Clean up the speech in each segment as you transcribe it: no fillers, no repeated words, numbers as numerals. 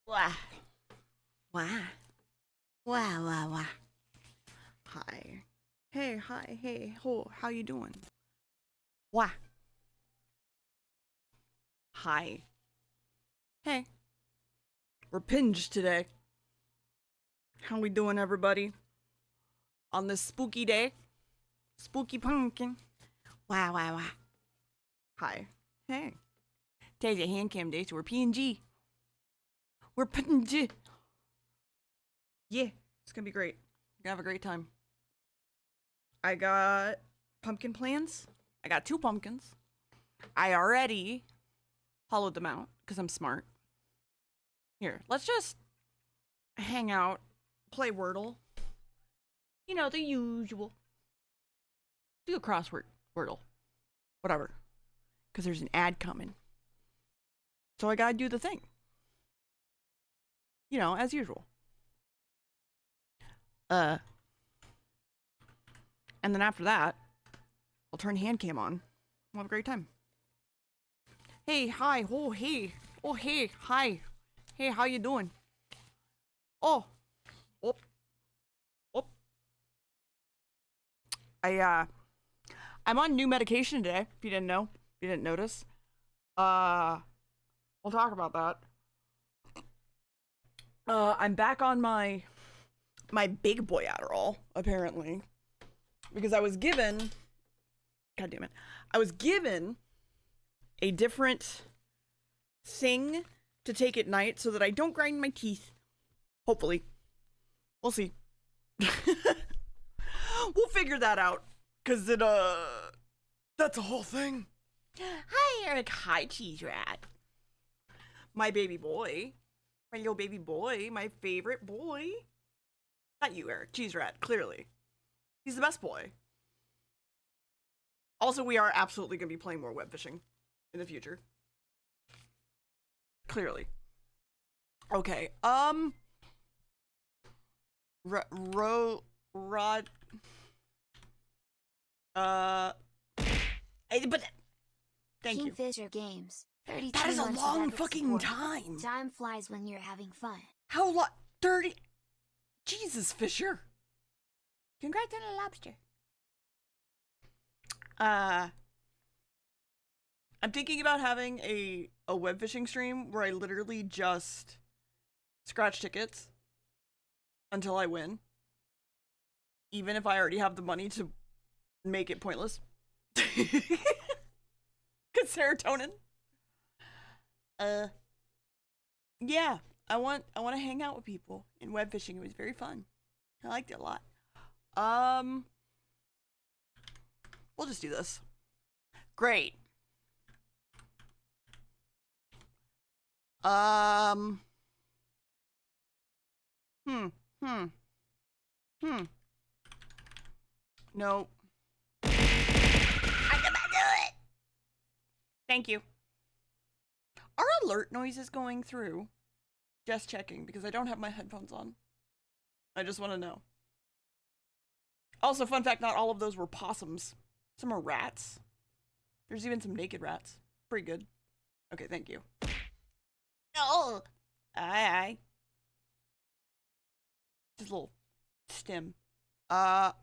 Wah. Wah. Wah, wah, wah. Hi. Hey, hi, hey, ho, how you doing? Wah. Hi. Hey. We're pinged today. How we doing, everybody? On this spooky day? Spooky pumpkin. Wah, wah, wah. Hi. Hey. Today's a hand cam day, so we're PNG. We're PNG. Yeah, it's gonna be great. We're gonna have a great time. I got pumpkin plans. I got 2 pumpkins. I already hollowed them out because I'm smart. Here, let's just hang out, play Wordle. You know, the usual. Do a crossword, Wordle. Whatever. Because there's an ad coming. So I gotta do the thing. You know, as usual. And then after that, I'll turn hand cam on. We'll have a great time. Hey, hi, oh, hey. Oh, hey, hi. Hey, how you doing? Oh. Oh. Oh. I'm on new medication today, if you didn't know. If you didn't notice. We'll talk about that. I'm back on my big boy Adderall, apparently. Because I was given, God damn it, I was given a different thing to take at night so that I don't grind my teeth. Hopefully. We'll see. We'll figure that out. Cause that's a whole thing. Hi, Eric. Hi, Cheese Rat. My baby boy. My little baby boy. My favorite boy. Not you, Eric. Cheese Rat, clearly. He's the best boy. Also, we are absolutely going to be playing more web fishing in the future. Clearly. Okay, Rod, but thank you. Kingfisher Games. 32 That is a months of long epic fucking support. time. Time flies when you're having fun. How long? 30? Jesus, Fisher. Congrats on a lobster. I'm thinking about having a web fishing stream where I literally just scratch tickets until I win. Even if I already have the money to make it pointless. Cause serotonin. Yeah, I want to hang out with people in web fishing. It was very fun. I liked it a lot. We'll just do this. Great. Hmm. No. I cannot do it. Thank you. Are alert noises going through? Just checking because I don't have my headphones on. I just want to know. Also, fun fact, not all of those were possums. Some are rats. There's even some naked rats. Pretty good. Okay, thank you. Oh! Aye. Just a little stem. Uh,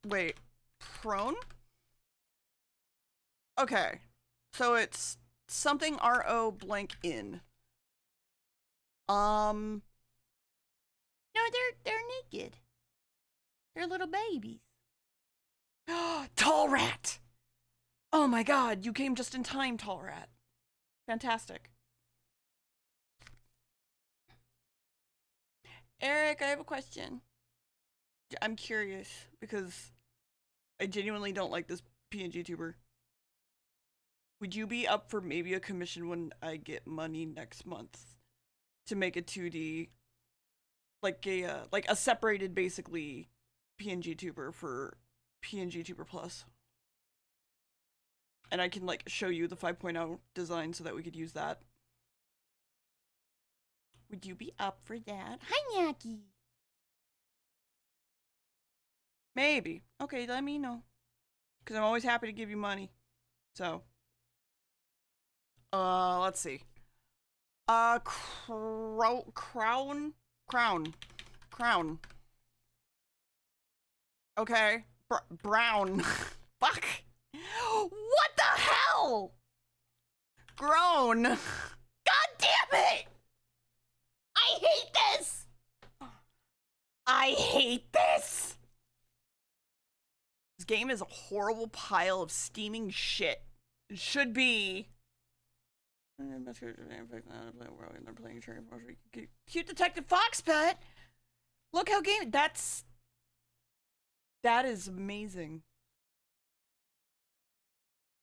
wait, prone? Okay, so it's something R-O blank in. No, they're naked. They're little babies. Tall rat! Oh my god, you came just in time, tall rat. Fantastic. Eric, I have a question. I'm curious because I genuinely don't like this PNG tuber. Would you be up for maybe a commission when I get money next month to make a 2D, like a separated basically PNG tuber for PNG tuber plus? And I can like show you the 5.0 design so that we could use that. Would you be up for that? Hi, Nyaki. Maybe. Okay, let me know. Because I'm always happy to give you money. So. Let's see. Crown. Okay. Brown. Fuck. What the hell? Grown. God damn it! I hate this! I hate this! This game is a horrible pile of steaming shit. It should be. They're playing Cute Detective Fox Pet. Look how game. That is amazing.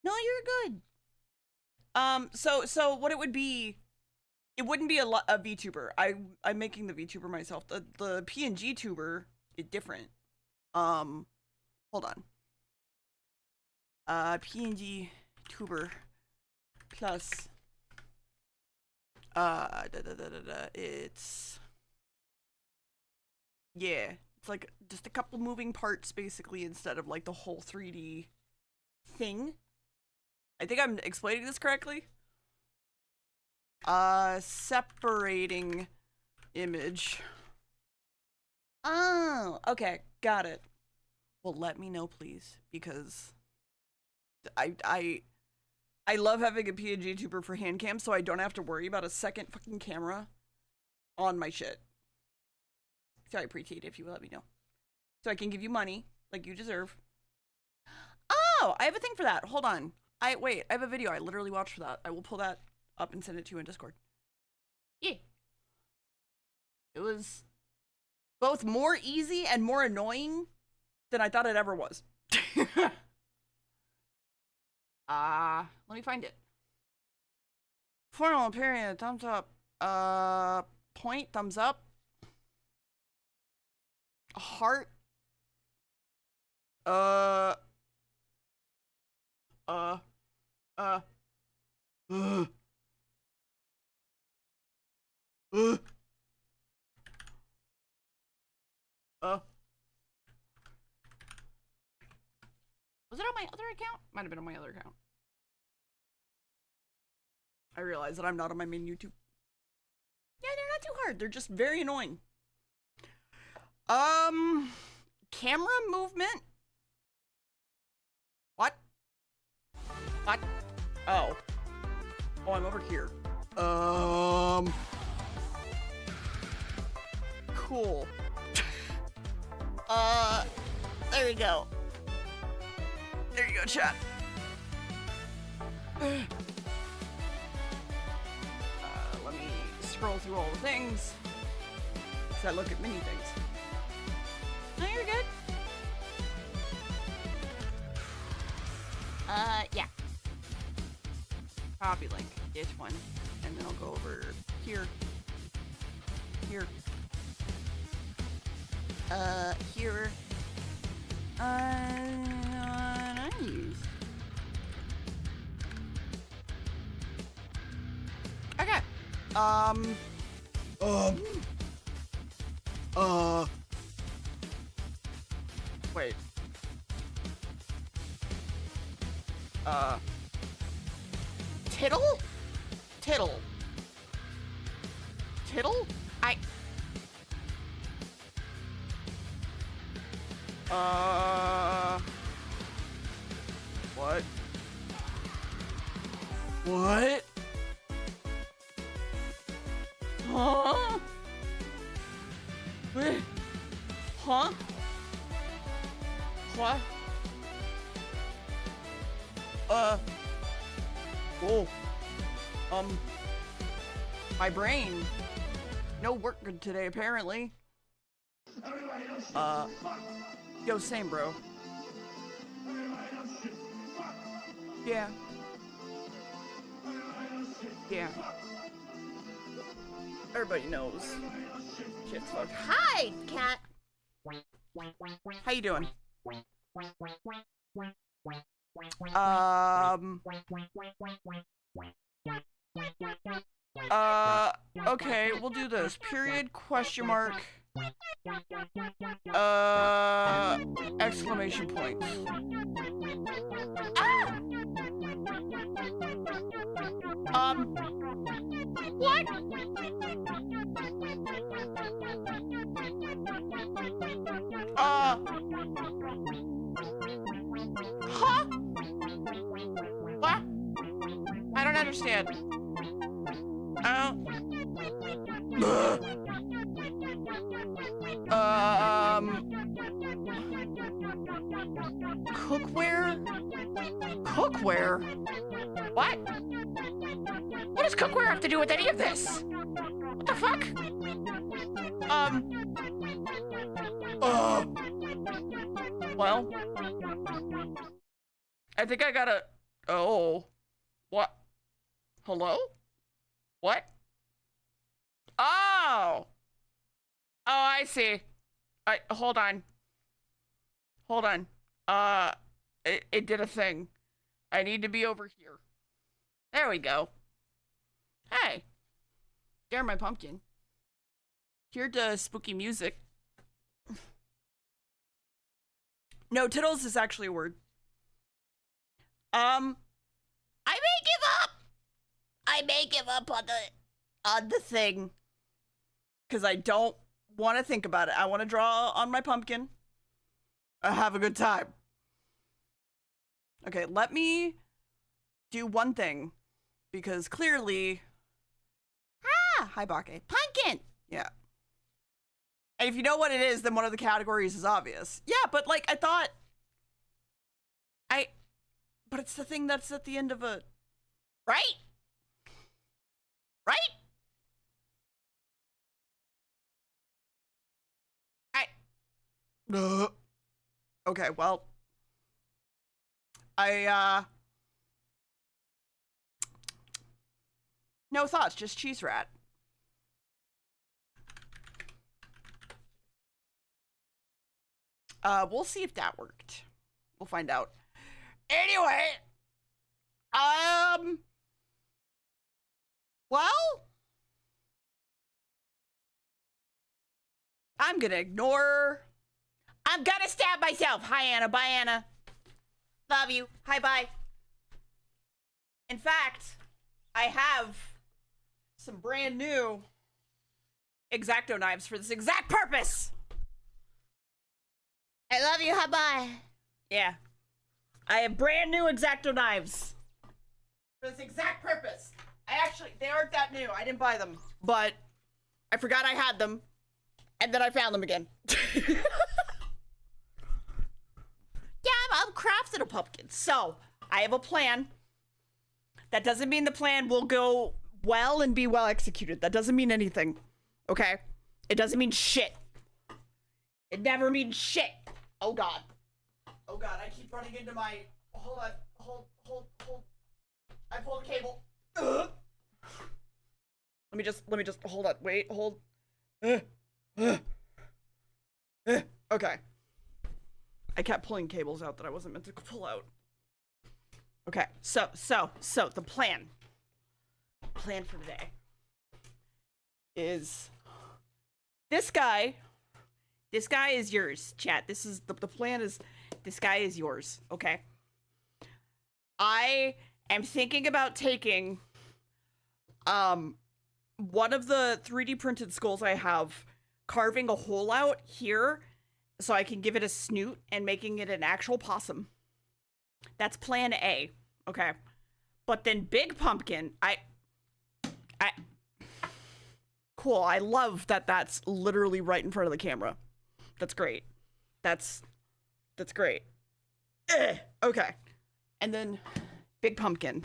No, you're good. So what it would be, it wouldn't be a VTuber. I'm making the VTuber myself. The PNG tuber is different. Hold on. PNG tuber plus it's, yeah, it's like just a couple moving parts basically instead of like the whole 3D thing. I think I'm explaining this correctly. Separating image. Oh, okay, got it. Well, let me know, please, because I love having a PNG tuber for hand cam, so I don't have to worry about a second fucking camera on my shit. So I appreciate it if you will let me know, so I can give you money like you deserve. Oh, I have a thing for that. Hold on. Wait, I have a video I literally watched for that. I will pull that up and send it to you in Discord. Yeah. It was both more easy and more annoying than I thought it ever was. Let me find it. Formal period, thumbs up. Point, thumbs up. Heart. Uh. Was it on my other account? Might have been on my other account. I realize that I'm not on my main YouTube. Yeah, they're not too hard. They're just very annoying. Camera movement. What? What? Oh. Oh, I'm over here. Cool. There you go. There you go, chat. Let me scroll through all the things. So I look at many things. No, you're good. Yeah. Probably like this one. And then I'll go over here. Here. Here. Nice. Okay. Wait. Tittle? Tittle. Tittle? What? What? Huh? Wait. Huh? What? Oh. My brain. No work good today, apparently. Yo, same, bro. Yeah. Yeah. Everybody knows. Shit's fucked. Hi, cat. How you doing? Okay, we'll do this. Period, question mark, exclamation points. Ah! What? Huh? What? I don't understand. Cookware? Cookware? What? What does cookware have to do with any of this? What the fuck? Well, I think I gotta, oh, what? Hello? What? Oh! Oh, I see. Hold on. Hold on. It did a thing. I need to be over here. There we go. Hey. Dare my pumpkin. Here to spooky music. No, tittles is actually a word. I may give up. I may give up on the thing. Because I don't want to think about it. I want to draw on my pumpkin. Have a good time. Okay, let me do one thing. Because clearly... hi, Bake. Pumpkin! Yeah. And if you know what it is, then one of the categories is obvious. Yeah, but like, I thought... But it's the thing that's at the end of a... Right? Right? Okay, well... No thoughts, just cheese rat. We'll see if that worked. We'll find out. Anyway, well, I'm gonna ignore. I'm gonna stab myself. Hi, Anna. Bye, Anna. Love you. Hi, bye. In fact, I have some brand new X-Acto knives for this exact purpose. I love you. Hi, bye. Yeah. I have brand new X-Acto knives for this exact purpose. They aren't that new. I didn't buy them, but I forgot I had them, and then I found them again. Yeah, I'm crafting a pumpkin. So, I have a plan. That doesn't mean the plan will go well and be well executed. That doesn't mean anything, okay? It doesn't mean shit. It never means shit. Oh, God. Oh God, I keep running into my, hold on, hold. I pulled the cable. Ugh. Let me just, hold on, wait, hold. Okay. I kept pulling cables out that I wasn't meant to pull out. Okay, so, the plan for today is this guy is yours, chat. This is, the plan is, this guy is yours, okay? I am thinking about taking one of the 3D printed skulls I have, carving a hole out here so I can give it a snoot and making it an actual possum. That's plan A, okay? But then Big Pumpkin, cool, I love that that's literally right in front of the camera. That's great. That's great. Okay. And then Big Pumpkin.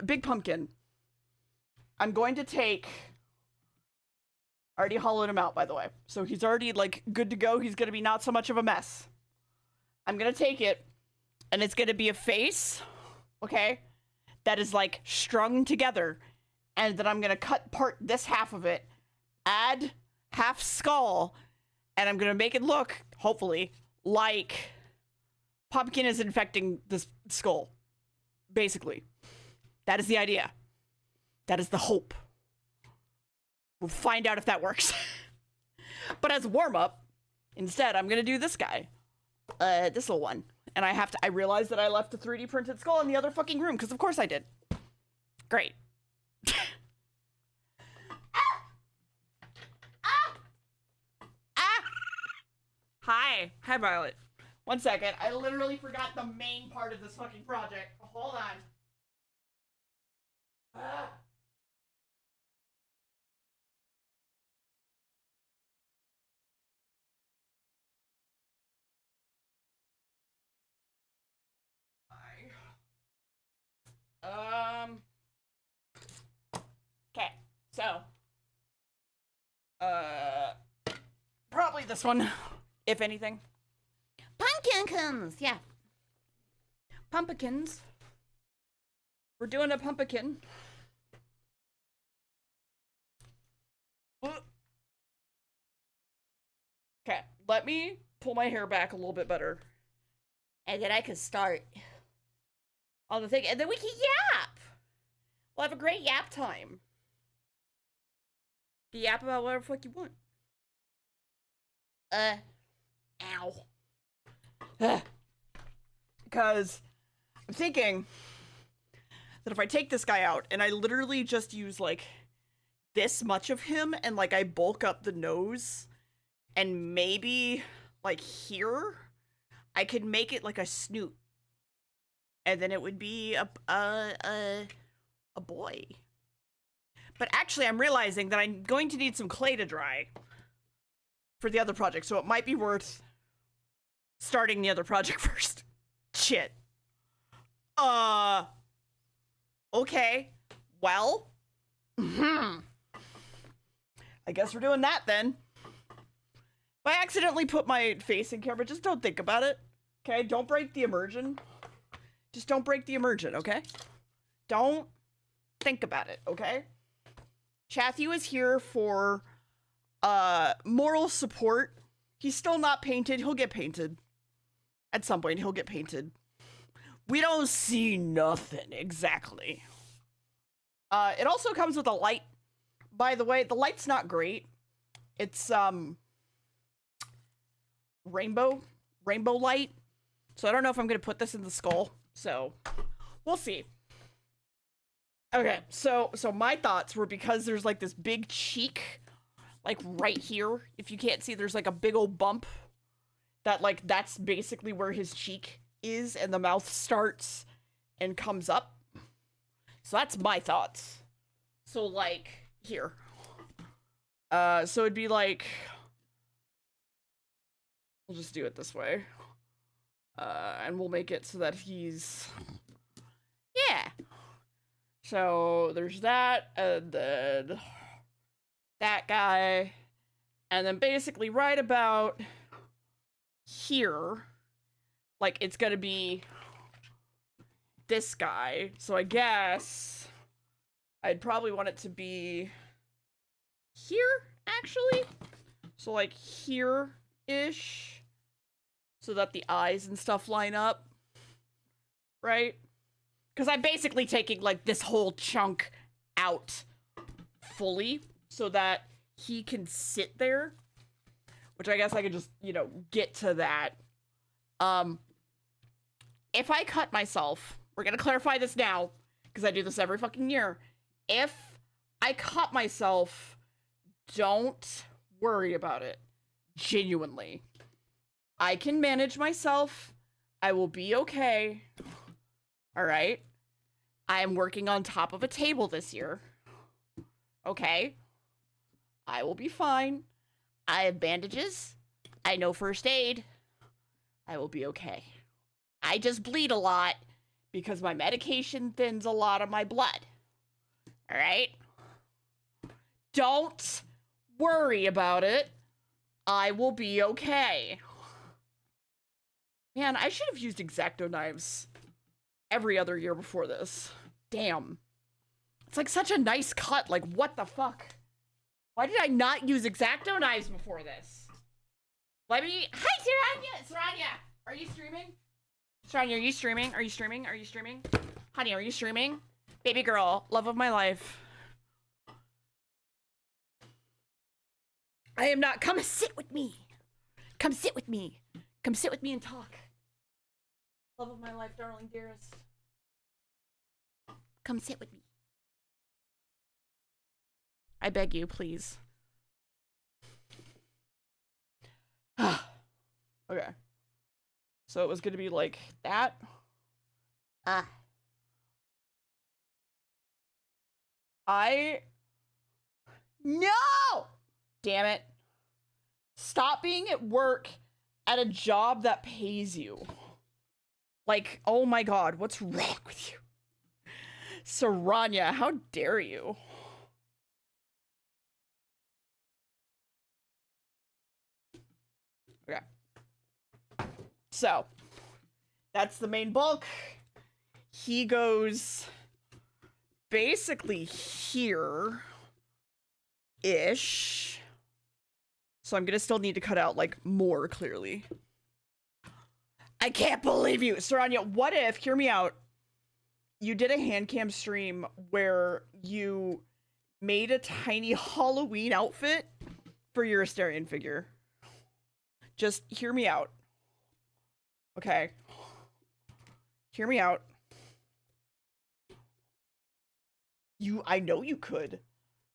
Big Pumpkin. I'm going to take... I already hollowed him out, by the way. So he's already, like, good to go. He's going to be not so much of a mess. I'm going to take it, and it's going to be a face, okay, that is, like, strung together. And then I'm going to cut part this half of it, add half skull, and I'm going to make it look, hopefully, like Pumpkin is infecting this skull. Basically. That is the idea. That is the hope. We'll find out if that works. But as warm-up, instead, I'm gonna do this guy. This little one. And I realized that I left a 3D printed skull in the other fucking room, because of course I did. Great. Hi. Hi, Violet. 1 second. I literally forgot the main part of this fucking project. Hold on. Okay, so, probably this one, if anything. Pumpkins, yeah. Pumpkins. We're doing a pumpkin. Okay, let me pull my hair back a little bit better. And then I can start on the thing, and then we can yap. We'll have a great yap time. You yap about whatever the fuck you want. Ow. Because I'm thinking that if I take this guy out and I literally just use like this much of him and like I bulk up the nose and maybe like here, I could make it like a snoot. And then it would be a boy. But actually, I'm realizing that I'm going to need some clay to dry for the other project, so it might be worth starting the other project first. Shit. Okay. Well. I guess we're doing that then. If I accidentally put my face in camera, just don't think about it. Okay? Don't break the immersion. Just don't break the immersion, okay? Don't think about it, okay? Chathu is here for moral support. He's still not painted. He'll get painted. At some point, he'll get painted. We don't see nothing, exactly. It also comes with a light. By the way, the light's not great. It's, rainbow light. So I don't know if I'm gonna put this in the skull. So, we'll see. Okay, so my thoughts were, because there's like this big cheek, like right here. If you can't see, there's like a big old bump. That like, that's basically where his cheek is, and the mouth starts and comes up. So that's my thoughts. So like, here. So it'd be like, we'll just do it this way. And we'll make it so that he's, yeah. So there's that, and then that guy, and then basically right about here, like it's gonna be this guy. So I guess I'd probably want it to be here, actually. So like here-ish. So that the eyes and stuff line up, right? Because I'm basically taking like this whole chunk out fully so that he can sit there, which I guess I could just, you know, get to that. If I cut myself, we're gonna clarify this now, because I do this every fucking year. If I cut myself, don't worry about it. Genuinely. I can manage myself. I will be okay. All right. I am working on top of a table this year. Okay. I will be fine. I have bandages. I know first aid. I will be okay. I just bleed a lot because my medication thins a lot of my blood. All right. Don't worry about it. I will be okay. Man, I should have used X-Acto knives every other year before this. Damn. It's like such a nice cut. Like, what the fuck? Why did I not use X-Acto knives before this? Let me... Hi, Saranya! Saranya! Are you streaming? Saranya, are you streaming? Are you streaming? Are you streaming? Honey, are you streaming? Baby girl, love of my life. I am not. Come sit with me. Come sit with me. Come sit with me and talk. Love of my life, darling, dearest. Come sit with me. I beg you, please. Okay. So it was gonna be like that. No! Damn it. Stop being at work at a job that pays you. Like, oh my god, what's wrong with you? Saranya, how dare you? Okay. So, that's the main bulk. He goes basically here-ish. So I'm gonna still need to cut out, like, more clearly. I can't believe you! Saranya, what if, hear me out, you did a hand cam stream where you made a tiny Halloween outfit for your Asterion figure? Just hear me out. Okay. Hear me out. I know you could.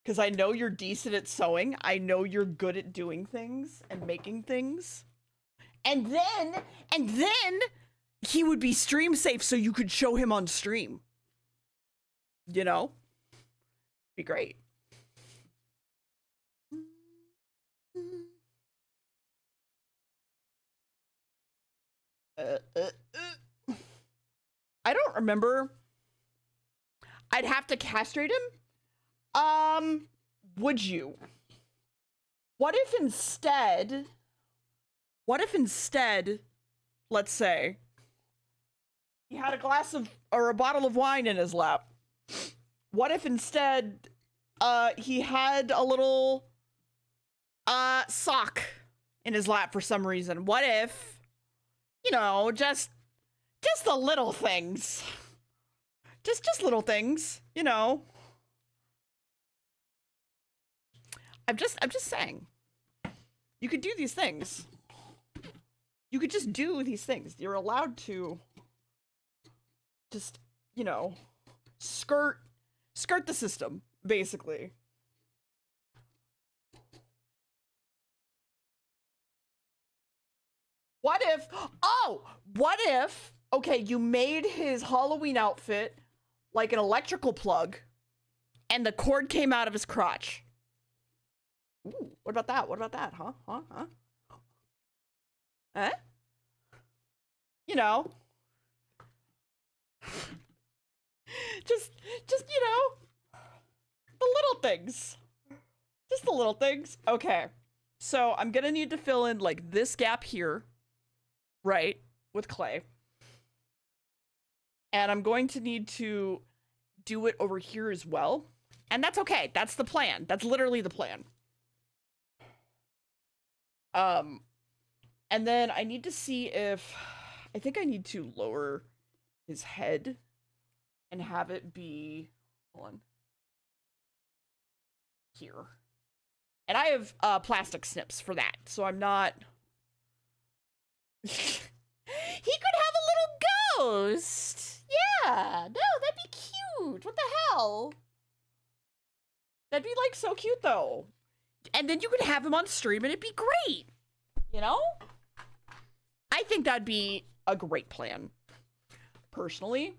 Because I know you're decent at sewing. I know you're good at doing things and making things. And then he would be stream safe so you could show him on stream. You know? Be great. I don't remember. I'd have to castrate him? Would you? What if instead, let's say, he had a glass of, or a bottle of wine in his lap? What if instead, he had a little, sock in his lap for some reason? What if, you know, just the little things. Just little things, you know. I'm just saying. You could do these things. You could just do these things. You're allowed to just, you know, skirt the system, basically. What if, okay, you made his Halloween outfit like an electrical plug and the cord came out of his crotch? Ooh, what about that? What about that? Huh? Eh? You know. Just, you know, the little things. Just the little things. Okay. So I'm gonna need to fill in like this gap here, right, with clay. And I'm going to need to do it over here as well. And that's okay. That's the plan. That's literally the plan. And then I need to see if, I think I need to lower his head and have it be, hold on, here. And I have plastic snips for that, so I'm not. He could have a little ghost. Yeah, no, that'd be cute. What the hell? That'd be like so cute though. And then you could have him on stream and it'd be great. You know? I think that'd be a great plan. Personally.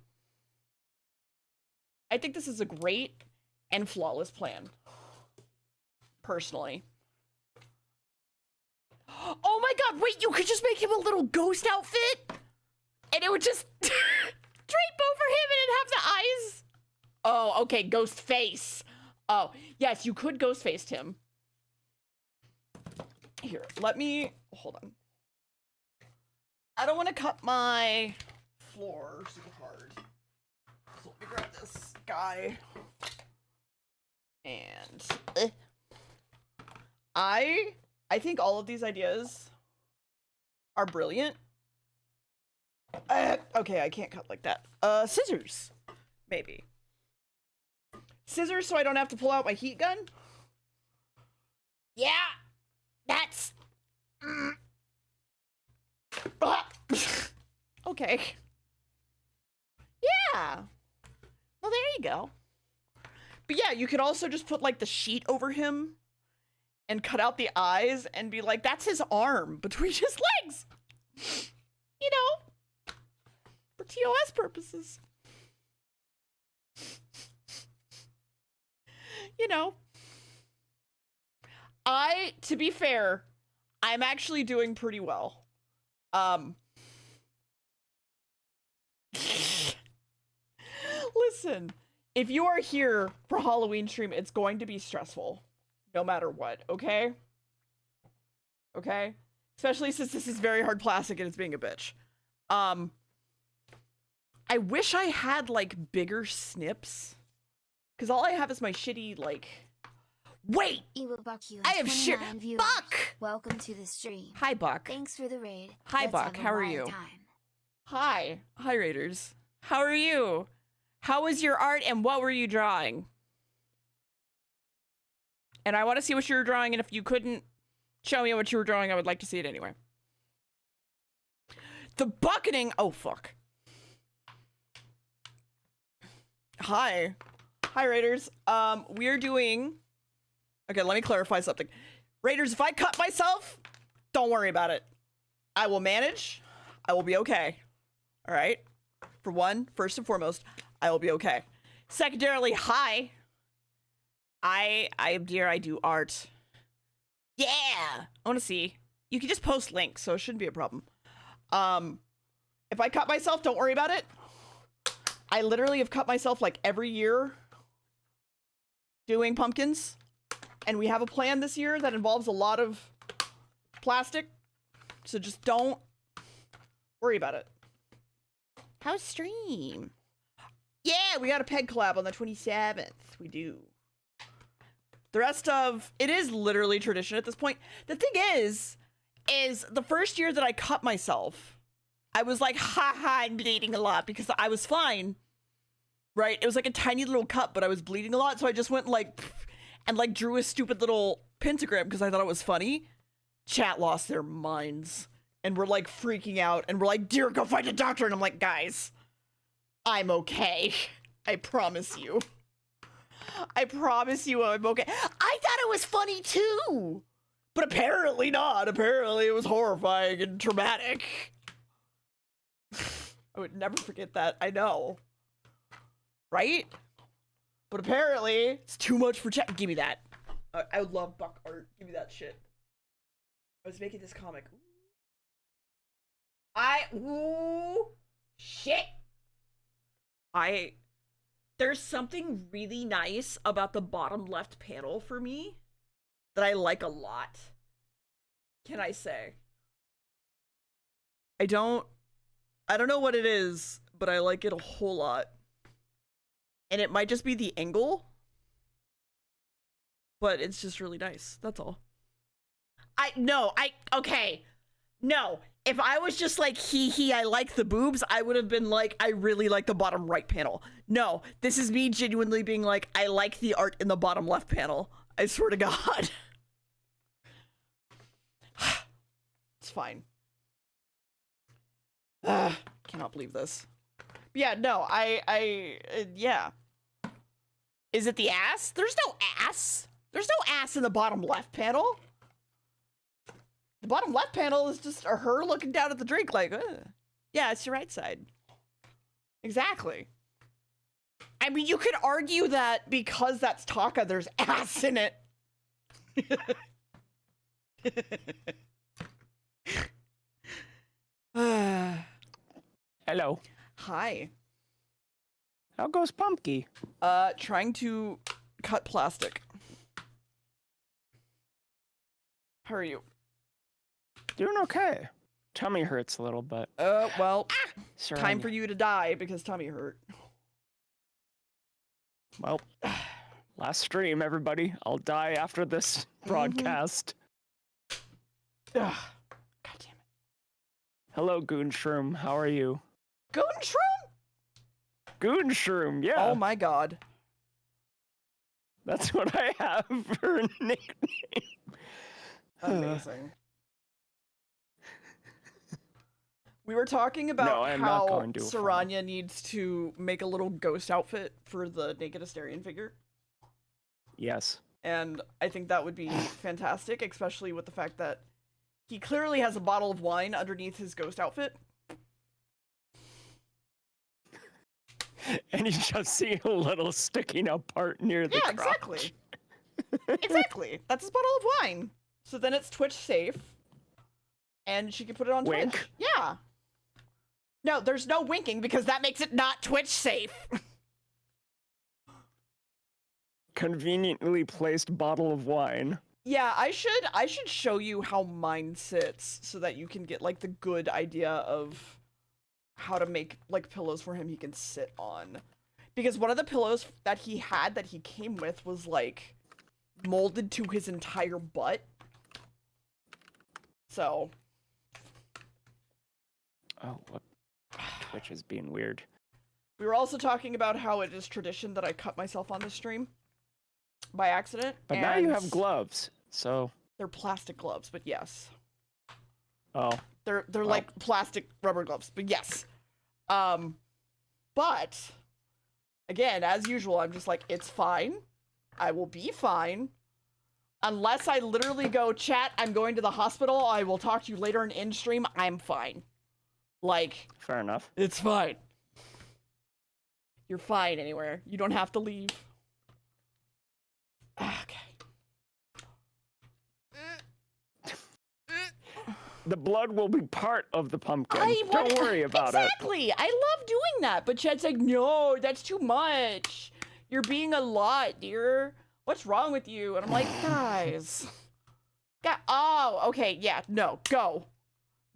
I think this is a great and flawless plan. Personally. Oh my god, wait, you could just make him a little ghost outfit? And it would just drape over him and it'd have the eyes? Oh, okay, ghost face. Oh, yes, you could ghost face him. Here, let me, hold on. I don't want to cut my floor super hard. So let me grab this guy. And I think all of these ideas are brilliant. Okay, I can't cut like that. Scissors, maybe. Scissors so I don't have to pull out my heat gun? Yeah! That's... Okay. Yeah. Well, there you go. But yeah, you could also just put like the sheet over him and cut out the eyes and be like, that's his arm between his legs. You know, for TOS purposes. You know, to be fair, I'm actually doing pretty well. Listen, if you are here for Halloween stream, it's going to be stressful, no matter what, okay? Okay? Especially since this is very hard plastic and it's being a bitch. I wish I had, like, bigger snips. Because all I have is my shitty, like... Wait! I have shit. Buck! Welcome to the stream. Hi, Buck. Thanks for the raid. Hi, Let's Buck. have a How are wild you? Time. Hi. Hi, Raiders. How are you? How was your art and what were you drawing? And I want to see what you were drawing, and if you couldn't show me what you were drawing, I would like to see it anyway. The bucketing. Oh, fuck. Hi. Hi, Raiders. We're doing... Okay, let me clarify something. Raiders, if I cut myself, don't worry about it. I will manage. I will be okay. All right? For one, first and foremost, I will be okay. Secondarily, hi. I am Deer. I do art. Yeah! I want to see. You can just post links, so it shouldn't be a problem. If I cut myself, don't worry about it. I literally have cut myself like every year doing pumpkins. And we have a plan this year that involves a lot of plastic. So just don't worry about it. How's stream? Yeah, we got a peg collab on the 27th. We do. The rest of it is literally tradition at this point. The thing is the first year that I cut myself, I was like, ha, I'm bleeding a lot because I was fine. Right? It was like a tiny little cut, but I was bleeding a lot. So I just went like, and like drew a stupid little pentagram because I thought it was funny. Chat lost their minds and we're like freaking out and we're like, Dear, go find a doctor. And I'm like, guys, I'm okay. I promise you. I promise you I'm okay. I thought it was funny too, but apparently not. Apparently it was horrifying and traumatic. I would never forget that. I know. Right? But apparently, it's too much for chat. Give me that. I would love Buck art. Give me that shit. I was making this comic. Ooh, shit. There's something really nice about the bottom left panel for me that I like a lot. Can I say? I don't know what it is, but I like it a whole lot. And it might just be the angle, but it's just really nice. That's all. Okay. No, if I was just like, I like the boobs, I would have been like, I really like the bottom right panel. No, this is me genuinely being like, I like the art in the bottom left panel. I swear to God. It's fine. Cannot believe this. Yeah, no, yeah. Is it the ass? There's no ass. There's no ass in the bottom left panel. The bottom left panel is just her looking down at the drink like, yeah, it's your right side. Exactly. I mean, you could argue that because that's Taka, there's ass in it. Hello. Hi. How goes Pumpkin? Trying to cut plastic. How are you? Doing okay. Tummy hurts a little, but... Well, Sir, time for you to die because tummy hurt. Well, last stream, everybody. I'll die after this broadcast. Ugh. God damn it. Hello, Goonshroom. How are you? Goonshroom? Goonshroom, yeah. Oh my god. That's what I have for a nickname. Amazing. We were talking about No, I am not how going to a farm. Saranya needs to make a little ghost outfit for the Naked Asterion figure. Yes. And I think that would be fantastic, especially with the fact that he clearly has a bottle of wine underneath his ghost outfit. And you just see a little sticking out part near the Yeah, crotch. exactly. Exactly. That's his bottle of wine. So then it's Twitch safe. And she can put it on Wink. Twitch. Yeah. No, there's no winking because that makes it not Twitch safe. Conveniently placed bottle of wine. Yeah, I should show you how mine sits so that you can get like the good idea of how to make like pillows for him he can sit on. Because one of the pillows that he had that he came with was like molded to his entire butt. So. Oh, what? Twitch is being weird. We were also talking about how it is tradition that I cut myself on this stream by accident. But now you have gloves, so. They're plastic gloves, but yes. Oh. They're like plastic rubber gloves, but yes. But again, as usual, I'm just like, it's fine. I will be fine. Unless I literally go, chat, I'm going to the hospital. I will talk to you later in end stream. I'm fine. Like, Fair enough. it's fine. You're fine anywhere. You don't have to leave. Okay. The blood will be part of the pumpkin. Don't Don't worry about it. Exactly. I love doing that, but Chad's like, no, that's too much. You're being a lot, dear. What's wrong with you? And I'm like, guys. Oh, okay, yeah, no, go.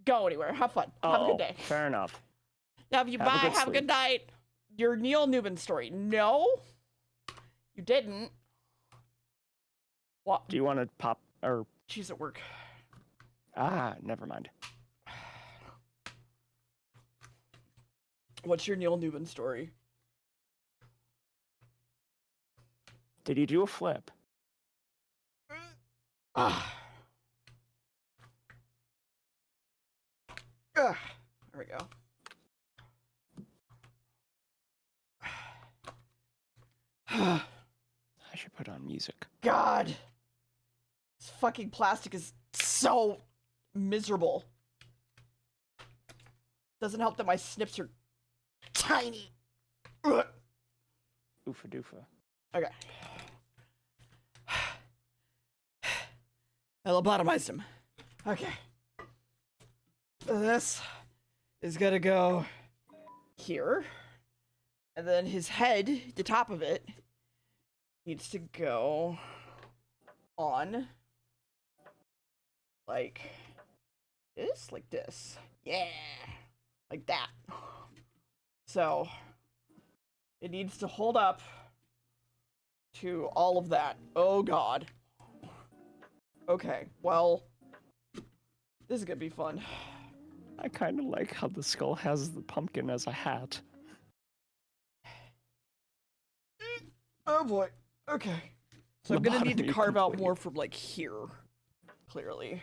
Go anywhere. Have fun. Have a good day. Fair enough. Love you. Have a Bye. good Have a good sleep. night. Your Neil Newman story. No, you didn't. What? Do you want to pop or? She's at work. Ah, never mind. What's your Neil Newman story? Did you do a flip? Ah. There we go. I should put on music. God. This fucking plastic is so miserable. Doesn't help that my snips are tiny. Ugh. Oofa doofa. Okay. I lobotomized him. Okay. This is gonna go here. And then his head, the top of it, needs to go on like this, like this. Yeah. Like that. So it needs to hold up to all of that. Oh god. Okay, well, this is gonna be fun. I kind of like how the skull has the pumpkin as a hat. Oh boy. Okay. So I'm gonna need to Lobotomy carve out complete. more from like here. Clearly.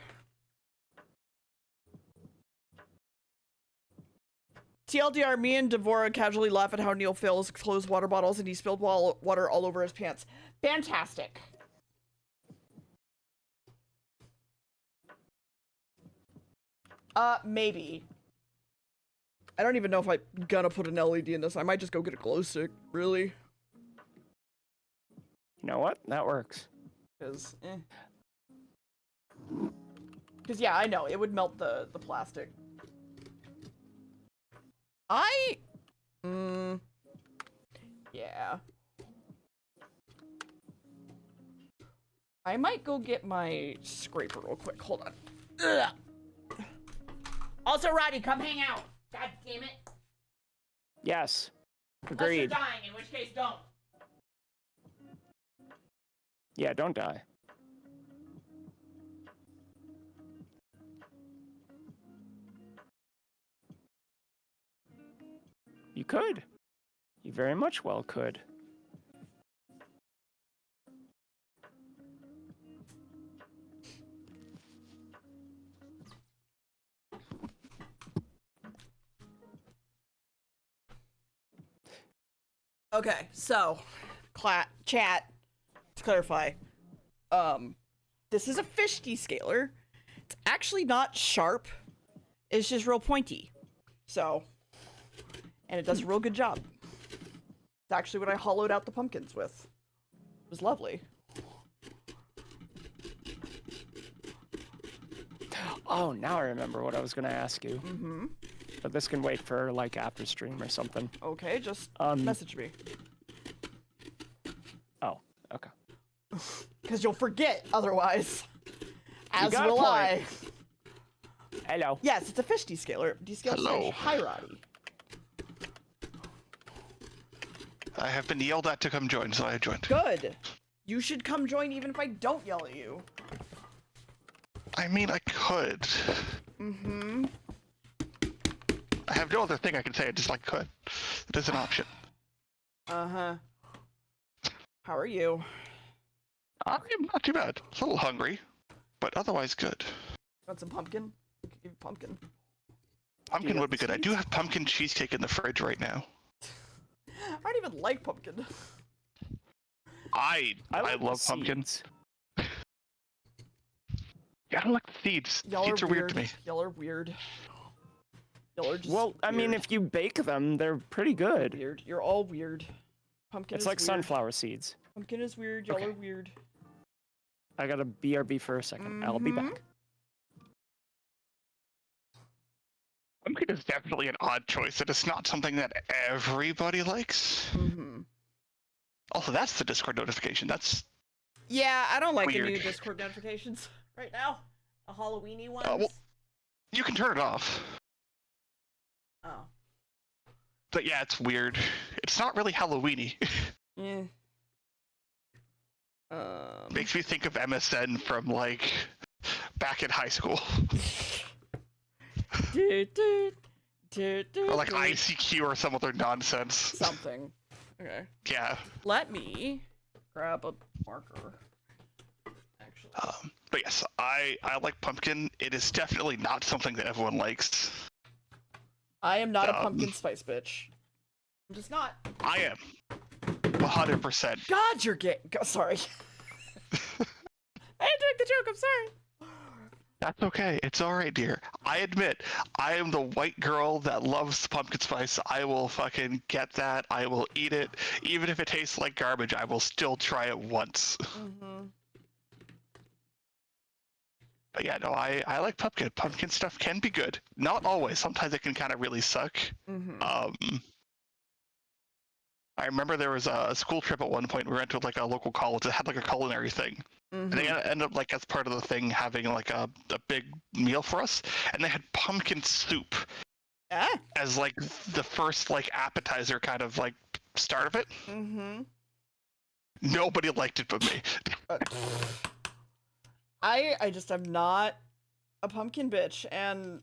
TLDR, me and Devora casually laugh at how Neil fills closed water bottles and he spilled water all over his pants. Fantastic. Maybe. I don't even know if I'm gonna put an LED in this. I might just go get a glow stick, really. You know what? That works. Because, Because, yeah, I know. It would melt the plastic. Yeah. I might go get my scraper real quick. Hold on. Ugh. Also, Roddy, come hang out. God damn it. Yes. Unless you're Agreed. dying, in which case, don't. Yeah, don't die. You could. You very much well could. Okay, so, chat, to clarify, this is a fish descaler. It's actually not sharp. It's just real pointy. So, and it does a real good job. It's actually what I hollowed out the pumpkins with. It was lovely. Oh, now I remember what I was gonna ask you. Mm-hmm. But this can wait for like after stream or something. Okay, just message me. Oh, okay. Because you'll forget otherwise. As got a will point. I. Hello. Yes, it's a fish descaler. Descales Hello. fish. Hi, Roddy. I have been yelled at to come join, so I joined. Good. You should come join even if I don't yell at you. I mean, I could. Mm-hmm. I have no other thing I can say, I just like could. It is an option. Uh-huh. How are you? I'm not too bad. A little hungry, but otherwise good. Want some pumpkin? I could give you pumpkin. Pumpkin got would be the good. I do seeds? have pumpkin cheesecake in the fridge right now. I don't even like pumpkin. I like the love pumpkin. seeds. Yeah, I don't like the seeds. Y'all Seeds are weird to me. Y'all are weird. Y'all are just Well, I mean, weird. if you bake them, they're pretty good. Weird. You're all weird. Pumpkin It's is like weird. sunflower seeds. Pumpkin is weird. Y'all Okay. are weird. I gotta BRB for a 2nd. I'll be Mhm. back. Pumpkin is definitely an odd choice. It is not something that everybody likes. Mm-hmm. Also, that's the Discord notification. That's Yeah, I don't like the Weird. new Discord notifications right now. The Halloweeny ones. well, you can turn it off. Oh. But yeah, it's weird. It's not really Halloweeny. Yeah. Makes me think of MSN from like back in high school, or like ICQ or some other nonsense. something. Okay. Yeah. Let me grab a marker. Actually. But yes, I like pumpkin. It is definitely not something that everyone likes. I am not a pumpkin spice bitch. I'm just not. I am 100%. God, you're gay. Sorry. I didn't make the joke. I'm sorry. That's okay. It's all right, dear. I admit, I am the white girl that loves pumpkin spice. I will fucking get that. I will eat it. Even if it tastes like garbage, I will still try it once. Mm-hmm. But yeah, no, I like pumpkin. Pumpkin stuff can be good. Not always. Sometimes it can kind of really suck. Mm-hmm. I remember there was a school trip at one point. We went to like a local college that had like a culinary thing. And they ended up like as part of the thing having like a big meal for us. And they had pumpkin soup Ah. as like the first like appetizer kind of like start of it. Mm-hmm. Nobody liked it but me. I just am not a pumpkin bitch, and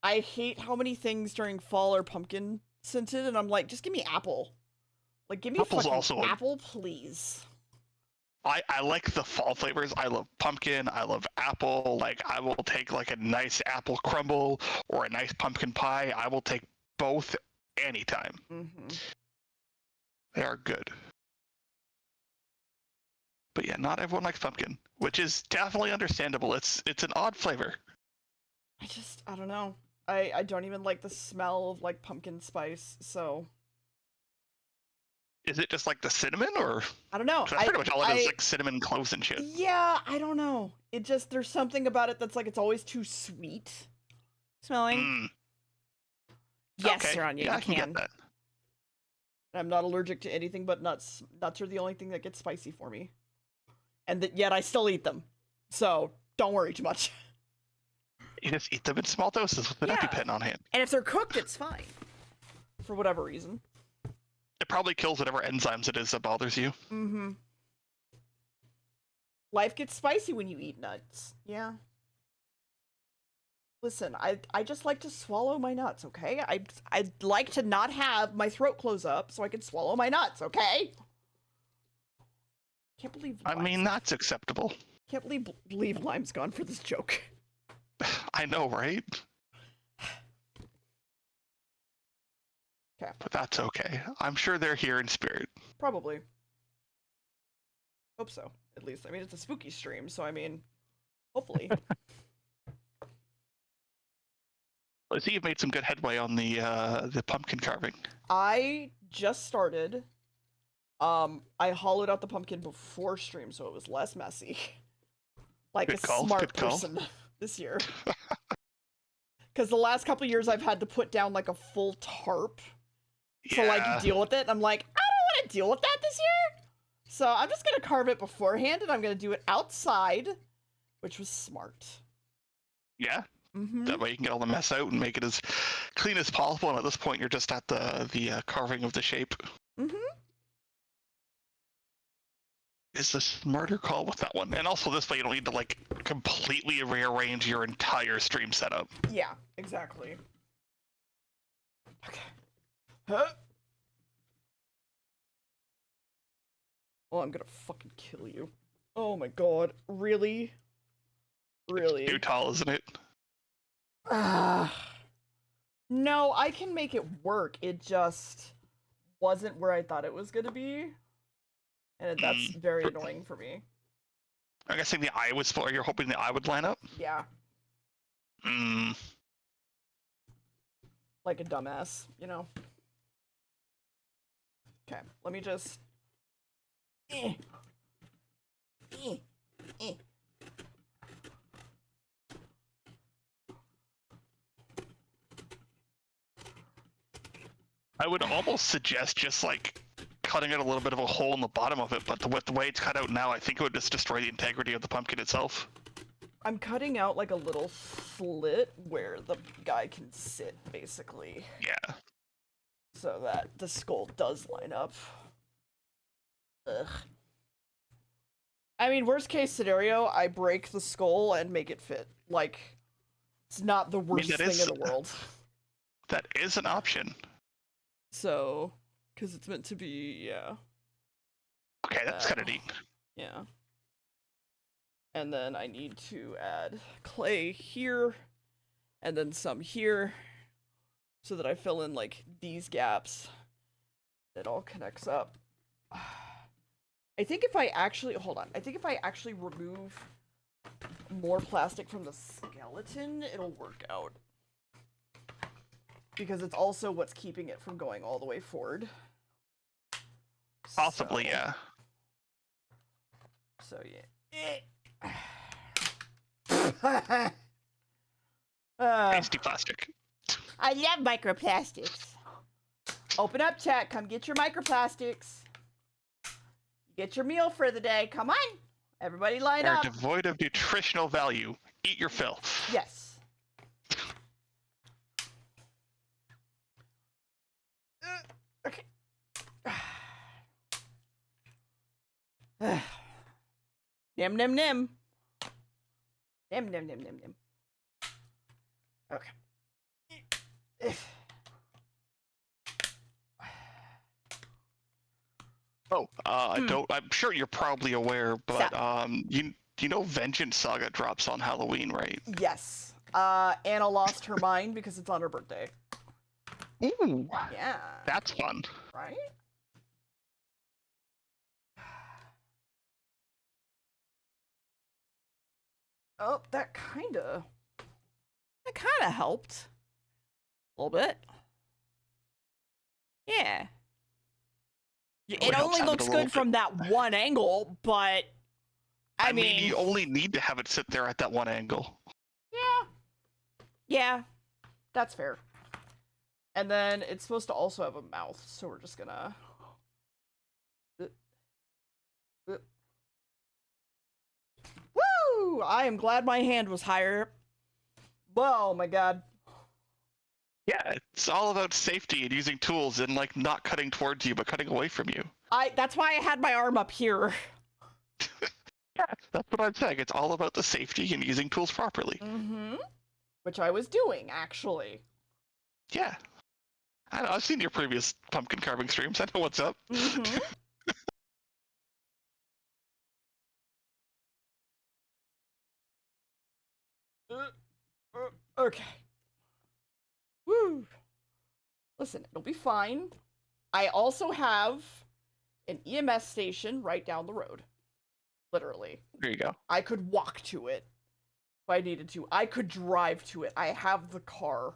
I hate how many things during fall are pumpkin scented, and I'm like, just give me apple. Like, give me Apple's fucking also a- apple, please. I like the fall flavors. I love pumpkin. I love apple. Like I will take like a nice apple crumble or a nice pumpkin pie. I will take both anytime. Mm-hmm. They are good. But yeah, not everyone likes pumpkin, which is definitely understandable. It's an odd flavor. I don't know. I don't even like the smell of, like, pumpkin spice, so... Is it just like the cinnamon, or I don't know. 'cause that's pretty much all it is, like cinnamon, cloves, and shit. Yeah, I don't know. It just, there's something about it that's like, it's always too sweet smelling. Mm, Yes, okay. Seranya, Yeah, I you can can. get that. I'm not allergic to anything but nuts. Nuts are the only thing that gets spicy for me. And yet I still eat them. So, don't worry too much. You just eat them in small doses with an Yeah. EpiPen on hand. And if they're cooked, it's fine. For whatever reason. It probably kills whatever enzymes it is that bothers you. Mm-hmm. Life gets spicy when you eat nuts. Yeah. Listen, I just like to swallow my nuts, okay? I'd like to not have my throat close up so I can swallow my nuts, okay? Can't believe I mean, that's acceptable. can't believe Lime's gone for this joke. I know, right? Okay. But that's okay. I'm sure they're here in spirit. Probably. Hope so, at least. I mean, it's a spooky stream, so I mean, hopefully. I see you've made some good headway on the pumpkin carving. I just started. I hollowed out the pumpkin before stream, so it was less messy. Like Good a call, smart good call. person this year. Because the last couple years I've had to put down like a full tarp to like deal with it. And I'm like, I don't want to deal with that this year. So I'm just gonna carve it beforehand, and I'm gonna do it outside, which was smart. Yeah. Mm-hmm. That way you can get all the mess out and make it as clean as possible. And at this point, you're just at the carving of the shape. Mm-hmm. Is the smarter call with that one. And also this way you don't need to like completely rearrange your entire stream setup. Yeah, exactly. Okay. Huh? Oh, I'm gonna fucking kill you. Oh my god. Really? Really? It's too tall, isn't it? No, I can make it work. It just wasn't where I thought it was gonna be. And that's very annoying for me. I'm guessing the eye was for you're hoping the eye would line up? Yeah. Hmm. Like a dumbass, you know? Okay, let me just... I would almost suggest just like cutting out a little bit of a hole in the bottom of it, but with the way it's cut out now, I think it would just destroy the integrity of the pumpkin itself. I'm cutting out like a little slit where the guy can sit, basically. Yeah. So that the skull does line up. Ugh. I mean, worst case scenario, I break the skull and make it fit. Like, it's not the worst thing in the world. That is an option. So, because it's meant to be, yeah. Okay, that's kind of neat. Yeah. And then I need to add clay here, and then some here, so that I fill in, like, these gaps. It all connects up. I think if I actually, hold on, I think if I actually remove more plastic from the skeleton, it'll work out. Because it's also what's keeping it from going all the way forward. Possibly, So, yeah. So, yeah. Tasty plastic. I love microplastics. Open up, chat. Come get your microplastics. Get your meal for the day. Come on. Everybody line They're up. devoid of nutritional value. Eat your fill. Yes. Okay. Nim nim nim. Nim nim nim nim nim. Okay. Oh, I'm sure you're probably aware, but you know Vengeance Saga drops on Halloween, right? Yes. Anna lost her mind because it's on her birthday. Ooh. Yeah. That's fun. Right? Oh, that kinda helped. A little bit. Yeah. It only looks good from that one angle, but I mean, you only need to have it sit there at that one angle. yeah. Yeah. That's fair. And then it's supposed to also have a mouth, so we're just gonna Woo! I am glad my hand was higher. Oh my god. Yeah, it's all about safety and using tools and like not cutting towards you but cutting away from you. That's why I had my arm up here. Yeah, that's what I'm saying. It's all about the safety and using tools properly. Mm-hmm. Which I was doing, actually. Yeah. I've seen your previous pumpkin carving streams. I know what's up. Mm-hmm. Okay. Woo. Listen, it'll be fine. I also have an EMS station right down the road. Literally. There you go. I could walk to it if I needed to. I could drive to it. I have the car.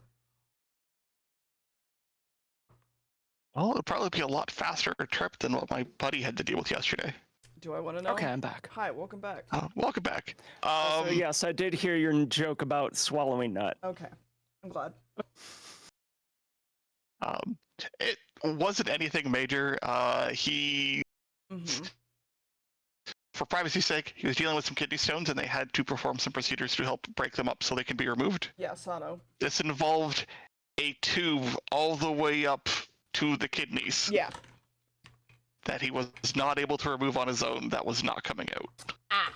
Well, it'll probably be a lot faster trip than what my buddy had to deal with yesterday. Do I want to know? Okay, I'm back. Hi, welcome back. Welcome back. So yes, I did hear your joke about swallowing nut. Okay, I'm glad. It wasn't anything major. He, Mm-hmm. for privacy's sake, he was dealing with some kidney stones, and they had to perform some procedures to help break them up so they can be removed. Yeah, Sano. This involved a tube all the way up to the kidneys Yeah. that he was not able to remove on his own. That was not coming out. Ah.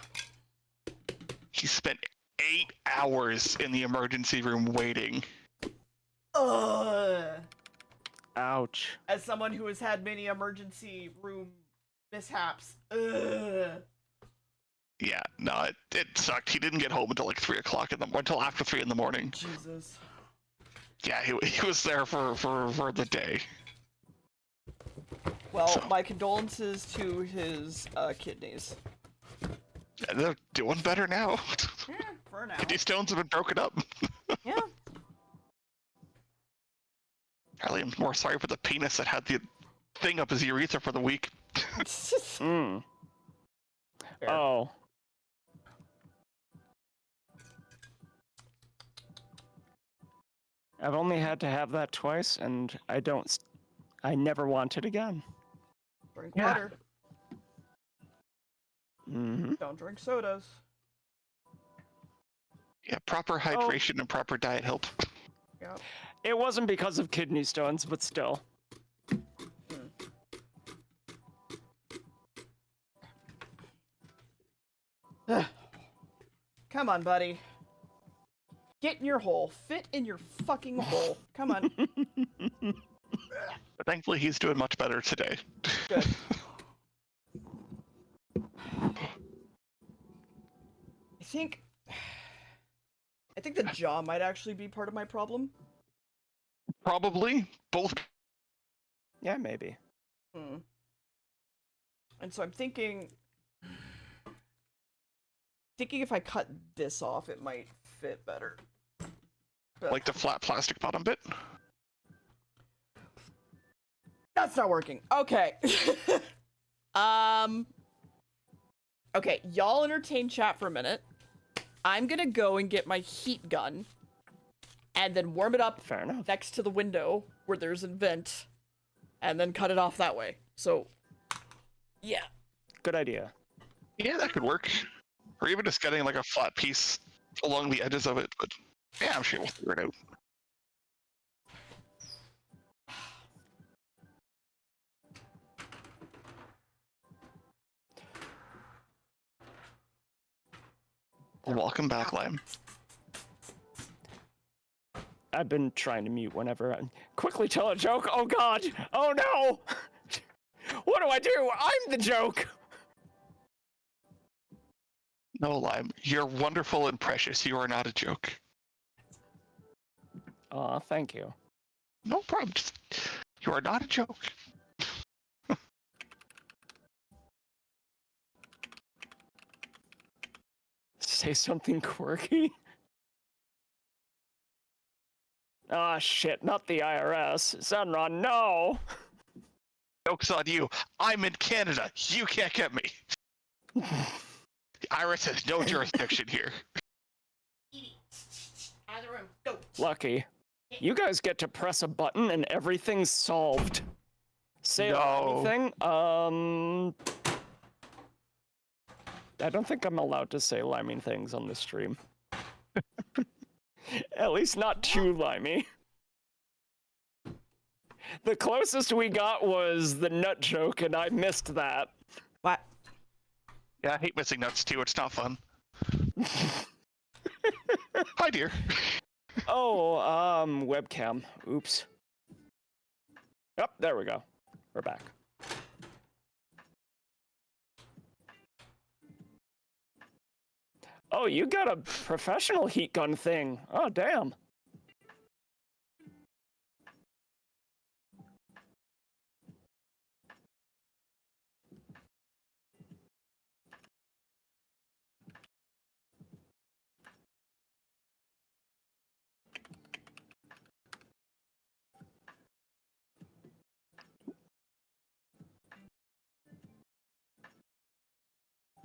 He spent 8 hours in the emergency room waiting. Ugh. Ouch. As someone who has had many emergency room mishaps. Ugh. Yeah, no, it sucked. He didn't get home until like 3 o'clock until after 3 in the morning. Jesus. Yeah, he was there for the day. Well, So. my condolences to his kidneys. And they're doing better now. Yeah, for now. Kidney stones have been broken up. Yeah. Apparently, I'm more sorry for the penis that had the thing up his urethra for the week. Mm. Fair. Oh. I've only had to have that twice, and I never want it again. Drink Yeah. water. Mm-hmm. Don't drink sodas. Yeah, proper hydration and proper diet help. Yeah. It wasn't because of kidney stones, but still. Come on, buddy. Get in your hole. Fit in your fucking hole. Come on. But thankfully, he's doing much better today. Good. I think the jaw might actually be part of my problem. Probably both. Yeah, maybe. Hmm. And so I'm thinking if I cut this off, it might fit better. But Like the flat plastic bottom bit. that's not working. Okay. Okay, y'all entertain chat for a minute. I'm gonna go and get my heat gun and then warm it up Fair enough. next to the window where there's a vent and then cut it off that way. So, yeah. Good idea. Yeah, that could work. Or even just getting like a flat piece along the edges of it. But yeah, I'm sure we'll figure it out. Welcome back, Lime. I've been trying to mute whenever I quickly tell a joke. Oh god! Oh no! What do I do? I'm the joke! No, Lime. You're wonderful and precious. You are not a joke. Aw, thank you. No problem. You are not a joke. Say something quirky? Ah, shit, not the IRS. Sunron, no! Joke's on you. I'm in Canada. You can't get me. The IRS has no jurisdiction here. Out of the room. Go. Lucky. You guys get to press a button and everything's solved. Say No. anything? I don't think I'm allowed to say limey things on this stream. At least not too limey. The closest we got was the nut joke, and I missed that. What? Yeah, I hate missing nuts too. It's not fun. Hi, dear. Oh, webcam. Oops. Yep, there we go. We're back. Oh, you got a professional heat gun thing. Oh, damn.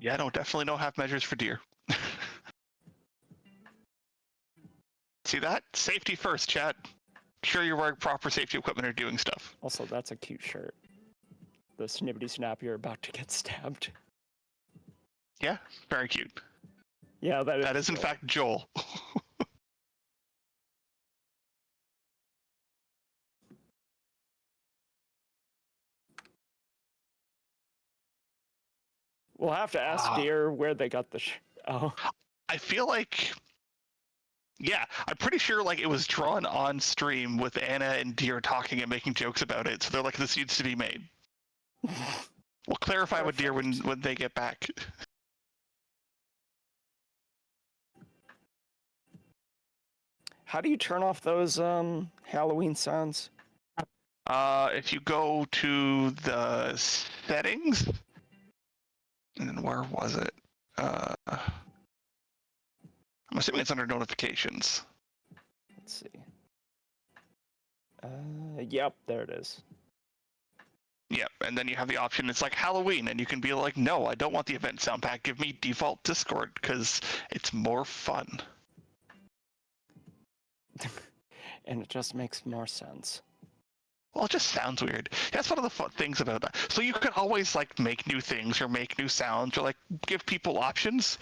Yeah, no, definitely no half measures for deer. See that? Safety first, chat. Sure you're wearing proper safety equipment or doing stuff. Also, that's a cute shirt. The snippety snap, you're about to get stabbed. Yeah, very cute. Yeah, That is in Joel. fact Joel. We'll have to ask Deer where they got the oh. I feel like, yeah, I'm pretty sure like it was drawn on stream with Anna and Deer talking and making jokes about it. So they're like, this needs to be made. We'll clarify with Deer when they get back. How do you turn off those Halloween sounds? If you go to the settings, and where was it? I'm assuming it's under notifications. Let's see. Yep, there it is. Yep, and then you have the option, it's like Halloween, and you can be like, no, I don't want the event sound pack, give me default Discord, because it's more fun. And it just makes more sense. Well, it just sounds weird. That's one of the fun things about that. So you can always like make new things or make new sounds or like give people options.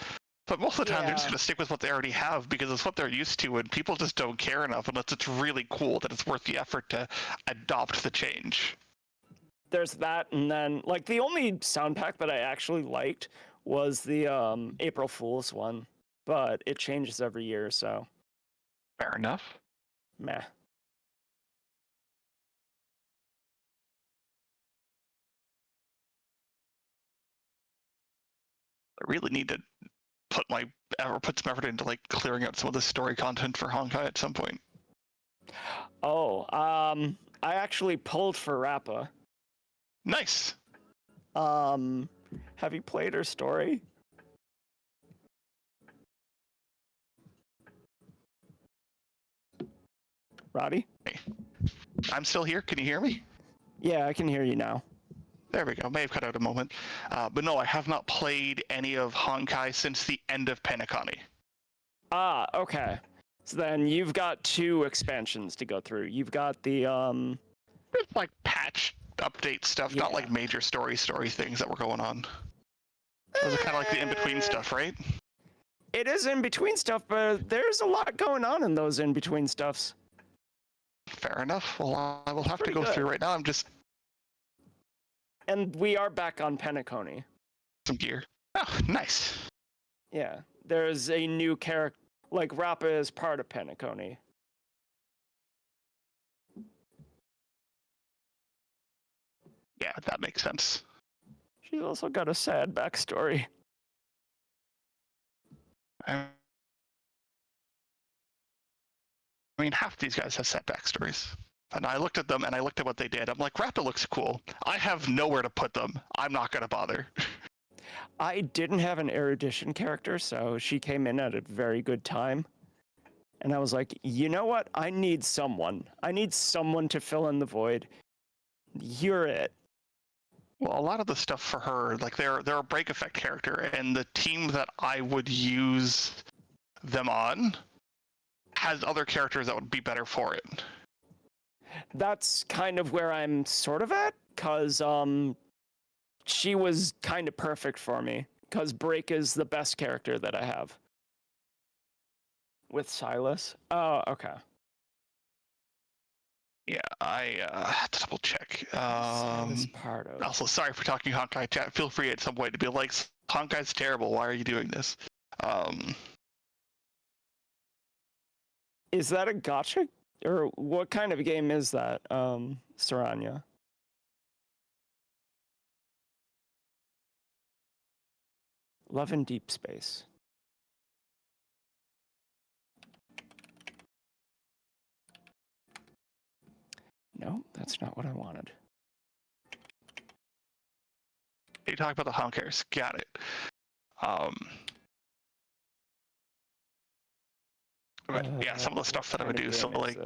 But most of the time they're just going to stick with what they already have because it's what they're used to, and people just don't care enough unless it's really cool that it's worth the effort to adopt the change. There's that, and then like the only sound pack that I actually liked was the April Fool's one, but it changes every year, so Fair enough. meh. I really need to put some effort into like clearing out some of the story content for Honkai at some point. Oh, I actually pulled for Rappa. Nice. Have you played her story? Roddy? Hey. I'm still here. Can you hear me? Yeah, I can hear you now. There we go. May have cut out a moment. But no, I have not played any of Honkai since the end of Penacony. Ah, okay. So then you've got 2 expansions to go through. You've got the It's like patch update stuff, not like major story things that were going on. Those are kind of like the in-between stuff, right? It is in-between stuff, but there's a lot going on in those in-between stuffs. Fair enough. Well, I will have Pretty to go good. through right now. I'm just And we are back on Penacony. some gear. Oh, nice. Yeah, there's a new character. Like, Rappa is part of Penacony. Yeah, that makes sense. She's also got a sad backstory. I mean, half these guys have set backstories. And I looked at them and I looked at what they did. I'm like, Rappa looks cool. I have nowhere to put them. I'm not going to bother. I didn't have an erudition character, so she came in at a very good time. And I was like, you know what? I need someone. I need someone to fill in the void. You're it. Well, a lot of the stuff for her, like they're a break effect character, and the team that I would use them on has other characters that would be better for it. That's kind of where I'm sort of at, because she was kind of perfect for me, because Break is the best character that I have. With Silas? Oh, okay. Yeah, I have to double check. Silas Pardo. Also, sorry for talking Honkai chat. Feel free at some point to be like, Honkai's terrible. Why are you doing this? Is that a gacha? Or what kind of a game is that, Saranya? Love in Deep Space. No, that's not what I wanted. You talk about the Honkairs. Got it. But yeah, some of the stuff that I would do. So like,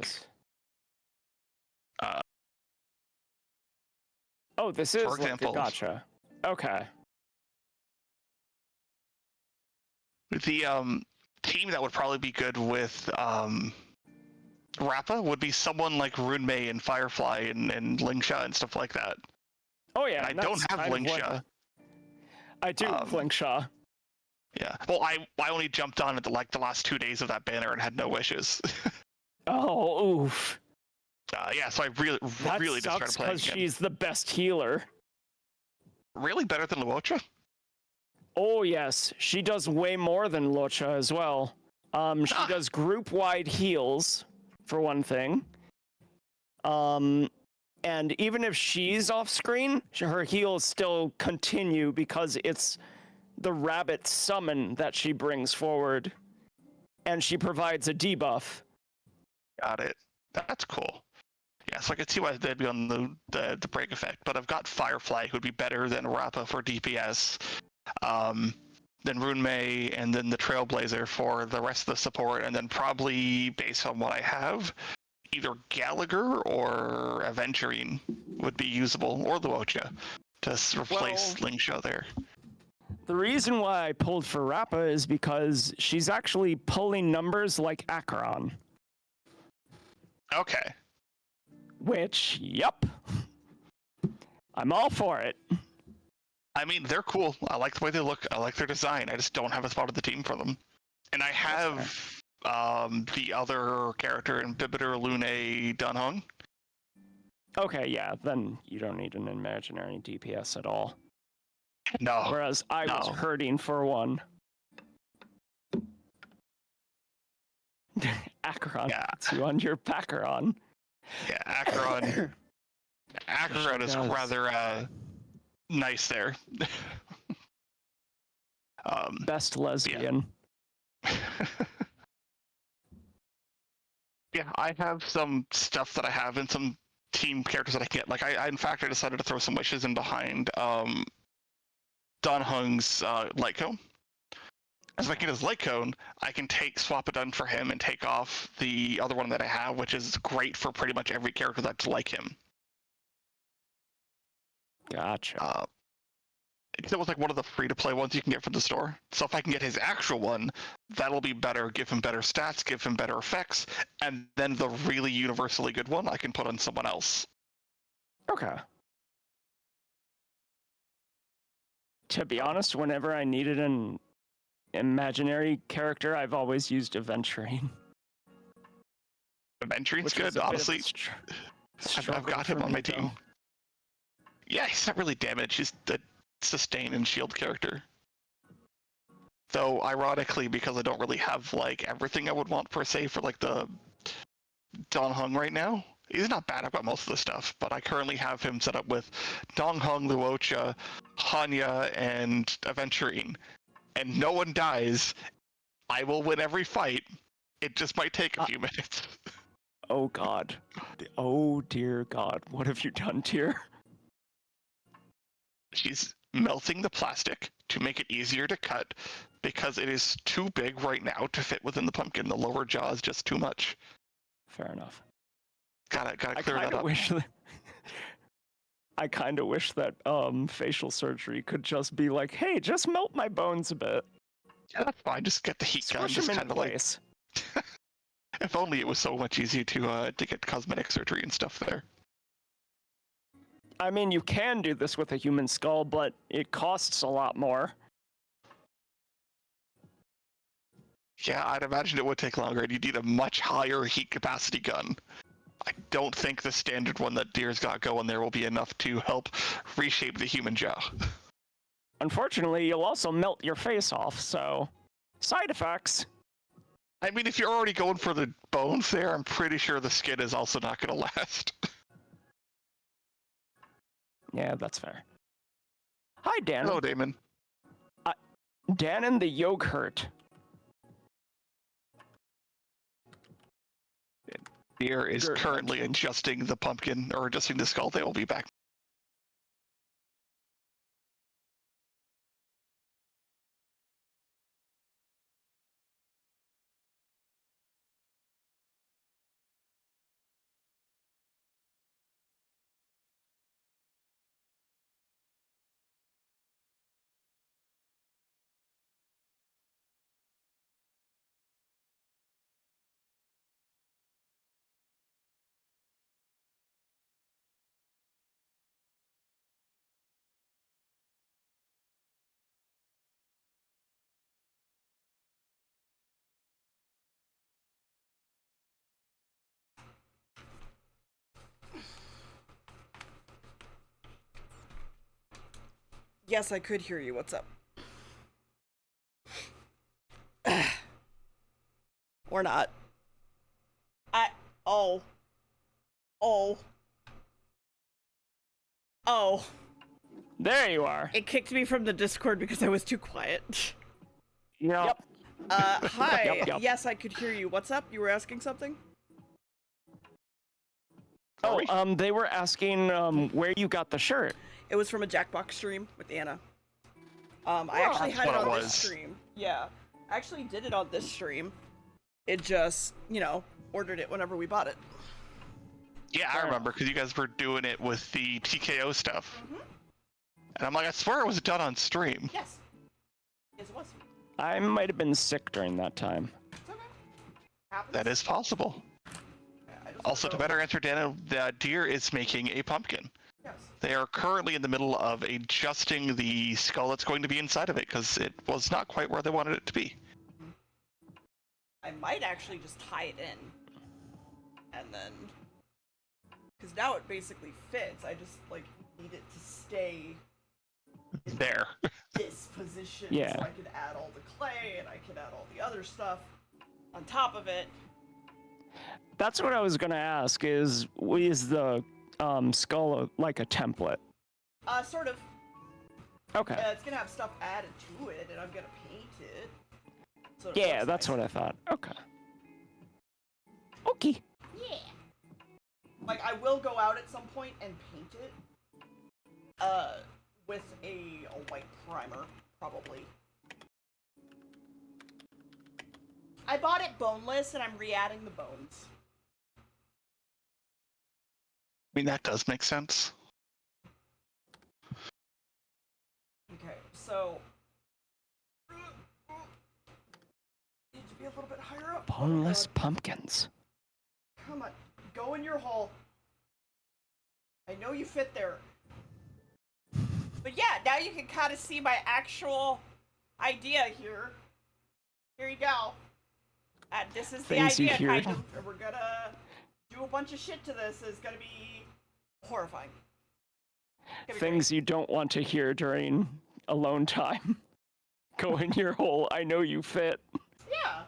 oh, this is for like a example, gacha. Okay. The team that would probably be good with Rappa would be someone like Runmei and Firefly and Lingsha and stuff like that. Oh yeah, And I don't have Lingsha. I do Lingsha. Yeah. Well, I only jumped on at the last 2 days of that banner and had no wishes. Oh, oof. Yeah, so I really just started playing because again. she's the best healer. Really better than Luocha? Oh yes, she does way more than Luocha as well. She does group-wide heals, for one thing. And even if she's off screen, her heals still continue because it's the rabbit summon that she brings forward, and she provides a debuff. Got it. That's cool. Yeah, so I could see why they'd be on the break effect, but I've got Firefly, who'd be better than Rappa for DPS, then Runmei, and then the Trailblazer for the rest of the support, and then probably, based on what I have, either Gallagher or Aventurine would be usable, or Luocha, to replace Lingsha there. The reason why I pulled for Rappa is because she's actually pulling numbers like Acheron. Okay. Which, yep. I'm all for it. I mean, they're cool. I like the way they look. I like their design. I just don't have a spot on the team for them. And I have the other character in Bibiter Lune Dunhung. Okay, yeah, then you don't need an imaginary DPS at all. No. Whereas I was hurting for one. Acheron gets you on your Packeron. Yeah, Acheron. Acheron is rather nice there. Best lesbian. Yeah, I have some stuff that I have and some team characters that I get. Like, I in fact, I decided to throw some wishes in behind Don Hung's Light Cone. If I get his Light Cone, I can swap it done for him and take off the other one that I have, which is great for pretty much every character that's like him. Gotcha. It was like one of the free-to-play ones you can get from the store. So if I can get his actual one, that'll be better, give him better stats, give him better effects, and then the really universally good one I can put on someone else. Okay. To be honest, whenever I needed an imaginary character, I've always used Aventurine. Aventurine's good, honestly. I've got him on my team. Yeah, he's not really damaged. He's the sustain and shield character. Though, ironically, because I don't really have, like, everything I would want per se for, like, the Dong Hung right now, he's not bad. I've got most of the stuff, but I currently have him set up with Dong Hung, Luocha, Hanya, and Aventurine. And no one dies. I will win every fight. It just might take a few minutes. Oh god. Oh dear god. What have you done, Tyr? She's melting the plastic to make it easier to cut because it is too big right now to fit within the pumpkin. The lower jaw is just too much. Fair enough. Gotta clear that up. I kind of wish that facial surgery could just be like, hey, just melt my bones a bit. Yeah, that's fine. Just get the heat gun. Just kind of like. If only it was so much easier to get cosmetic surgery and stuff there. I mean, you can do this with a human skull, but it costs a lot more. Yeah, I'd imagine it would take longer, and you'd need a much higher heat capacity gun. I don't think the standard one that Deer's got going there will be enough to help reshape the human jaw. Unfortunately, you'll also melt your face off, so side effects. I mean, if you're already going for the bones there, I'm pretty sure the skin is also not going to last. Yeah, that's fair. Hi, Dan. Hello, Damon. Dan and the yogurt. Deer is currently adjusting the pumpkin, or adjusting the skull. They will be back. Yes, I could hear you. What's up? Or not. Oh. Oh. Oh. There you are. It kicked me from the Discord because I was too quiet. Yep. Hi. Yep. Yes, I could hear you. What's up? You were asking something? Oh, they were asking where you got the shirt. It was from a Jackbox stream with Anna. I actually had it That's what on it this was. stream. Yeah. I actually did it on this stream. It just, ordered it whenever we bought it. Yeah, I remember because you guys were doing it with the TKO stuff. Mm-hmm. And I'm like, I swear it was done on stream. Yes. Yes, it was. I might have been sick during that time. It's okay. Happens. That is possible. I just Also, to don't know. better answer Dana, the Deer is making a pumpkin. Yes. They are currently in the middle of adjusting the skull that's going to be inside of it because it was not quite where they wanted it to be. I might actually just tie it in. And then... Because now it basically fits. I just, need it to stay in There. this position. Yeah. So I could add all the clay and I could add all the other stuff on top of it. That's what I was gonna ask. Is the skull like a template? Sort of. Okay. It's gonna have stuff added to it, and I'm gonna paint it. So it Yeah, looks that's nice. what I thought. Okay. Okay. Yeah. I will go out at some point and paint it. With a white primer, probably. I bought it boneless, and I'm re-adding the bones. I mean, that does make sense. Okay, so... Need to be a little bit higher up. Boneless Oh, pumpkins. God. Come on, go in your hole. I know you fit there. But yeah, now you can kind of see my actual idea here. Here you go. This is the Things you idea, hear. kind of. And we're gonna do a bunch of shit to this. It's gonna be horrifying. It's gonna be Things you don't want to hear during alone time. Go in your hole. I know you fit. great. Yeah.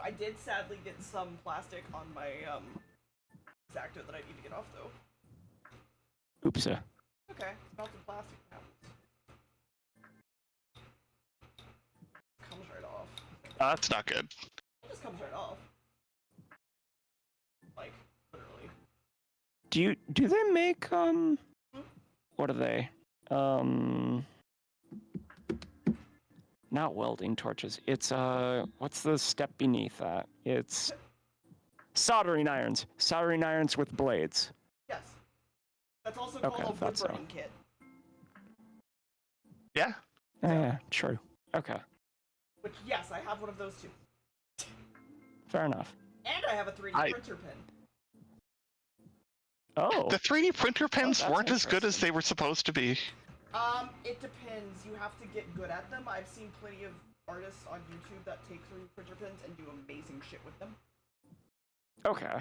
I did sadly get some plastic on my Zacto that I need to get off though. Oops. Okay, melted plastic happens. Comes right off. That's not good. It just comes right off. Literally. Do they make what are they? Not welding torches. It's what's the step beneath that? It's soldering irons. Soldering irons with blades. Yes. That's also called Okay, a wood thought so. burning kit. Yeah. Yeah, true. Okay, Which, yes, I have one of those too. fair enough. And I have a 3D printer pin. Oh, The 3D printer pins that's weren't as good as interesting. they were supposed to be. It depends. You have to get good at them. I've seen plenty of artists on YouTube that take 3D printer pins and do amazing shit with them. okay.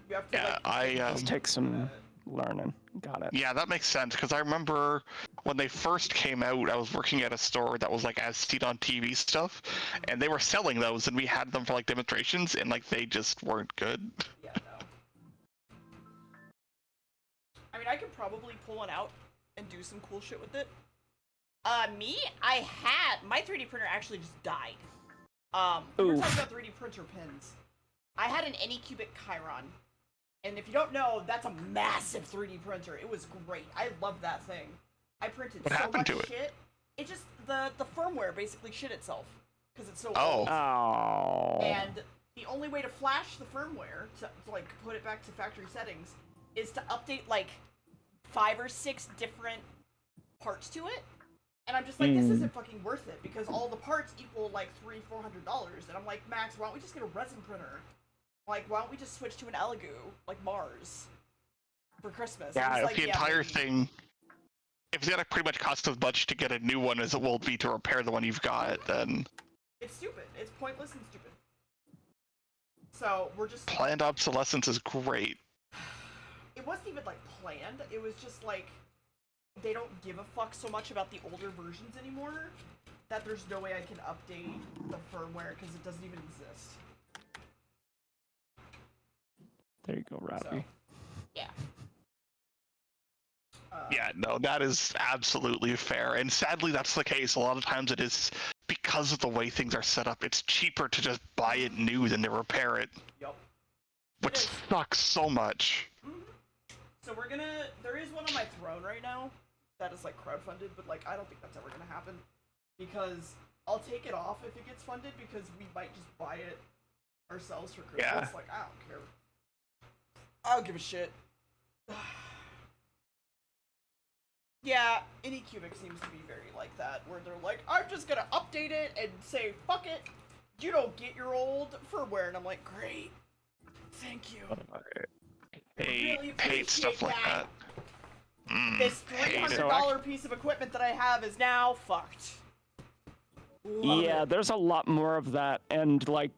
You have to, Yeah, Let's take some learning. Got it. Yeah, that makes sense because I remember when they first came out, I was working at a store that was as seen on TV stuff, and they were selling those, and we had them for demonstrations, and they just weren't good. Yeah, no. I mean, I could probably pull one out and do some cool shit with it. My 3D printer actually just died. We were Oof. talking about 3D printer pins. I had an Anycubic Chiron. And if you don't know, that's a massive 3D printer. It was great. I love that thing. I printed What so happened much to it? shit. It just, the firmware basically shit itself. Because it's so Oh. old. Oh. And the only way to flash the firmware, to put it back to factory settings, is to update, 5 or 6 different parts to it. And I'm just like, this isn't fucking worth it, because all the parts equal, $300-400. And I'm like, Max, why don't we just get a resin printer? Why don't we just switch to an Aloo, like Mars, for Christmas? And Yeah, he's if like, the yeah, entire maybe. thing, if it's gonna pretty much cost as much to get a new one as it will be to repair the one you've got, then It's stupid. It's pointless and stupid. So, we're just... planned obsolescence is great. It wasn't even, planned. It was just, they don't give a fuck so much about the older versions anymore that there's no way I can update the firmware because it doesn't even exist. There you go, Robbie. Yeah. Yeah, no, that is absolutely fair. And sadly, that's the case. A lot of times it is because of the way things are set up. It's cheaper to just buy it new than to repair it. Yup. Which sucks so much. Mm-hmm. So there is one on my throne right now that is like crowdfunded, but like I don't think that's ever gonna happen because I'll take it off if it gets funded because we might just buy it ourselves for Christmas. Yeah. Like I don't care. I don't give a shit. Yeah, Anycubic seems to be very like that, where they're like, I'm just gonna update it and say, fuck it, you don't get your old firmware, and I'm like, great, thank you. Really Hate stuff like that. This $300 piece of equipment that I have is now fucked. Love Yeah, it. there's a lot more of that, and like,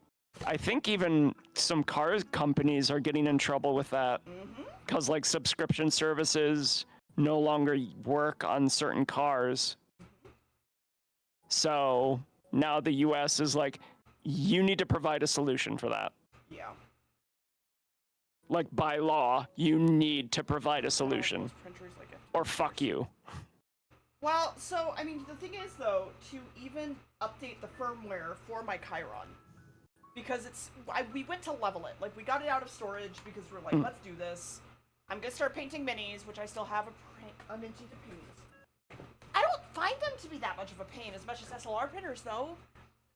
I think even some car companies are getting in trouble with that, because like subscription services no longer work on certain cars. So now the US is like, you need to provide a solution for that. Yeah. Like by law, you need to provide a solution, Those printers, like or fuck you. Well, so, I mean, the thing is, though, to even update the firmware for my Chiron, because we went to level it. Like, we got it out of storage because we're like, let's do this. I'm gonna start painting minis, which I still have a minty to paint. I don't find them to be that much of a pain as much as SLR printers, though.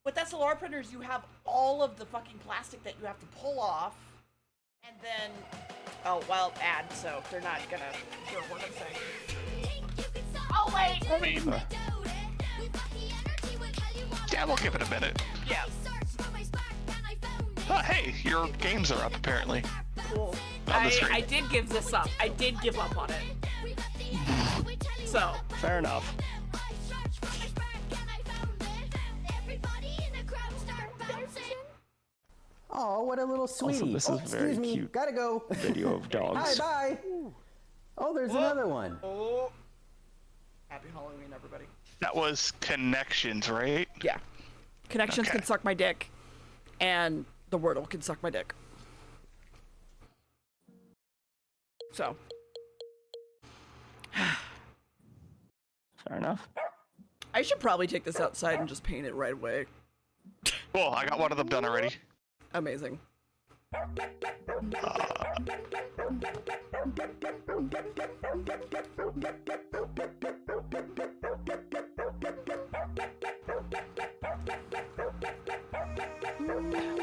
With SLR printers, you have all of the fucking plastic that you have to pull off, and then... Oh, well, add, so they're not gonna hear what I'm saying. Oh, wait! I mean, yeah, we'll give it a minute. Yeah. Oh, hey, your games are up, apparently. Cool. On the screen. I did give this up. I did give up on it. So. Fair enough. Oh, what a little sweetie. Also, this is oh, very excuse me. cute Gotta go. Video of dogs. Hi, bye. Oh, there's another one. Oh. Happy Halloween, everybody. That was Connections, right? Yeah. Connections Okay. can suck my dick, and the Wordle can suck my dick. So. Fair enough. I should probably take this outside and just paint it right away. Cool, I got one of them done already. Amazing.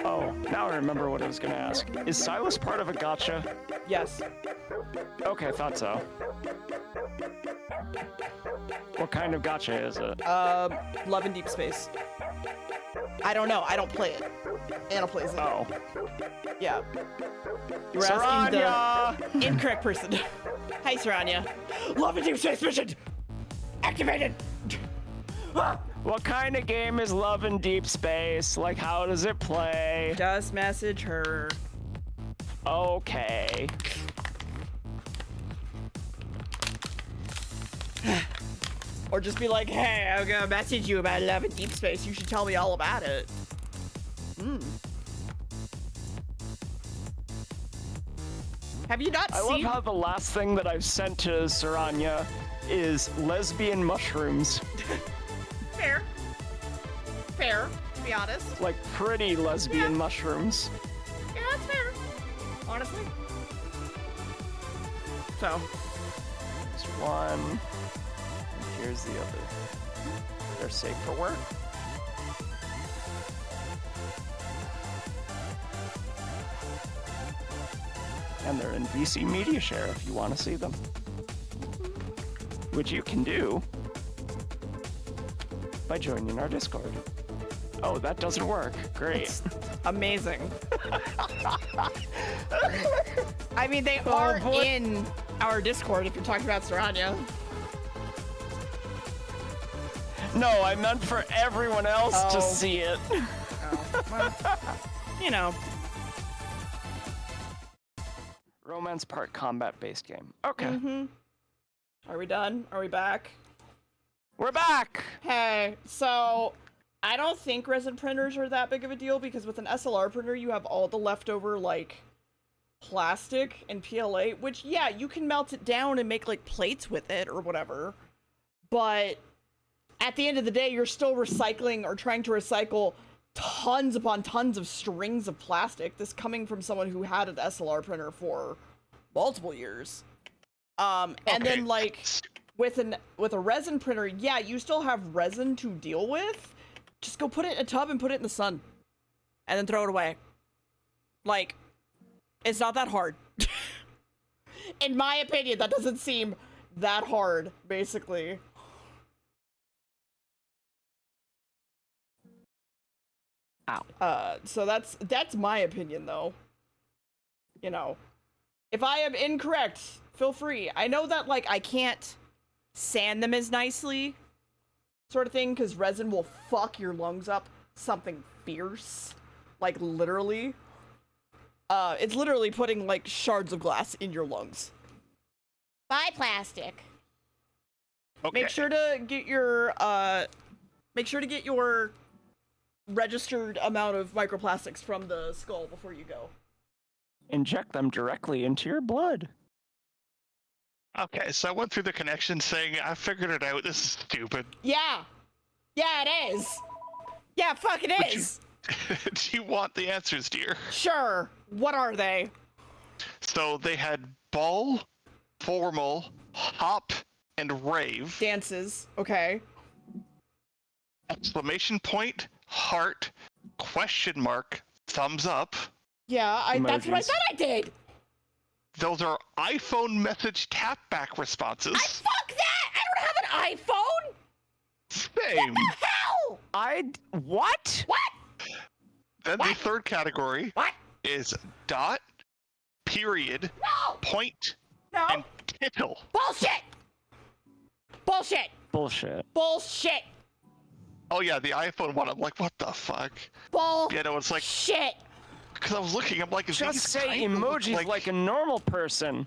Oh, now I remember what I was gonna ask. Is Silas part of a gacha? Yes. Okay, I thought so. What kind of gacha is it? Love in Deep Space. I don't know. I don't play it. Anna plays it. Oh. Yeah. You were asking Saranya! the incorrect person. Hi, Saranya. Love in Deep Space mission! Activated! What kind of game is Love in Deep Space? Like, how does it play? Just message her. Okay. Or just be like, hey, I'm gonna message you about Love in Deep Space. You should tell me all about it. Have you not I love seen? how the last thing that I've sent to Saranya is lesbian mushrooms. Fair. Fair, to be honest. Like, pretty lesbian Yeah. mushrooms. Yeah, that's fair. Honestly. So. Here's one. And here's the other. They're safe for work. And they're in VC Media Share if you want to see them. Which you can do by joining our Discord. Oh, that doesn't work. Great. Amazing. I mean, they are boy. in our Discord if you're talking about Saranya. No, I meant for everyone else Oh. to see it. Oh, well, you know. Romance part combat based game. Okay. Are we done? Are we back? We're back! Hey, so I don't think resin printers are that big of a deal because with an SLR printer you have all the leftover like plastic and PLA, which yeah, you can melt it down and make like plates with it or whatever. But at the end of the day, you're still recycling or trying to recycle tons upon tons of strings of plastic. This coming from someone who had an SLR printer for multiple years. And then like with a resin printer, yeah, you still have resin to deal with. Just go put it in a tub and put it in the sun. And then throw it away. Like, it's not that hard. In my opinion, that doesn't seem that hard, basically. Ow. So that's my opinion, though. You know, if I am incorrect, feel free. I know that, like, I can't sand them as nicely, sort of thing, because resin will fuck your lungs up something fierce. Like, literally. It's literally putting, like, shards of glass in your lungs. Buy plastic. Okay. Make sure to get your registered amount of microplastics from the skull before you go. Inject them directly into your blood. Okay, so I went through the connection saying, I figured it out, this is stupid. Yeah. Yeah, it is. Yeah, fuck it is. Do you want the answers, dear? Sure. What are they? So they had ball, formal, hop, and rave. Dances. Okay. Exclamation point, heart, question mark, thumbs up. Yeah, that's what I Emojis. said I did. Those are iPhone message tapback responses. Fuck that! I don't have an iPhone! Same. Hell! What? What? Then the third category What? is dot, period, No! point, No! and tittle. Bullshit! Bullshit! Bullshit. Bullshit! Oh yeah, the iPhone one. I'm like, what the fuck? Bullshit! You know, it's like, because I was looking, I'm like, is Just these say kind of look emojis like a normal person.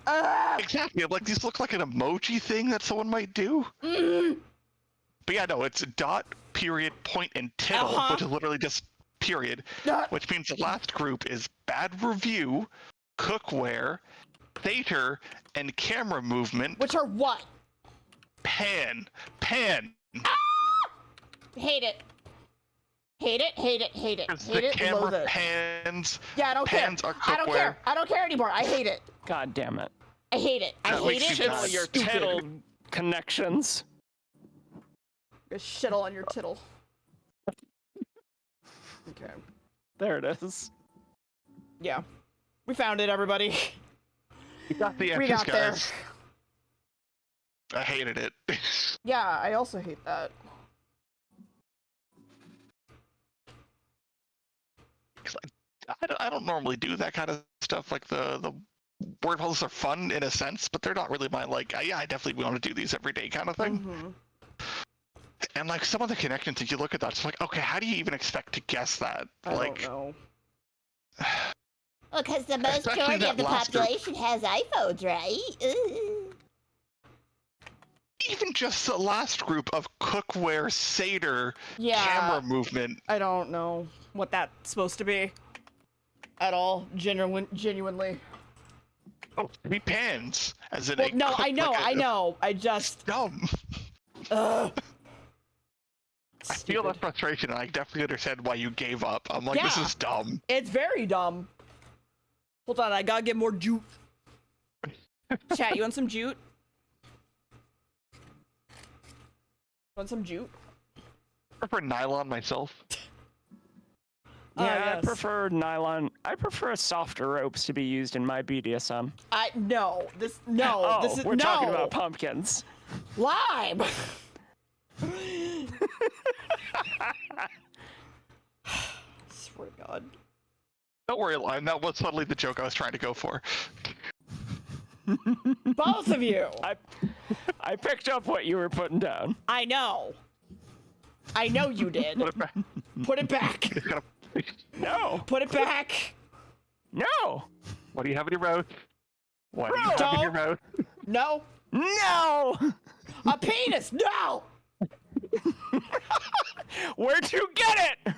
Exactly. I'm like, these look like an emoji thing that someone might do. But yeah, no, it's dot, period, point, and tittle, which is literally just period. Which means the last group is bad review, cookware, theater, and camera movement. Which are what? Pan. Hate it. Hate it, hate it, hate it. It's Hate the it, loathe camera it. pans. Yeah, I don't care. Pans are cookware. I don't care. I don't care anymore. I hate it. God damn it. I hate it. I That hate makes it. you It's jealous. Your stupid. tittle connections. Just shittle on your tittle. Okay. There it is. Yeah. We found it, everybody. You got the We answers, got there. guys. I hated it. Yeah, I also hate that. 'Cause I don't normally do that kind of stuff. Like the word puzzles are fun in a sense, but they're not really my like. Yeah, I definitely want to do these every day kind of thing. Mm-hmm. And like some of the connections, if you look at that, it's like, okay, how do you even expect to guess that? I Like, don't know. Well, because the most Especially majority that of the last group. population has iPhones, right? even just the last group of cookware, Seder, Yeah. camera movement. I don't know what that's supposed to be. At all. Genuinely. Oh, 3 pans, as in Well, a no, cook- I know, like a- I know. I just. Dumb. Ugh. I feel that Stupid. frustration, and I definitely understand why you gave up. I'm like, this Yeah. is dumb. It's very dumb. Hold on, I gotta get more jute. Chat, you want some jute? Want some jute? I prefer nylon myself. Yeah, I yes. prefer nylon. I prefer softer ropes to be used in my BDSM. No. No. Oh, This is we're no. talking about pumpkins. Lime. Swear to God. Don't worry, Lime. That was totally the joke I was trying to go for. Both of you. I picked up what you were putting down. I know. I know you did. Put it back. Put it back. It's gotta- No, Put it back. no. What do you have in your mouth? What do you have in your Don't. mouth? No. No! A penis! No! Where'd you get it?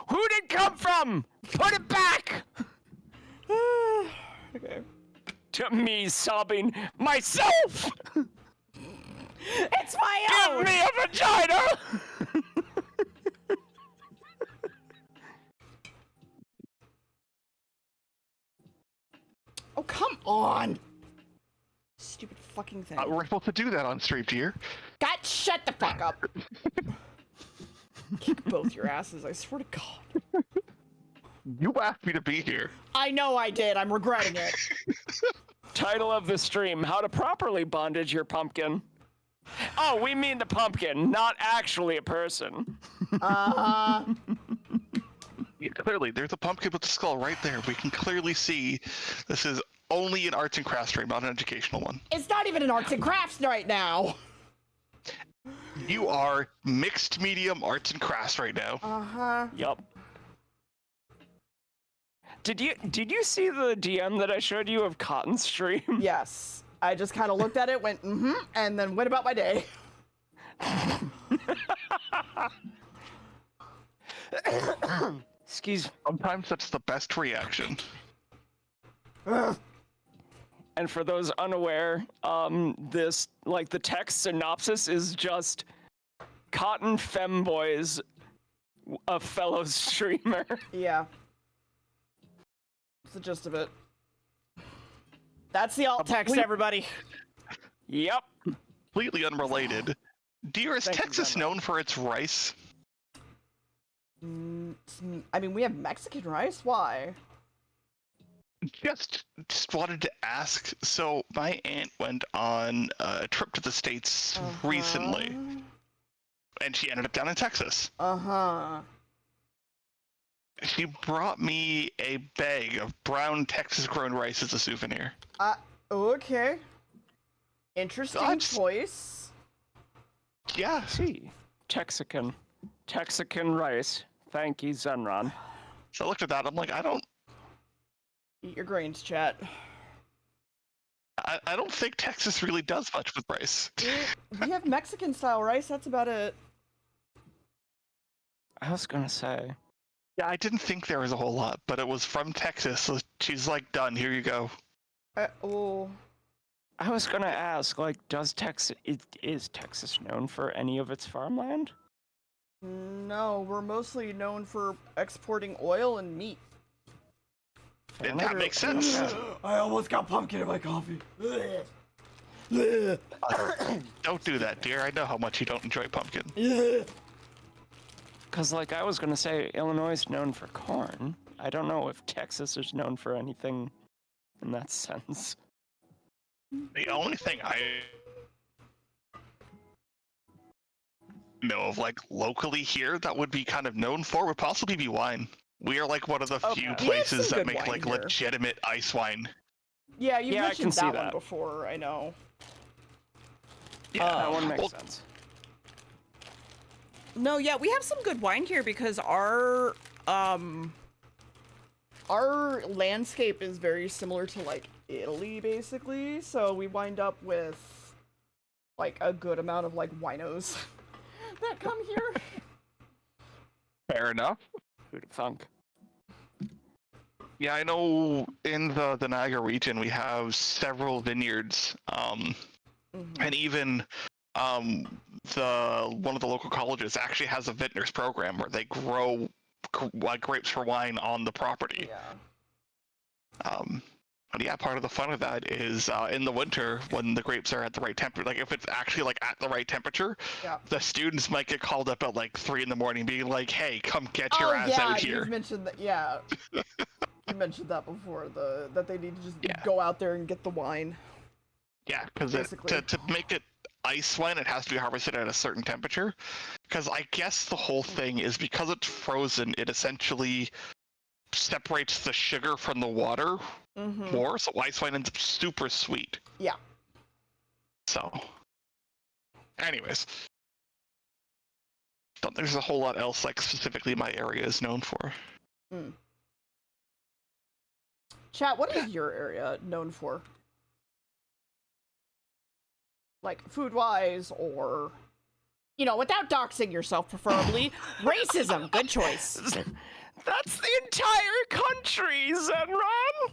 Who'd it come from? Put it back! Okay. To me sobbing, myself! It's my Give own! me a vagina! Oh, come on! Stupid fucking thing. We're supposed to do that on stream, dear. God, shut the fuck up! Kick both your asses, I swear to God. You asked me to be here. I know I did, I'm regretting it. Title of the stream, how to properly bondage your pumpkin. Oh, we mean the pumpkin, not actually a person. Yeah, clearly, there's a pumpkin with the skull right there. We can clearly see this is only an arts and crafts stream, not an educational one. It's not even an arts and crafts right now. You are mixed medium arts and crafts right now. Uh-huh. Yup. Did you see the DM that I showed you of Cotton's stream? Yes. I just kind of looked at it, went, mm-hmm, and then went about my day. Excuse me. Sometimes that's the best reaction. And for those unaware, this, like, the text synopsis is just Cotton Femboys, a fellow streamer. Yeah. That's the gist of it. That's the alt text, everybody. Yep. Completely unrelated. Dear, is Thank you Texas very much. known for its rice? I mean, we have Mexican rice. Why? Just wanted to ask. So my aunt went on a trip to the States recently, and she ended up down in Texas. Uh-huh. She brought me a bag of brown Texas-grown rice as a souvenir. Okay. Interesting That's- choice. Yeah, See, Texican rice. Thank you, Zenron. so I looked at that. I'm like, I don't Eat your grains, chat. think Texas really does much with rice. We have Mexican style rice. That's about it. I was gonna say, Yeah, I didn't think there was a whole lot, but it was from Texas. So she's like, done. Here you go. Oh. I was gonna ask, like, is Texas known for any of its farmland? No, we're mostly known for exporting oil and meat. And that makes sense. I almost got pumpkin in my coffee. Don't do that, dear. I know how much you don't enjoy pumpkin. Because, like, I was gonna say, Illinois is known for corn. I don't know if Texas is known for anything in that sense. The only thing I know of, like, locally here that would be kind of known for would possibly be wine. We are like one of the Okay. few We have places some that good make wine like here. legitimate ice wine. Yeah, you Yeah, I mentioned can see that one that. before, I know. Yeah, That one makes well, sense. No, yeah, we have some good wine here because our landscape is very similar to like Italy basically, so we wind up with like a good amount of like winos that come here. fair enough. Who'd have thunk? Yeah, I know in the Niagara region we have several vineyards, and even the one of the local colleges actually has a vintners program where they grow like grapes for wine on the property. Yeah. But yeah, part of the fun of that is in the winter when the grapes are at the right temperature. Like if it's actually like at the right temperature, Yeah. the students might get called up at like 3 a.m, being like, "Hey, come get your ass yeah, out here." you've mentioned that. Yeah, you mentioned that before. That they need to just Yeah. go out there and get the wine. Yeah, because Basically. to make it ice wine, it has to be harvested at a certain temperature. Because I guess the whole thing is because it's frozen, it essentially separates the sugar from the water Mm-hmm. more, so ice wine ends up super sweet. Yeah. So, anyways, don't think there's a whole lot else like specifically my area is known for. Chat, what is your area known for? like food-wise or, you know, without doxing yourself, preferably. Racism, good choice. That's the entire country, Zenron!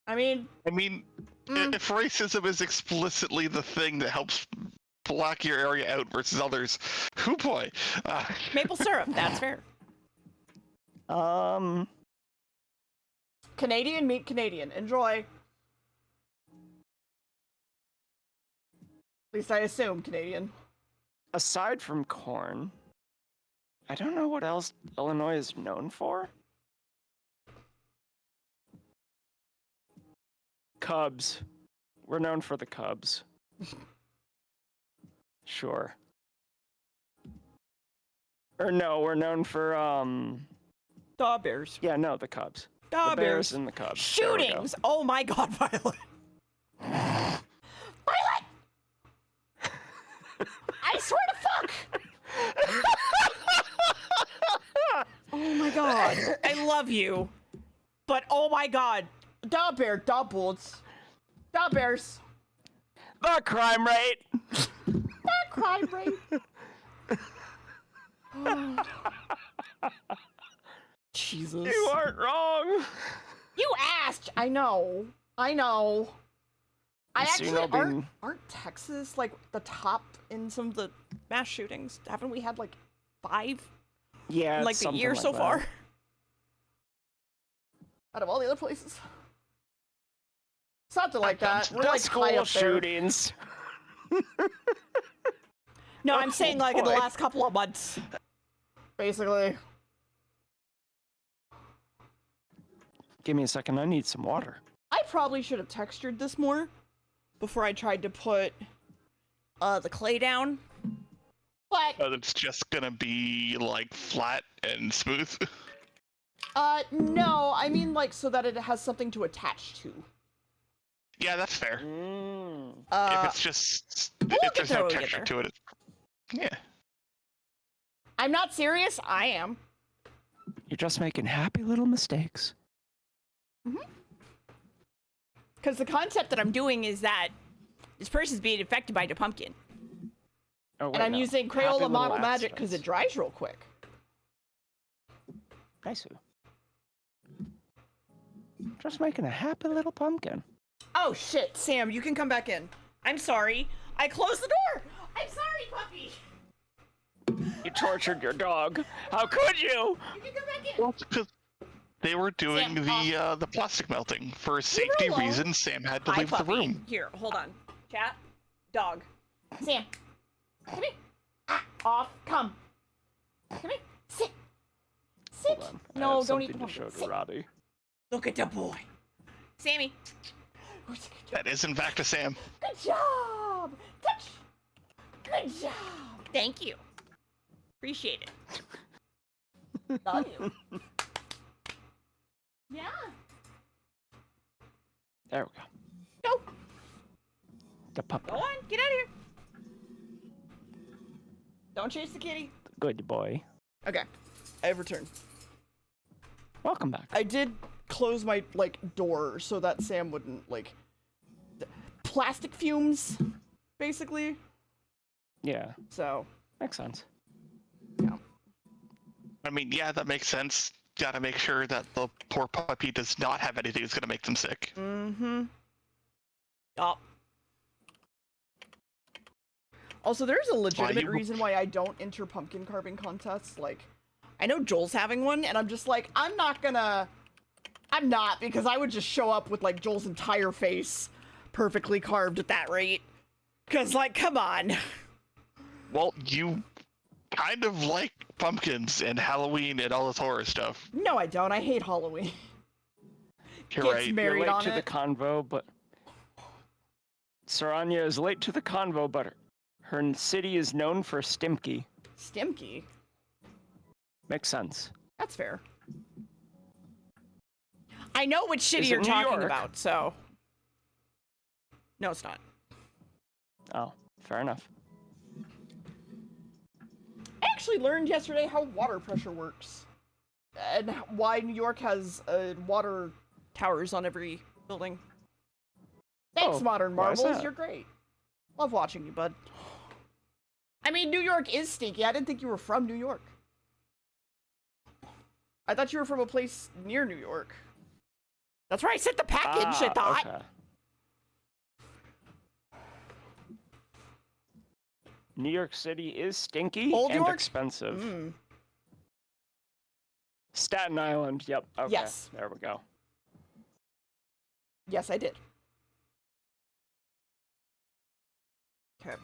I mean, if racism is explicitly the thing that helps block your area out versus others, hoo boy. maple syrup, that's fair. Canadian meet Canadian. Enjoy. At least I assume Canadian. Aside from corn, I don't know what else Illinois is known for. Cubs. We're known for the Cubs. Sure. Or no, we're known for Daw Bears. yeah, no, the Cubs. Daw The Bears and the Cubs. There we go. Shootings! Oh my god, Violet! Violet! I swear to fuck! Oh my god. I love you. But oh my god. Daw Bear, Daw Bulls. Daw Bears. The crime rate. That crime rate. Oh. Jesus. You aren't wrong. You asked! I know. I know. I Yes, actually you know, being- aren't Texas like the top in some of the mass shootings? Haven't we had like 5 Yeah, in like it's the something year like so that. far? Out of all the other places. Something like that. We're The like school high up there. shootings. No, I'm saying like in the boy. last couple of months. Basically. Give me a second. I need some water. I probably should have textured this more before I tried to put the clay down. But It's just gonna be like flat and smooth. no, I mean like so that it has something to attach to. Yeah, that's fair. Mm. If it's just we'll if get there's there no when we get texture there. to it, yeah. I'm not serious. I am. You're just making happy little mistakes. Because the concept that I'm doing is that this person's being affected by the pumpkin. Oh, wait, And I'm no. using Happy Crayola little Model Magic because it accidents. dries real quick. I see. Just making a happy little pumpkin. Oh shit, Sam, you can come back in. I'm sorry. I closed the door. I'm sorry, puppy. You tortured your dog. How could you? You can come back in. Well, because they were doing Sam, the plastic melting for safety alone. reasons. Sam had to Hi, leave the puppy. room. Here, hold on. Cat, dog. Sam, come here. Off. Come. Come here. Sit. Sit. Hold on. I No, have don't eat something the to show pumpkin. to Sit. Roddy. Look at the boy. Sammy. That is in fact a Sam. Good job. Good job. Thank you. Appreciate it. Love you. Yeah. There we go. Go. The puppy. Go on. Get out of here. Don't chase the kitty. Good boy. Okay. I have returned. Welcome back. I did close my like door so that Sam wouldn't like plastic fumes, basically. Yeah, So makes sense. yeah. I mean, yeah, that makes sense. Gotta make sure that the poor puppy does not have anything that's gonna make them sick. Mm-hmm. Yup. Also, there's a legitimate you- reason why I don't enter pumpkin carving contests. Like, I know Joel's having one, and I'm just like, I'm not, because I would just show up with, like, Joel's entire face perfectly carved at that rate. Because, like, come on. Well, you kind of like pumpkins and Halloween and all this horror stuff. No, I don't. I hate Halloween. You're Gets right. married You're late on to the it. convo, but Saranya is late to the convo, but her city is known for Stimky. Stimky. Makes sense. That's fair. I know which city Is it you're New talking York? about, so. No, it's not. Oh, fair enough. I actually learned yesterday how water pressure works. And why New York has water towers on every building. Thanks, Oh, Modern why is Marvels. that? You're great. Love watching you, bud. I mean, New York is stinky. I didn't think you were from New York. I thought you were from a place near New York. That's where I sent the package, I thought. Okay. New York City is stinky Old and York? expensive. Mm. Staten Island, yep. Okay, Yes. there we go. Yes, I did. Okay.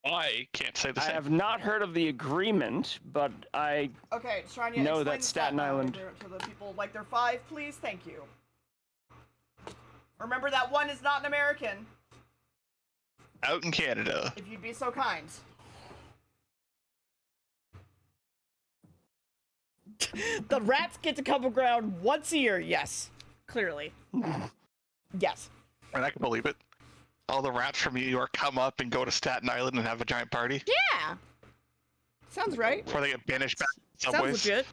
I can't say the I same. have not heard of the agreement, but I Okay, Shania, know explain that the Staten Island. agreement to the people like they're 5, please. Thank you. Remember that one is not an American. Out in Canada. If you'd be so kind. The rats get to come around once a year. Yes, clearly. Yes. And I can believe it. All the rats from New York come up and go to Staten Island and have a giant party Yeah. Sounds right. before they get banished back to Sounds subways. legit.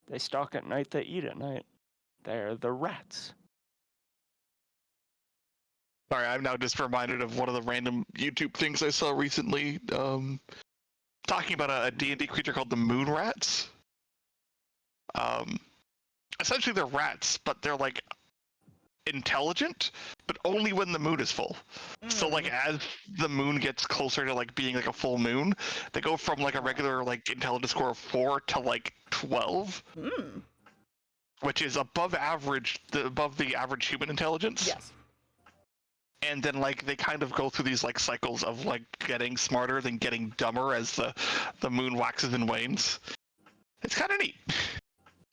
They stalk at night, they eat at night. They're the rats. Sorry, I'm now just reminded of one of the random YouTube things I saw recently. Talking about a D&D creature called the moon rats. Essentially they're rats, but they're like intelligent, but only when the moon is full. So like as the moon gets closer to like being like a full moon, they go from like a regular like intelligence score of 4 to like 12, Mm. which is above average, above the average human intelligence. Yes. And then like they kind of go through these like cycles of like getting smarter then getting dumber as the moon waxes and wanes. It's kind of neat,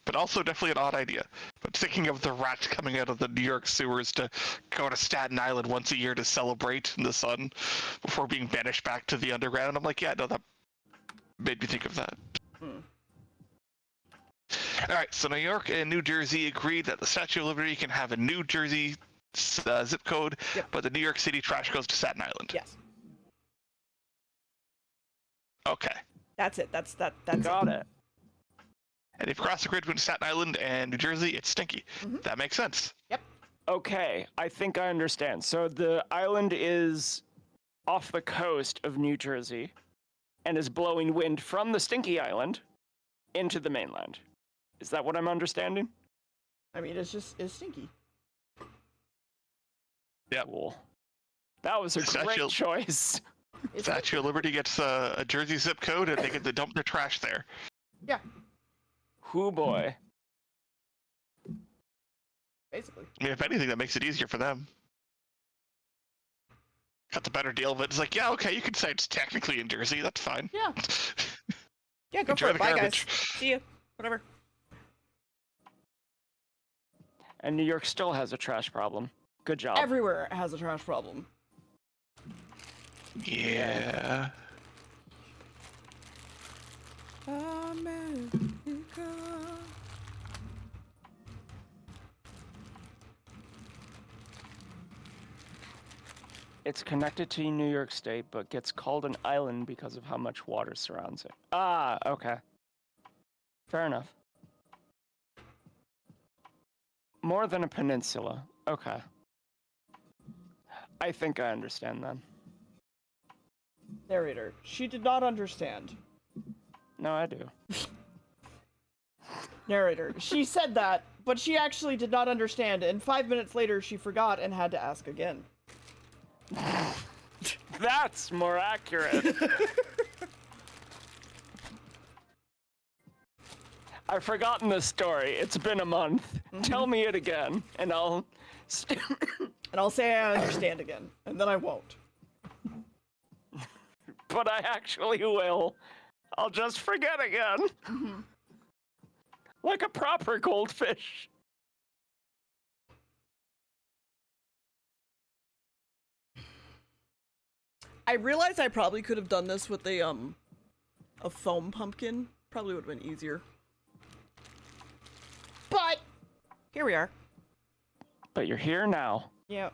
but also definitely an odd idea. But thinking of the rats coming out of the New York sewers to go to Staten Island once a year to celebrate in the sun before being banished back to the underground, I'm like, yeah, no, that made me think of that. All right, so New York and New Jersey agreed that the Statue of Liberty can have a New Jersey zip code, Yep. but the New York City trash goes to Staten Island. Yes. Okay. That's it. That's Got it. And if you cross the grid between Staten Island and New Jersey, it's stinky. Mhm. That makes sense. Okay, I think I understand. So the island is off the coast of New Jersey and is blowing wind from the stinky island into the mainland. Is that what I'm understanding? I mean, it's stinky. Yep. Cool. That was a Statue- great choice. It's Statue of Liberty gets a Jersey zip code, and they get to dump their trash there. Hoo boy. basically. I mean, if anything, that makes it easier for them. Got the better deal of it. It's like, yeah, okay, you can say it's technically in Jersey. That's fine. Yeah. Yeah, go Enjoy for it. the Bye, garbage. guys. See ya. Whatever. And New York still has a trash problem. Good job. Everywhere has a trash problem. Yeah. America. It's connected to New York State, but gets called an island because of how much water surrounds it. Ah, okay. Fair enough. More than a peninsula. Okay. I think I understand then. Narrator. She did not understand. No, I do. Narrator. She said that, but she actually did not understand, and 5 minutes later she forgot and had to ask again. That's more accurate. I've forgotten this story. It's been a month. Tell me it again, and I'll. And I'll say I understand again, and then I won't. But I actually will. I'll just forget again. Like a proper goldfish. I realize I probably could have done this with a foam pumpkin. Probably would have been easier. But here we are. But you're here now. Yeah.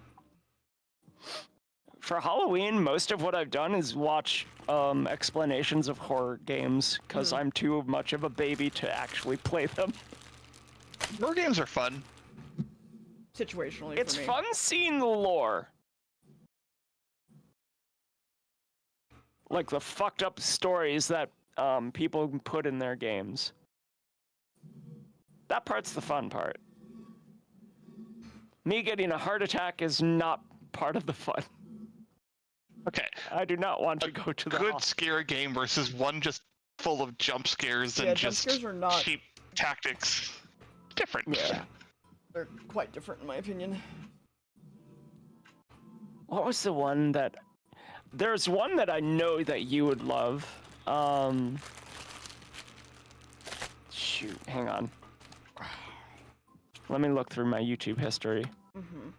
For Halloween, most of what I've done is watch explanations of horror games, because I'm too much of a baby to actually play them. War games are fun. Situationally It's for me. fun seeing the lore. Like the fucked up stories that people put in their games. That part's the fun part. Me getting a heart attack is not part of the fun. Okay, I do not want to go to the good hospital. scare game versus one just full of jump scares Yeah, and jump just scares are not- cheap tactics. Different. Yeah. They're quite different in my opinion. What was the one that... There's one that I know that you would love. Shoot, hang on. Let me look through my YouTube history. Mm-hmm.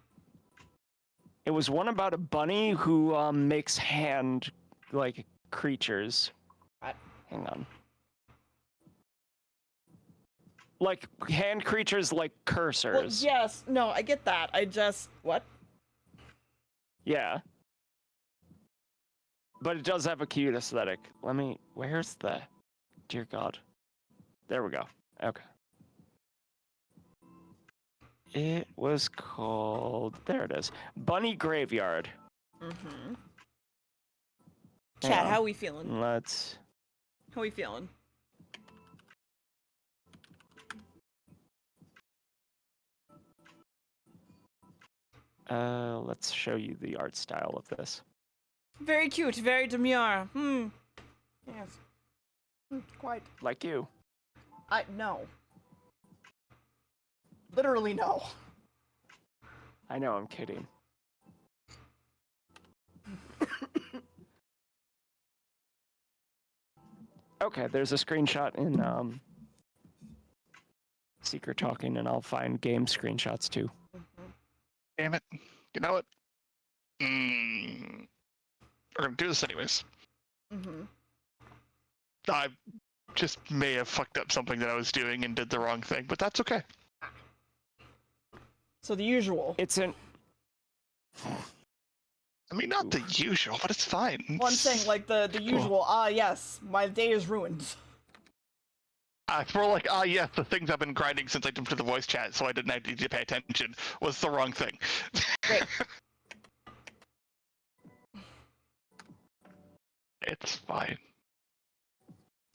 It was one about a bunny who makes hand, like, creatures. What? Hang on. Like, hand creatures like cursors. Well, yes, no, I get that. I just what? Yeah. But it does have a cute aesthetic. Let me... Where's the... Dear God. There we go. Okay. It was called... There it is. Bunny Graveyard. Mm-hmm. Hang Chat, on. how we feeling? Let's... How we feeling? Let's show you the art style of this. Very cute, very demure. Yes. Quite. Like you. No. Literally no. I know, I'm kidding. Okay, there's a screenshot in Secret Talking, and I'll find game screenshots too. Damn it. You know what? We're gonna do this anyways. Mm-hmm. I just may have fucked up something that I was doing and did the wrong thing, but that's okay. So the usual. It's in... I mean, not the usual, but it's fine. One thing, like the usual. Yes, my day is ruined. It's more like, yes, the things I've been grinding since I jumped to the voice chat, so I didn't need to pay attention, was the wrong thing. Great. It's fine.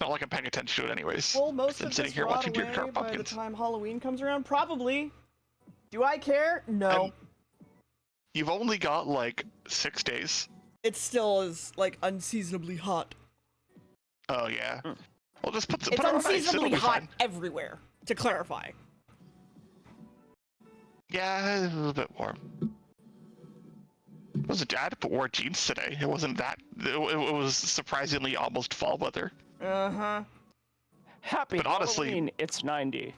Not like I'm paying attention to it anyways. Will most I'm of sitting this here rot watching away DeerBits by the pumpkins. time Halloween comes around? Probably. Do I care? No. You've only got like 6 days. It still is like unseasonably hot. Oh yeah. Well, just put It's it on ice. It'll unseasonably be hot fine. everywhere. To clarify. Yeah, it's a little bit warm. I had to wear jeans today. It wasn't that. It was surprisingly almost fall weather. Uh-huh. Happy But honestly- Halloween, it's 90.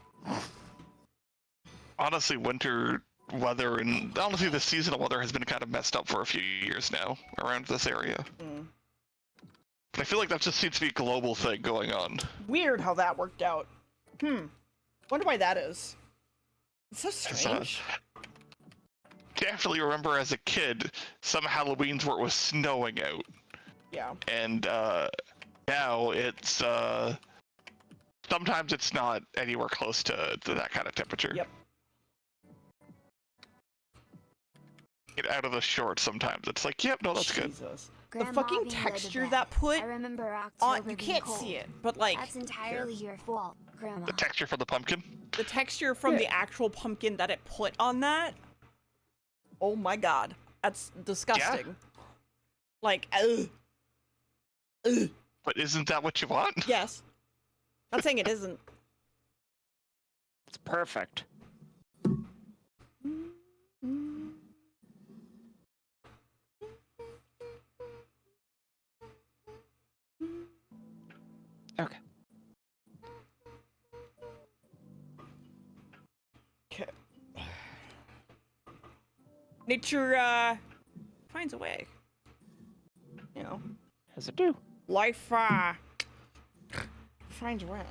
Honestly, winter weather and honestly the seasonal weather has been kind of messed up for a few years now around this area. Mm. But I feel like that just seems to be a global thing going on. Weird how that worked out. Wonder why that is. It's so It's, strange. Definitely remember as a kid some Halloweens where it was snowing out, Yeah. and now it's sometimes it's not anywhere close to that kind of temperature. Yep. Get out of the shorts sometimes. It's like, yep, no, that's good. Jesus. The Grandma fucking being led to texture bed. that put I remember on, October you being can't cold. see it, but like, That's entirely your fault, Grandma. The texture for the pumpkin. the texture from the actual pumpkin that it put on that. Oh my god. That's disgusting. Like, ugh. Ugh. But isn't that what you want? Yes. Not saying it isn't. It's perfect. Okay. Okay. Nature, finds a way. You know, As it do. life, finds a way.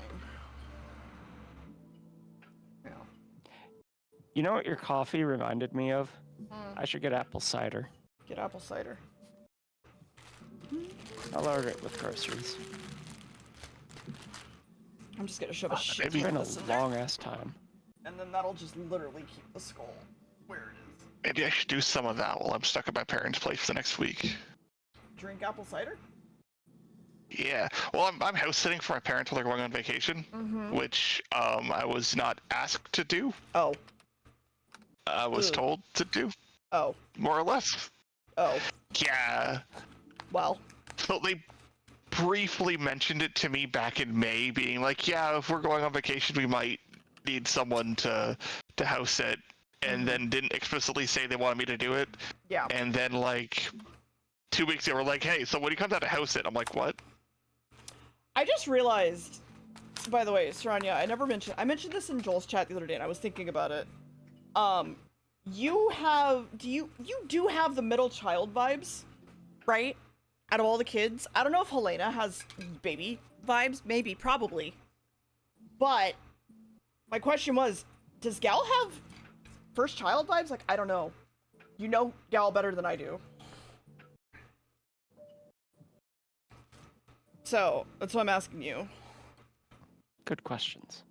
You know. You know what your coffee reminded me of? I should get apple cider. Get apple cider. I'll order it with groceries. I'm just gonna shove a shit It's ton been of a this in there. long ass time. and then that'll just literally keep the skull where it is. Maybe I should do some of that while I'm stuck at my parents' place for the next week. Drink apple cider? Yeah. Well, I'm house sitting for my parents while they're going on vacation, which I was not asked to do. Oh. I was Ugh. told to do, Oh. more or less. Oh. Yeah. Well. So they briefly mentioned it to me back in May, being like, yeah, if we're going on vacation, we might need someone to house sit, and then didn't explicitly say they wanted me to do it. Yeah. And then, like, 2 weeks, they were like, hey, so when he comes out to house sit, I'm like, what? I just realized, by the way, Saranya, I mentioned this in Joel's chat the other day, and I was thinking about it. You do have the middle child vibes, right? Out of all the kids. I don't know if Helena has baby vibes, maybe, probably. But my question was, does Gal have first child vibes? Like, I don't know. You know Gal better than I do. So, that's what I'm asking you. Good questions.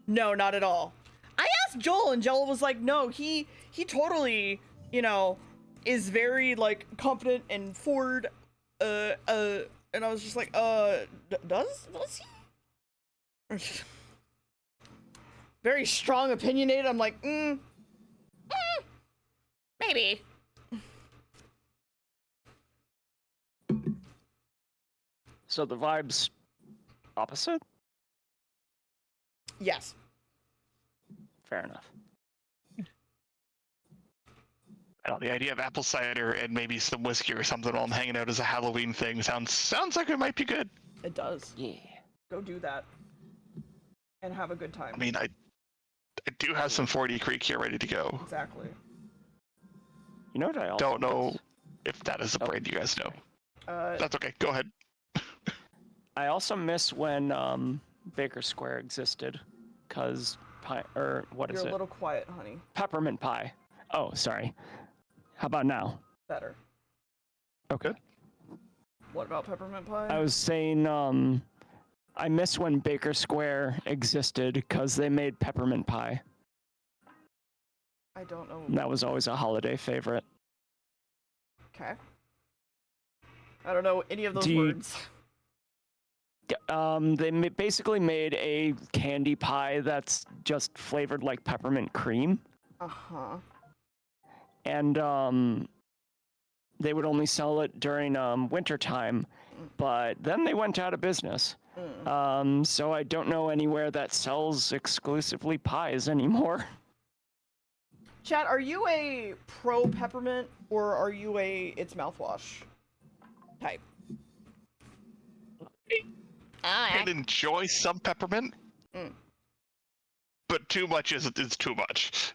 No, not at all. I asked Joel, and Joel was like, no, he totally, you know, is very, like, confident and forward, and I was just like, does he? Very strong opinionated. I'm like, maybe. So the vibe's opposite? Yes. Fair enough. I don't know, the idea of apple cider and maybe some whiskey or something while I'm hanging out as a Halloween thing sounds like it might be good. It does. Yeah. Go do that. And have a good time. I mean, I do have some 40 Creek here ready to go. Exactly. You know what I also Don't know miss? if that is a brand you guys know. Uh, That's okay, go ahead. I also miss when Baker Square existed, cause what is you're it? a little quiet, honey. Peppermint pie. Oh, sorry. How about now? Better. Okay. What about peppermint pie? I was saying, I miss when Baker Square existed because they made peppermint pie. I don't know. And that was always a holiday favorite. Okay. I don't know any of those Do you- words. They basically made a candy pie that's just flavored like peppermint cream. Uh-huh. And they would only sell it during winter time, but then they went out of business. So I don't know anywhere that sells exclusively pies anymore. Chat, are you a pro peppermint or are you a it's mouthwash type? I can enjoy some peppermint, but too much is too much.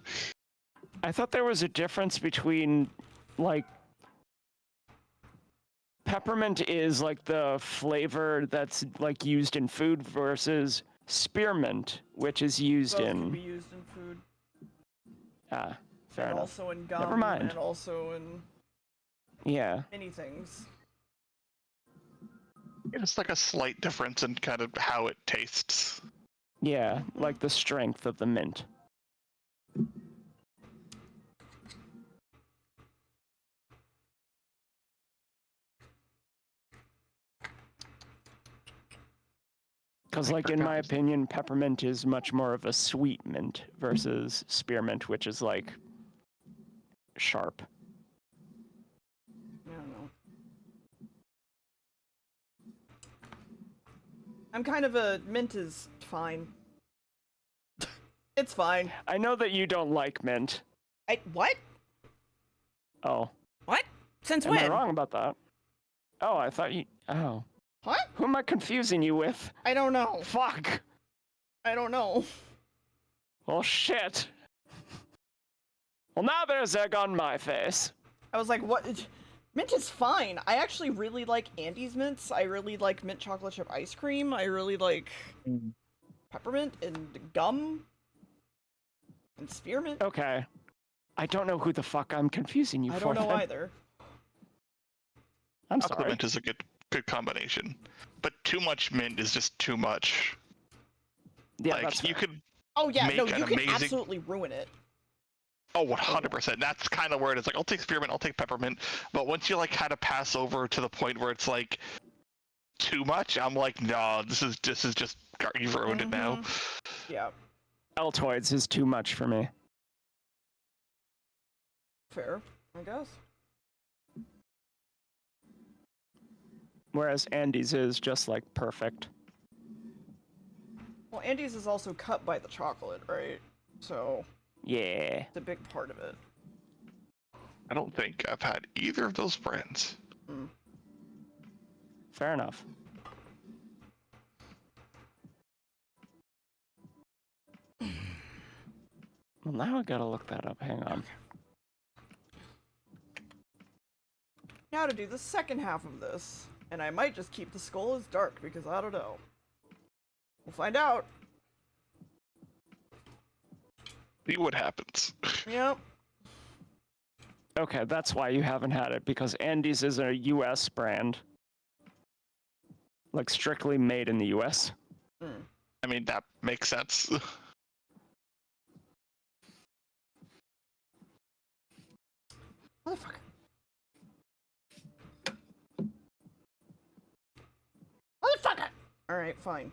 I thought there was a difference between, like, peppermint is like the flavor that's like used in food versus spearmint, which is used Both in. can be used in food. Fair and enough. also in gum. Never mind. And also in Yeah. many things. It's like a slight difference in kind of how it tastes. Yeah, like the strength of the mint. Because, like, in my opinion, peppermint is much more of a sweet mint versus spearmint, which is, like, sharp. I don't know. I'm kind of a mint is fine. It's fine. I know that you don't like mint. What? Oh. What? Since Am when? I wrong about that? Oh, I thought you... Oh. What? Who am I confusing you with? I don't know. Fuck! I don't know. Well, shit. Well, now there's egg on my face. I was like, what? Mint is fine. I actually really like Andes mints. I really like mint chocolate chip ice cream. I really like peppermint and gum and spearmint. Okay. I don't know who the fuck I'm confusing you I for. don't know then. either. I'm sorry. Peppermint is a good combination, but too much mint is just too much. Yeah, like that's you fair. Oh yeah, make no, an you can amazing. absolutely ruin it. Oh, 100%. That's kind of where it is. Like, I'll take spearmint, I'll take peppermint, but once you like kind of pass over to the point where it's like too much, I'm like, no, this is just you've ruined it now. Yeah, Altoids is too much for me. fair, I guess. Whereas Andy's is just like perfect. Well, Andy's is also cut by the chocolate, right? So Yeah. it's a big part of it. I don't think I've had either of those brands. Fair enough. Well, now I gotta look that up. Hang on. Now to do the second half of this, and I might just keep the skull as dark because I don't know. We'll find out. See what happens. Yep. Okay, that's why you haven't had it, because Andy's is a US brand. Like, strictly made in the US. I mean, that makes sense. Motherfucker. Motherfucker! Alright, fine.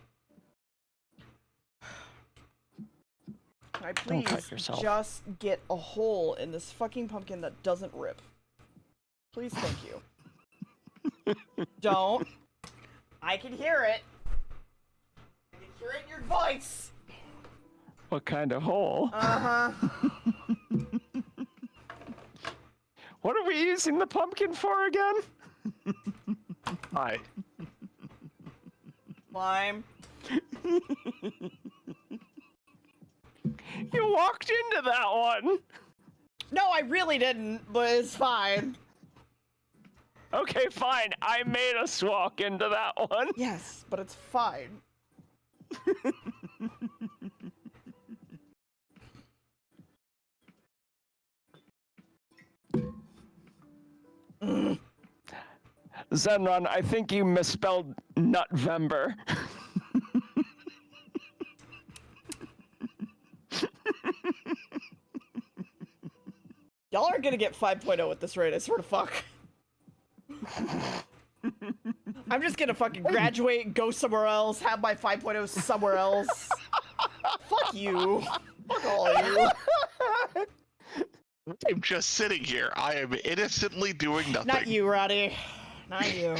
Can I Don't cut please yourself. just get a hole in this fucking pumpkin that doesn't rip? Please, thank you. Don't. I can hear it. I can hear it in your voice. What kind of hole? Uh-huh. What are we using the pumpkin for again? Hi. Lime. You walked into that one! No, I really didn't, but it's fine. Okay, fine. I made us walk into that one. Yes, but it's fine. Zenron, I think you misspelled Nutvember. Y'all are gonna get 5.0 at this rate, I swear to fuck. I'm just gonna fucking graduate, go somewhere else, have my 5.0 somewhere else. Fuck you. Fuck all of you. I'm just sitting here. I am innocently doing nothing. Not you, Roddy. Not you.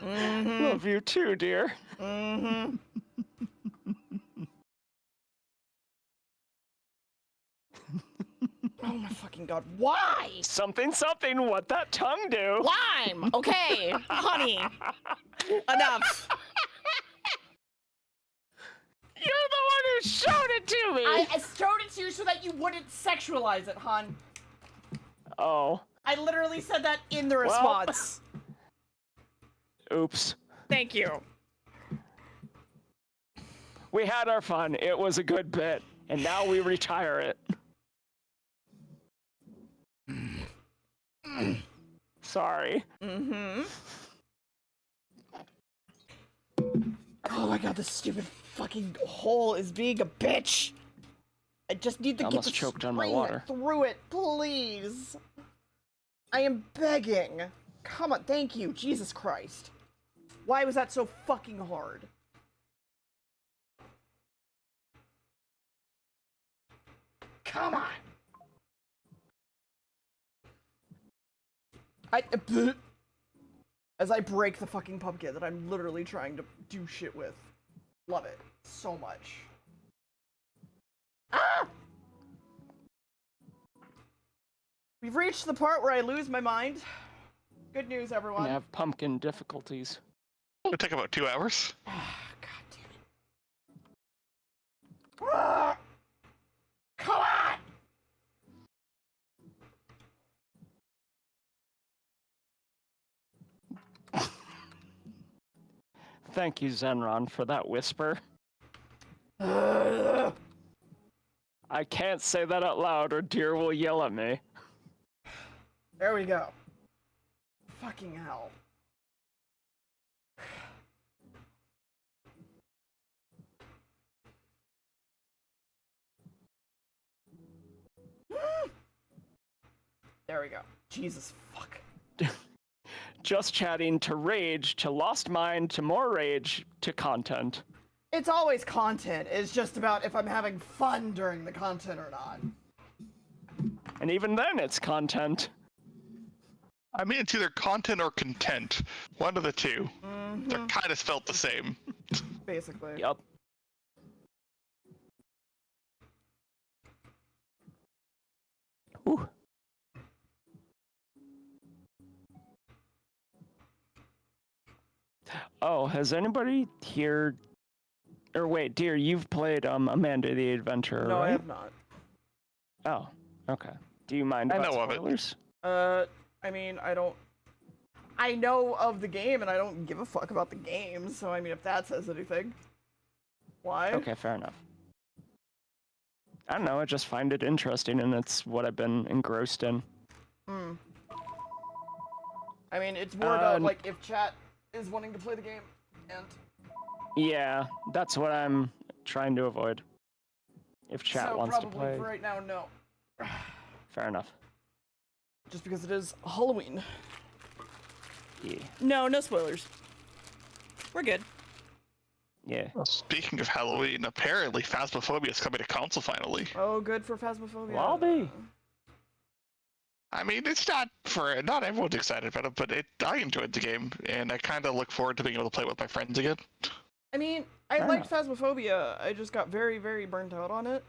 Love you too, dear. Mm-hmm. Oh my fucking god. Why? Something, something, what that tongue do? Lime! Okay, honey. Enough. You're the one who showed it to me! I showed it to you so that you wouldn't sexualize it, hon. Oh. I literally said that in the response. Oops. Thank you. We had our fun. It was a good bit. And now we retire it. Sorry. Mm-hmm. Oh my god, this stupid fucking hole is being a bitch. I just need to get Almost the choked on my string water. through it, please. I am begging. Come on, thank you, Jesus Christ. Why was that so fucking hard? Come on. As I break the fucking pumpkin that I'm literally trying to do shit with. Love it so much. Ah! We've reached the part where I lose my mind. Good news, We everyone. have pumpkin difficulties. It'll take about 2 hours. Ah, god damn it. Ah! Come on! Thank you, Zenron, for that whisper. Ugh. I can't say that out loud or Deer will yell at me. There we go. Fucking hell. There we go. Jesus fuck. Just chatting to rage to lost mind to more rage to content. It's always content. It's just about if I'm having fun during the content or not. And even then, it's content. I mean, it's either content or content. One of the two. They're kind of spelt the same. Basically. Yup. Ooh. Oh, has anybody here? Or wait, Deer, you've played Amanda the Adventurer, No, right? I have not. Oh, okay. Do you mind I about know of it. spoilers? I mean, I don't. I know of the game, and I don't give a fuck about the game. So I mean, if that says anything, why? Okay, fair enough. I don't know. I just find it interesting, and it's what I've been engrossed in. I mean, it's more about like if chat is wanting to play the game, and Yeah, that's what I'm trying to avoid. If chat so wants to probably play, for right now, no. fair enough. Just because it is Halloween. Yeah. No spoilers. We're good. Yeah. Well, speaking of Halloween, apparently Phasmophobia is coming to console finally. Oh, good for Phasmophobia. Well, I'll be. I mean, it's not everyone's excited about it, but I enjoyed the game, and I kind of look forward to being able to play with my friends again. I mean, I Fair liked Phasmophobia. I just got very, very burnt out on it.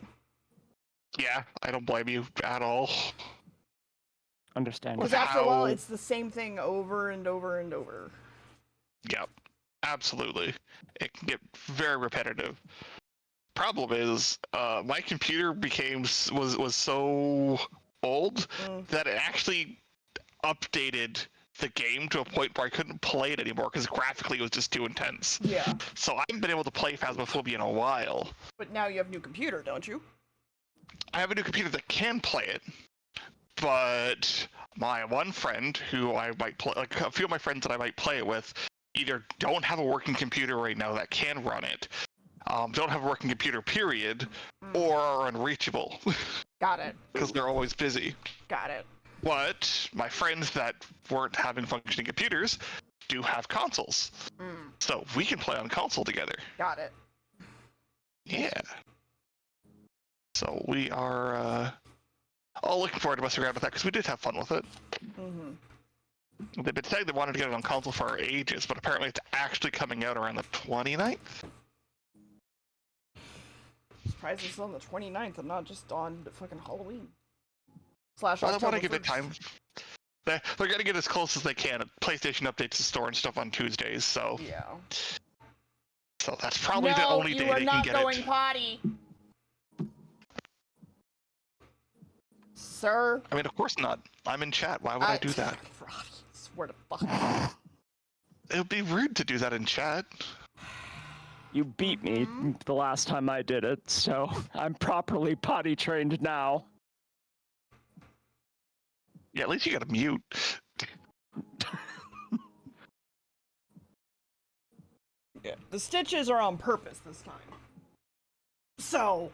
Yeah, I don't blame you at all. Understand. Because after a while, How- it's the same thing over and over and over. Yep, absolutely. It can get very repetitive. Problem is, my computer was so old that it actually updated the game to a point where I couldn't play it anymore because graphically it was just too intense. Yeah. So I haven't been able to play Phasmophobia in a while. But now you have a new computer, don't you? I have a new computer that can play it, but my one friend who I might play, like a few of my friends that I might play it with, either don't have a working computer right now that can run it, don't have a working computer, period, or are unreachable Got it. because they're always busy. Got it. But my friends that weren't having functioning computers do have consoles, so we can play on console together. Got it. Yeah. So we are all looking forward to messing around with that because we did have fun with it. They've been saying they wanted to get it on console for ages, but apparently it's actually coming out around the 29th. Surprised it's on the 29th and not just on fucking Halloween. Slash Well, they October want to give it 1st. time. They're going to get as close as they can. PlayStation updates the store and stuff on Tuesdays, so Yeah. that's probably the only day they can get it. potty. Sir. I mean, of course not. I'm in chat. Why would I do that? I swear to fuck. It would be rude to do that in chat. You beat me the last time I did it, so I'm properly potty trained now. Yeah, at least you got to mute. Yeah. The stitches are on purpose this time. So,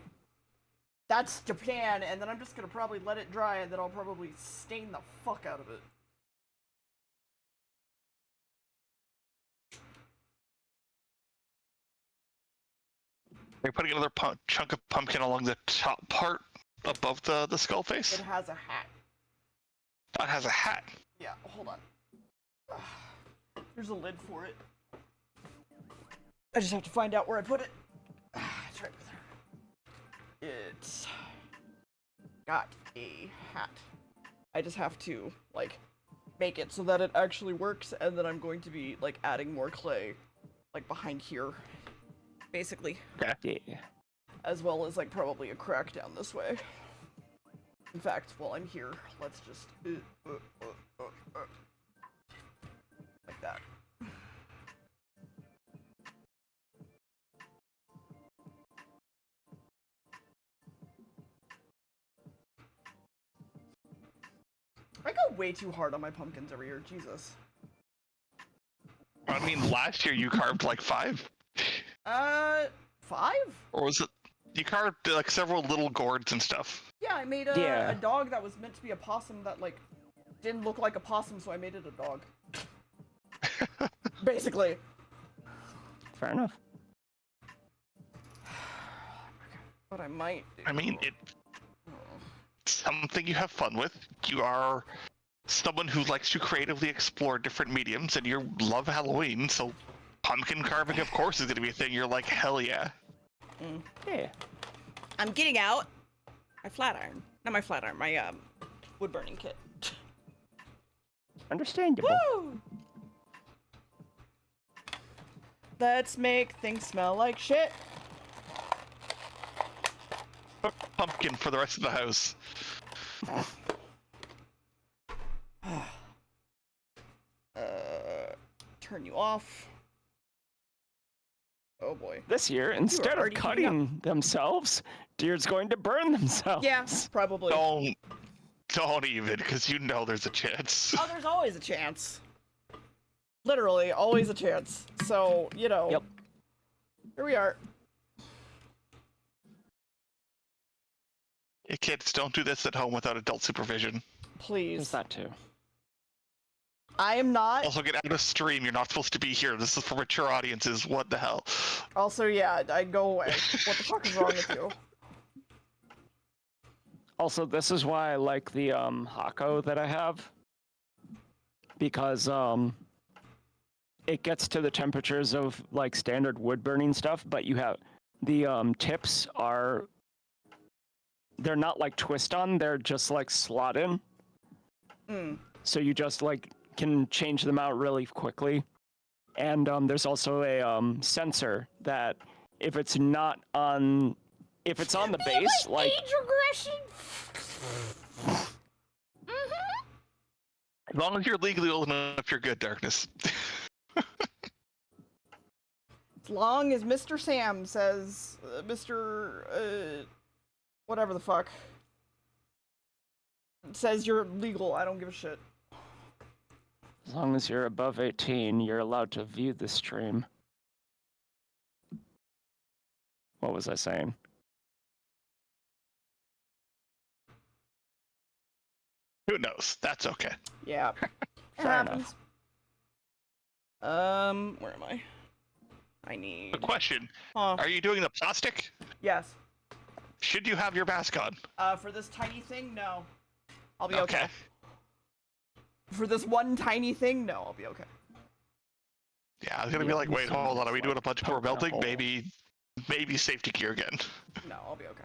that's Japan, and then I'm just gonna probably let it dry, and then I'll probably stain the fuck out of it. They're putting another chunk of pumpkin along the top part above the skull face. It has a hat. That has a hat. Yeah, hold on. There's a lid for it. I just have to find out where I put it. It's right there. It's got a hat. I just have to, like, make it so that it actually works, and then I'm going to be, like, adding more clay, like, behind here, basically. Yeah. As well as, like, probably a crack down this way. In fact, while I'm here, let's just... like that. I go way too hard on my pumpkins every year, Jesus. I mean, last year you carved like 5. 5? Or was it? You carved like several little gourds and stuff. Yeah, I made a dog that was meant to be a possum that, like, didn't look like a possum, so I made it a dog. Basically. Fair enough. But I might do. I mean, it's something you have fun with. You are someone who likes to creatively explore different mediums, and you love Halloween, so pumpkin carving, of course, is going to be a thing. You're like, hell yeah. Yeah. I'm getting out my flat iron. Not my flat iron, my wood burning kit. Understandable. Woo! Let's make things smell like shit. Pumpkin for the rest of the house. Turn you off. Oh boy. This year, instead of already heating cutting themselves, deer's going to burn themselves. Yeah, probably. Don't even, because you know there's a chance. Oh, there's always a chance. Literally, always a chance. So, you know. Yep. Here we are. Hey, kids, don't do this at home without adult supervision. There's Please. that too. I am not. Also, get out of stream. You're not supposed to be here. This is for mature audiences. What the hell? Also, yeah, I'd go away. What the fuck is wrong with you? Also, this is why I like the Hako that I have. Because it gets to the temperatures of like standard wood burning stuff, but you have the tips are they're not like twist on, they're just like slot in. So you just like can change them out really quickly. And there's also a sensor that if it's not on, if it's on the base, like age regression. As long as you're legally old enough, you're good, Darkness. As long as Mr. Sam says, Mr. Whatever the fuck, says you're legal, I don't give a shit. as long as you're above 18, you're allowed to view the stream. What was I saying? Who knows? That's okay. Yeah. It Fair happens. Where am I? I need. A question. Huh. Are you doing the plastic? Yes. Should you have your mask on? For this tiny thing, no. I'll be okay. Okay. For this one tiny thing, no, I'll be okay. Yeah, I was gonna be Yeah, like, wait, this hold on. one's Are we doing a bunch more poking a melting? hole. Maybe safety gear again. No, I'll be okay.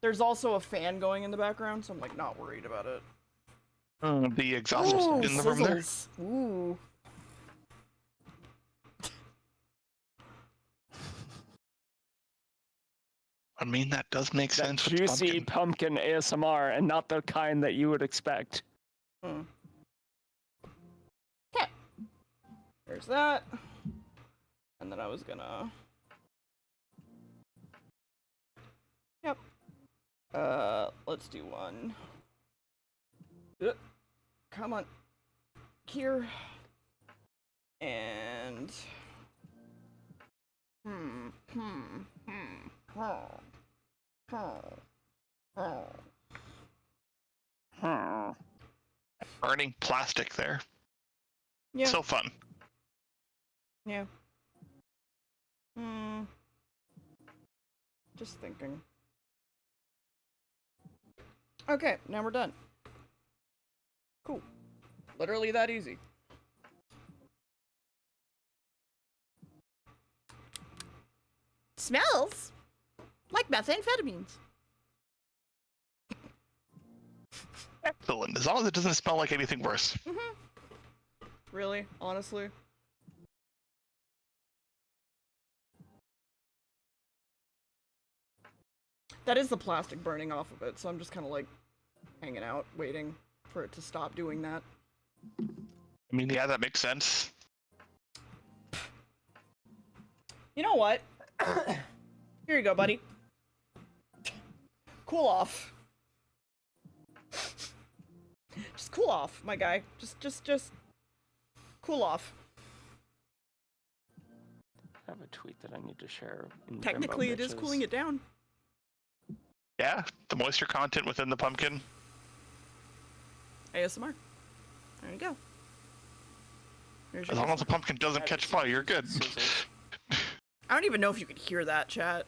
There's also a fan going in the background, so I'm like not worried about it. The exhaust Ooh, in the room there. sizzles. Ooh. I mean, that does make That sense. With juicy pumpkin. pumpkin ASMR, and not the kind that you would expect. Okay. There's that. And then I was gonna. Yep. Let's do one. Come on. Here. And. Burning plastic there. Yeah. So fun. Yeah. Just thinking. Okay, now we're done. Cool. Literally that easy. Smells like methamphetamines. Excellent. As long as it doesn't smell like anything worse. Really? Honestly? That is the plastic burning off of it, so I'm just kind of like hanging out, waiting for it to stop doing that. I mean, yeah, that makes sense. You know what? Here you go, buddy. Cool off. Just cool off, my guy. Just cool off. I have a tweet that I need to share. In Technically, Bimbo it is Bitches. cooling it down. Yeah, the moisture content within the pumpkin. ASMR. There you go. Here's As your long as the ASMR. pumpkin doesn't catch fire, you're good. Sizzles. I don't even know if you could hear that, chat.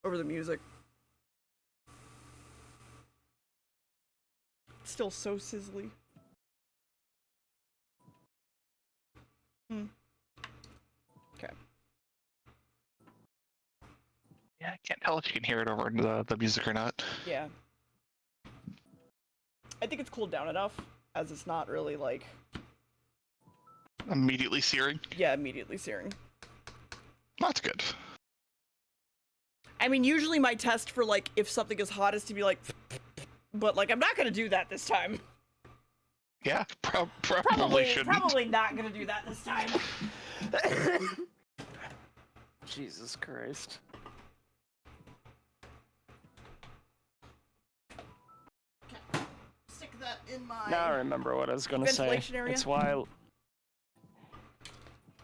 Over the music. It's still so sizzly. Okay. Yeah, I can't tell if you can hear it over the music or not. Yeah. I think it's cooled down enough, as it's not really like, Immediately searing. yeah, immediately searing. That's good. I mean, usually my test for like if something is hot is to be like, but like I'm not gonna do that this time. Yeah, probably shouldn't. Probably not gonna do that this time. Jesus Christ. Stick that in my. Now I remember what I was gonna say. Ventilation area? It's why.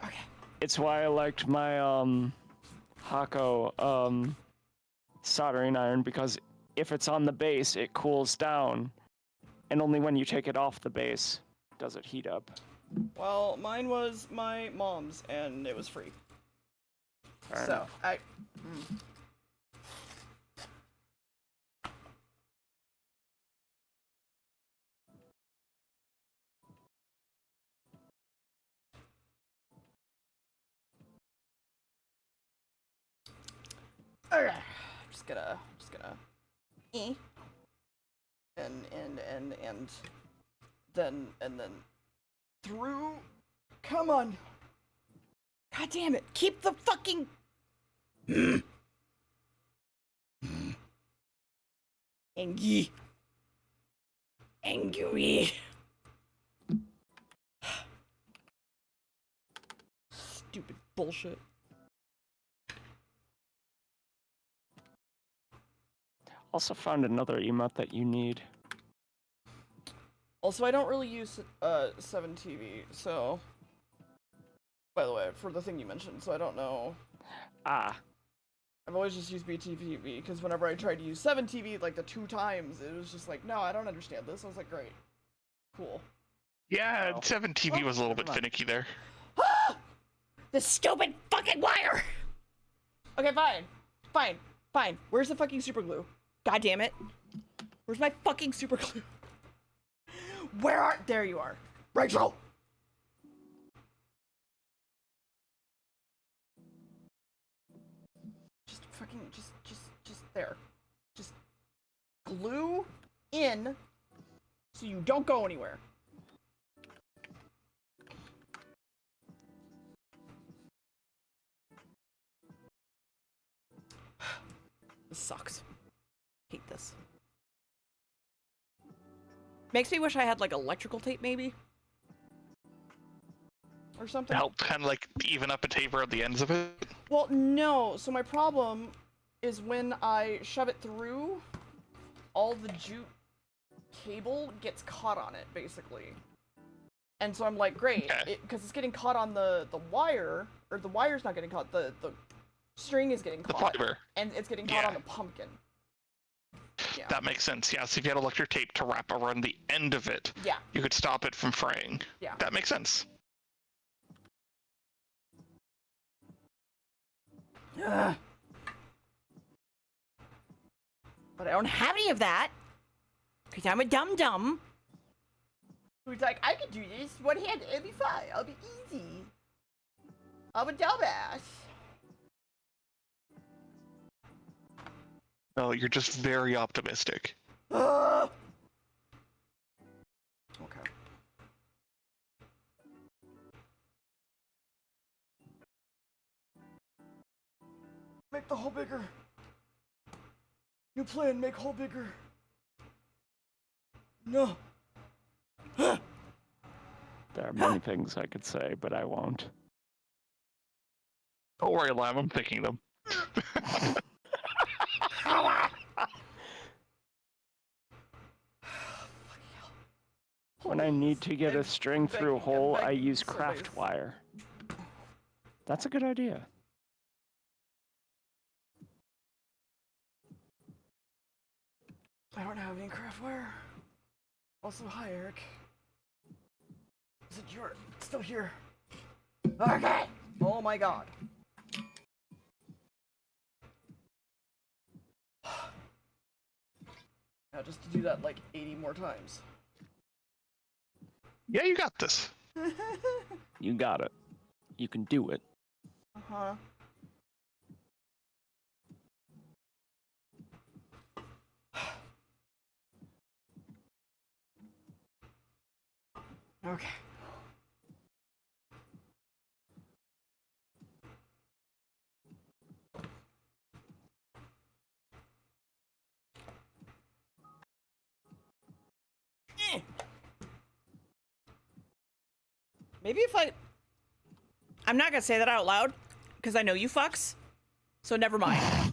Okay. It's why I liked my Hako soldering iron, because if it's on the base, it cools down, and only when you take it off the base does it heat up. Well, mine was my mom's, and it was free. Fair So enough. I. Alright. Just gonna. And then through. Come on. God damn it! Keep the fucking. Angry. Stupid bullshit. Also found another emote that you need. Also, I don't really use 7TV, so. By the way, for the thing you mentioned, so I don't know. Ah, I've always just used BTV because whenever I tried to use 7TV, like the 2 times, it was just like, no, I don't understand this. I was like, great, cool. Yeah, Oh. 7TV was a little bit Never mind. finicky there. The stupid fucking wire! Okay, fine. Where's the fucking super glue? God damn it. Where's my fucking super glue? There you are. Rachel! Just fucking, just there. Just glue in so you don't go anywhere. This sucks. Hate this. Makes me wish I had like electrical tape maybe. Or To something. help kind of like even up and taper at the ends of it. Well, no. So my problem is when I shove it through, all the jute cable gets caught on it, basically. And so I'm like, great, Okay. because it's getting caught on the wire, or the wire's not getting caught, the string is getting The caught, fiber. and it's getting caught on Yeah. the pumpkin. Yeah. That makes sense. Yeah, so if you had electric tape to wrap around the end of it, Yeah. you could stop it from fraying. Yeah. That makes sense. Ugh. But I don't have any of that, because I'm a dum-dum. Who's like, I can do this one-handed, it'll be fine, I'll be easy. I'm a dumbass. No, you're just very optimistic. Ugh. Okay. Make the hole bigger. New plan, make hole bigger. No. there are many things I could say, but I won't. Don't worry, Lamb, I'm thinking them. When I need to get a string through a begging, hole, I begging use somebody's- craft wire. That's a good idea. I don't have any craftware. Also, hi, Eric. Is it your still here? Okay. Oh my god. Now just to do that like 80 more times. Yeah, you got this. You got it. You can do it. Uh-huh. Okay. Maybe if I'm not gonna say that out loud, because I know you fucks. So never mind.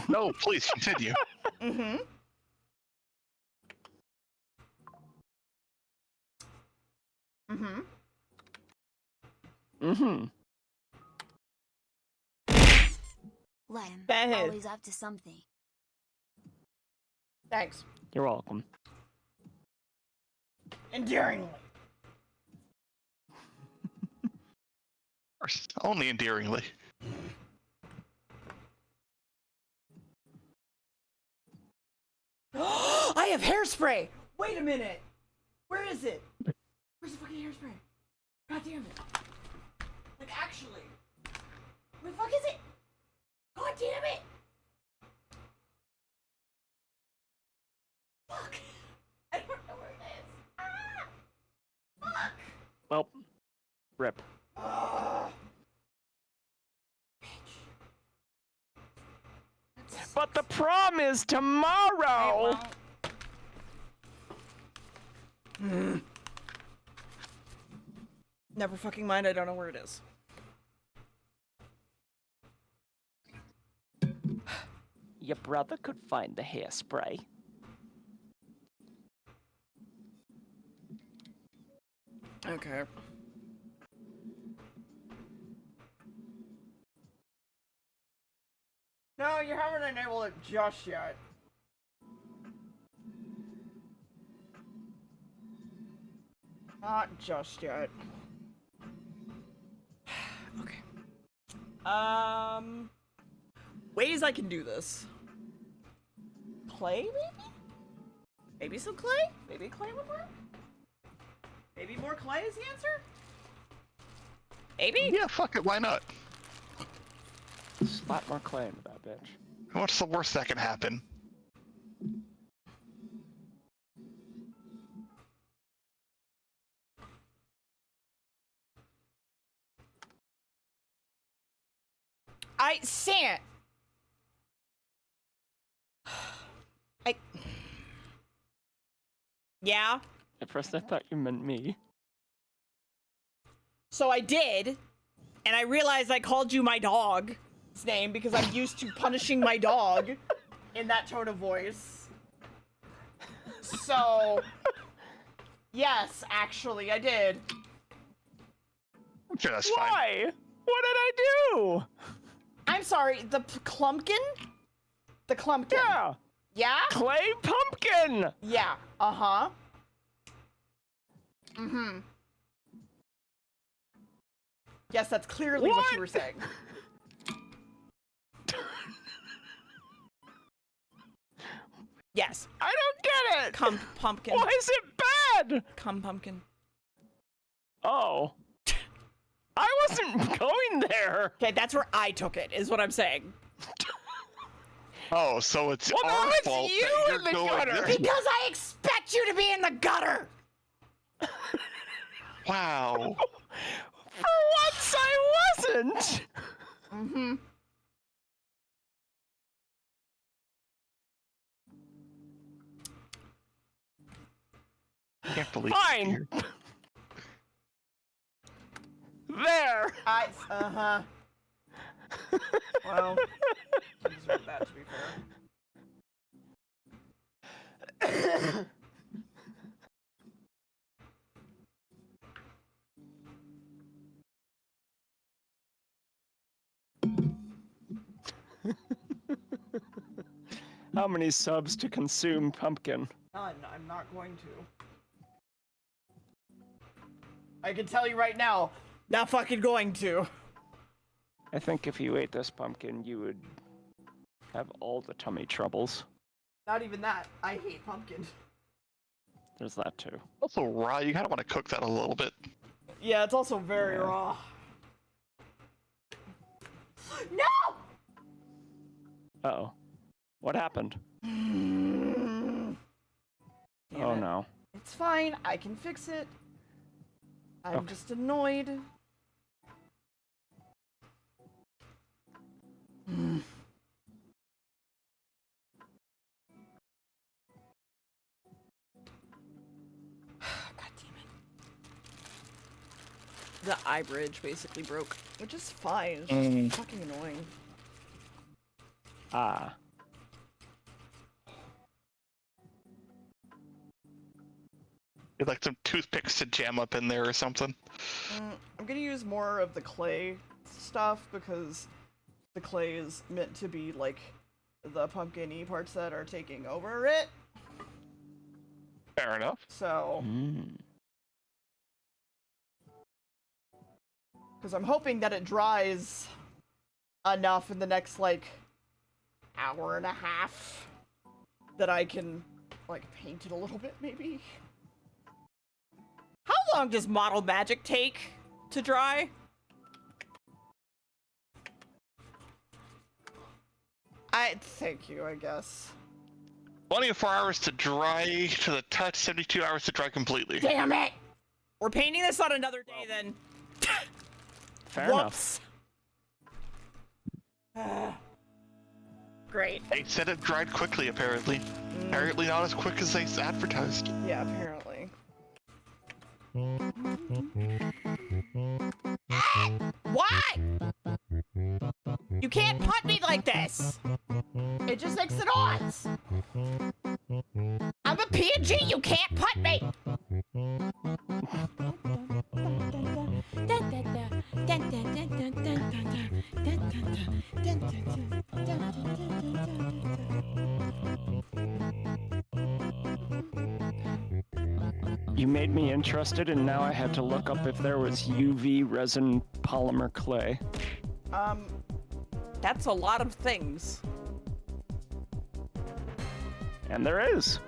No, please continue. Mm-hmm. Mm-hmm. Mm-hmm. Lem, Bad. always up to something. Thanks. You're welcome. Endearingly. Only endearingly. I have hairspray! Wait a minute! Where is it? Where's the fucking hairspray? God damn it. Like, actually. Where the fuck is it? God damn it! Fuck! I don't know where it is. Ah! Fuck! Well, rip. But the prom is tomorrow! Never fucking mind, I don't know where it is. Your brother could find the hairspray. Okay. No, you haven't enabled it just yet. Not just yet. Okay. Ways I can do this. Clay, maybe? Maybe some clay? Maybe clay would work? Maybe more clay is the answer? Maybe? Yeah, fuck it, why not? Slap more clay into that bitch. What's the worst that can happen? Sant. Yeah? At first I thought you meant me. So I did, and I realized I called you my dog's name because I'm used to punishing my dog in that tone of voice. So, yes, actually, I did. I'm sure that's fine. Why? What did I do? I'm sorry, the Clumpkin? The Clumpkin. Yeah! Yeah? Clay pumpkin! Yeah. Uh-huh. Mm-hmm. Yes, that's clearly what you were saying. Yes. I don't get it! Come, pumpkin. Why is it bad? Come, pumpkin. Oh. I wasn't going there! Okay, that's where I took it, is what I'm saying. Oh, so it's Well, now our it's fault you that in you're the going gutter. this- Because I expect you to be in the gutter! Wow. For once I wasn't! Mm-hmm. Can't believe Fine! There! Uh-huh. Well, I deserve that, to be fair. How many subs to consume pumpkin? None. I'm not going to. I can tell you right now, not fucking going to. I think if you ate this pumpkin, you would have all the tummy troubles. Not even that. I hate pumpkin. There's that too. Also raw, you kind of want to cook that a little bit. Yeah, it's also very Yeah. raw. No! Uh-oh. What happened? Damn Oh it. no. It's fine. I can fix it. I'm Okay. just annoyed. God damn it. The eye bridge basically broke, which is fine. It's just fucking annoying. Ah. You'd like some toothpicks to jam up in there or something. I'm gonna use more of the clay stuff because the clay is meant to be like the pumpkin-y parts that are taking over it. Fair enough. So, Mm. because I'm hoping that it dries enough in the next like hour and a half that I can like paint it a little bit maybe. How long does model magic take to dry? Thank you, I guess. 24 hours to dry to the touch, 72 hours to dry completely. Damn it! We're painting this on another day then. Fair enough. Whoops. Great. They said it dried quickly, apparently. Apparently not as quick as they advertised. Yeah, apparently. What? You can't punt me like this! It just makes it odds! I'm a PNG, you can't punt me! You made me interested, and now I had to look up if there was UV resin polymer clay. That's a lot of things. And there is.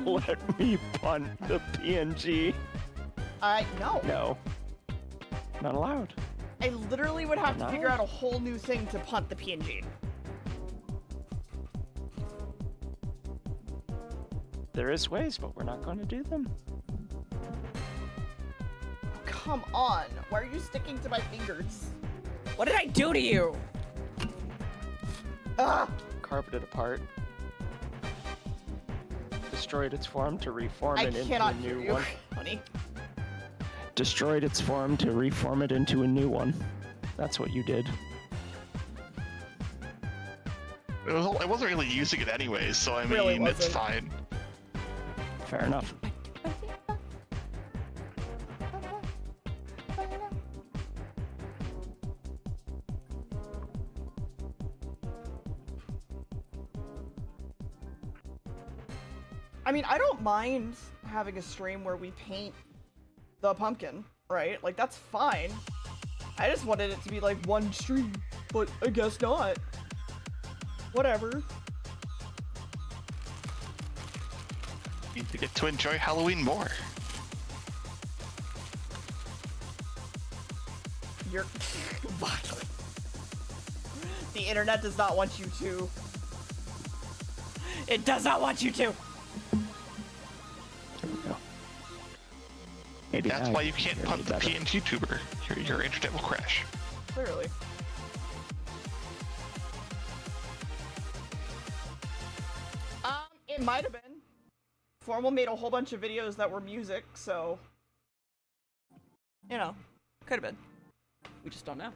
Let me punt the PNG. No. No. Not allowed. I literally would have to No. figure out a whole new thing to punt the PNG. There is ways, but we're not going to do them. Come on. Why are you sticking to my fingers? What did I do to you? Ah! Carved it apart. Destroyed its form to reform I it into a cannot hear new you, one. honey. Destroyed its form to reform it into a new one. That's what you did. I wasn't really using it anyways, so I mean, Really it's wasn't. fine. Fair enough. I mean, I don't mind having a stream where we paint the pumpkin, right? Like, that's fine. I just wanted it to be like one stream, but I guess not. Whatever. You get to enjoy Halloween more. You're... The internet does not want you to. It does not want you to! There we go. Maybe That's now why you can can't hear punt me the better. PNG tuber. Your internet will crash. Clearly. It might have been. Formal made a whole bunch of videos that were music, so... You know, could have been. We just don't know.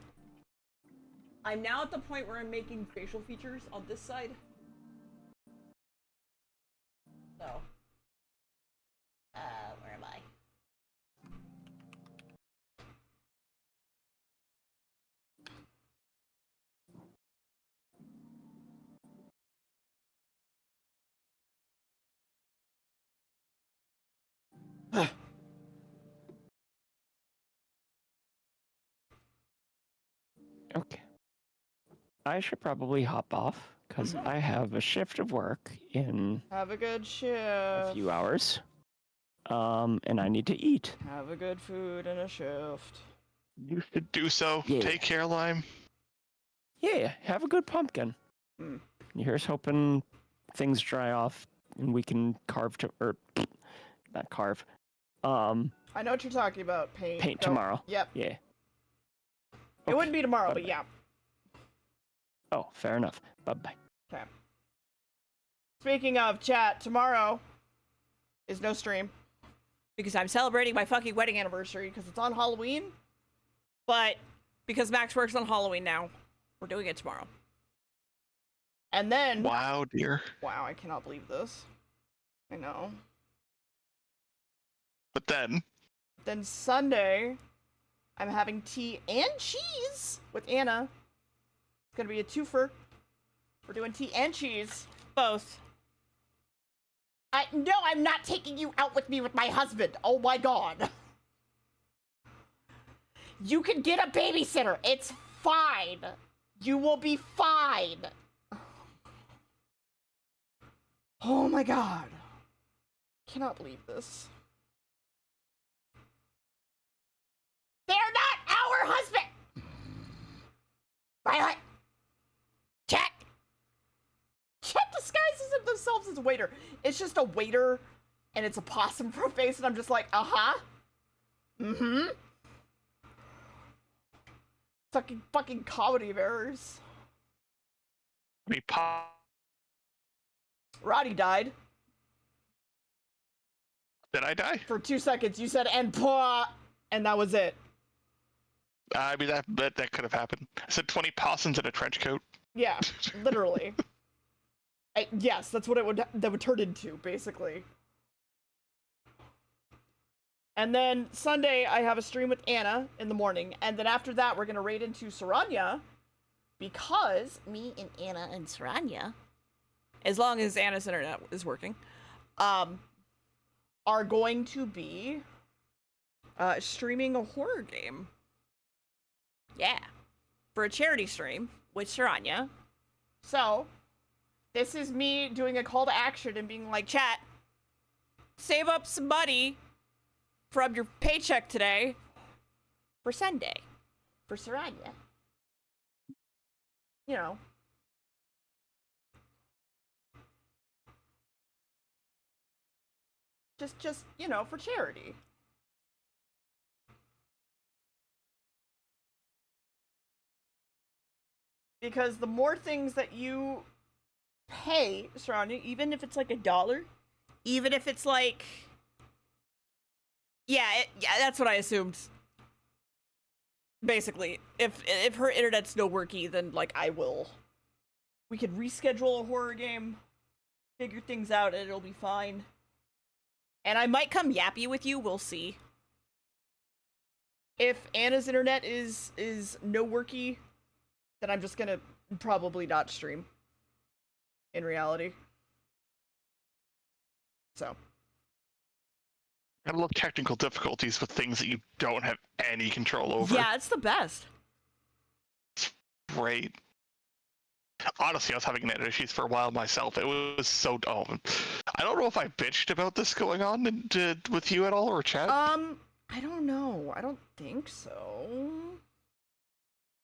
I'm now at the point where I'm making facial features on this side. So. Where am I? Okay. I should probably hop off because I have a shift of work in Have a good a shift. few hours. And I need to eat. Have a good food and a shift. You should do so. Yeah. Take care, Lime. Yeah, have a good pumpkin. Mm. Here's hoping things dry off and we can carve to, or not carve. I know what you're talking about. Paint Go. tomorrow. Yep. Yeah. It wouldn't be tomorrow, but Bye-bye. yeah. Oh, fair enough. Bye-bye. Okay. Speaking of chat, tomorrow is no stream. Because I'm celebrating my fucking wedding anniversary because it's on Halloween. But because Max works on Halloween now, we're doing it tomorrow. And then... Wow, dear. Wow, I cannot believe this. I know. But then, Then Sunday, I'm having tea and cheese with Anna. It's gonna be a twofer. We're doing tea and cheese. Both. No, I'm not taking you out with me with my husband. Oh my god. You can get a babysitter. It's fine. You will be fine. Oh my god. Cannot believe this. They're not our husband! Violet! Chat! Chat disguises themselves as a waiter. It's just a waiter, and it's a possum for a face, and I'm just like, uh-huh. Mm-hmm. Fucking comedy of errors. we pop. Roddy died Did I die? for 2 seconds. You said, and pah, and that was it. I mean, that could have happened. I said 20 possums in a trench coat. Yeah, literally. Yes, that's what that would turn into, basically. And then Sunday, I have a stream with Anna in the morning, and then after that, we're gonna raid into Saranya, because me and Anna and Saranya, as long as Anna's internet is working, are going to be streaming a horror game. Yeah, for a charity stream with Saranya. So, this is me doing a call to action and being like, chat, save up some money from your paycheck today for Sunday, for Saranya. You know. Just, you know, for charity. Because the more things that you pay, Saranya, even if it's like $1, even if it's like... Yeah, that's what I assumed. Basically, if her internet's no worky, then like I will. We could reschedule a horror game, figure things out, and it'll be fine. And I might come yappy with you. We'll see. If Anna's internet is no worky, then I'm just gonna probably not stream. In reality. So. I love technical difficulties with things that you don't have any control over. Yeah, it's the best. Great. Honestly, I was having net issues for a while myself. It was so dumb. I don't know if I bitched about this going on with you at all or chat. I don't know. I don't think so.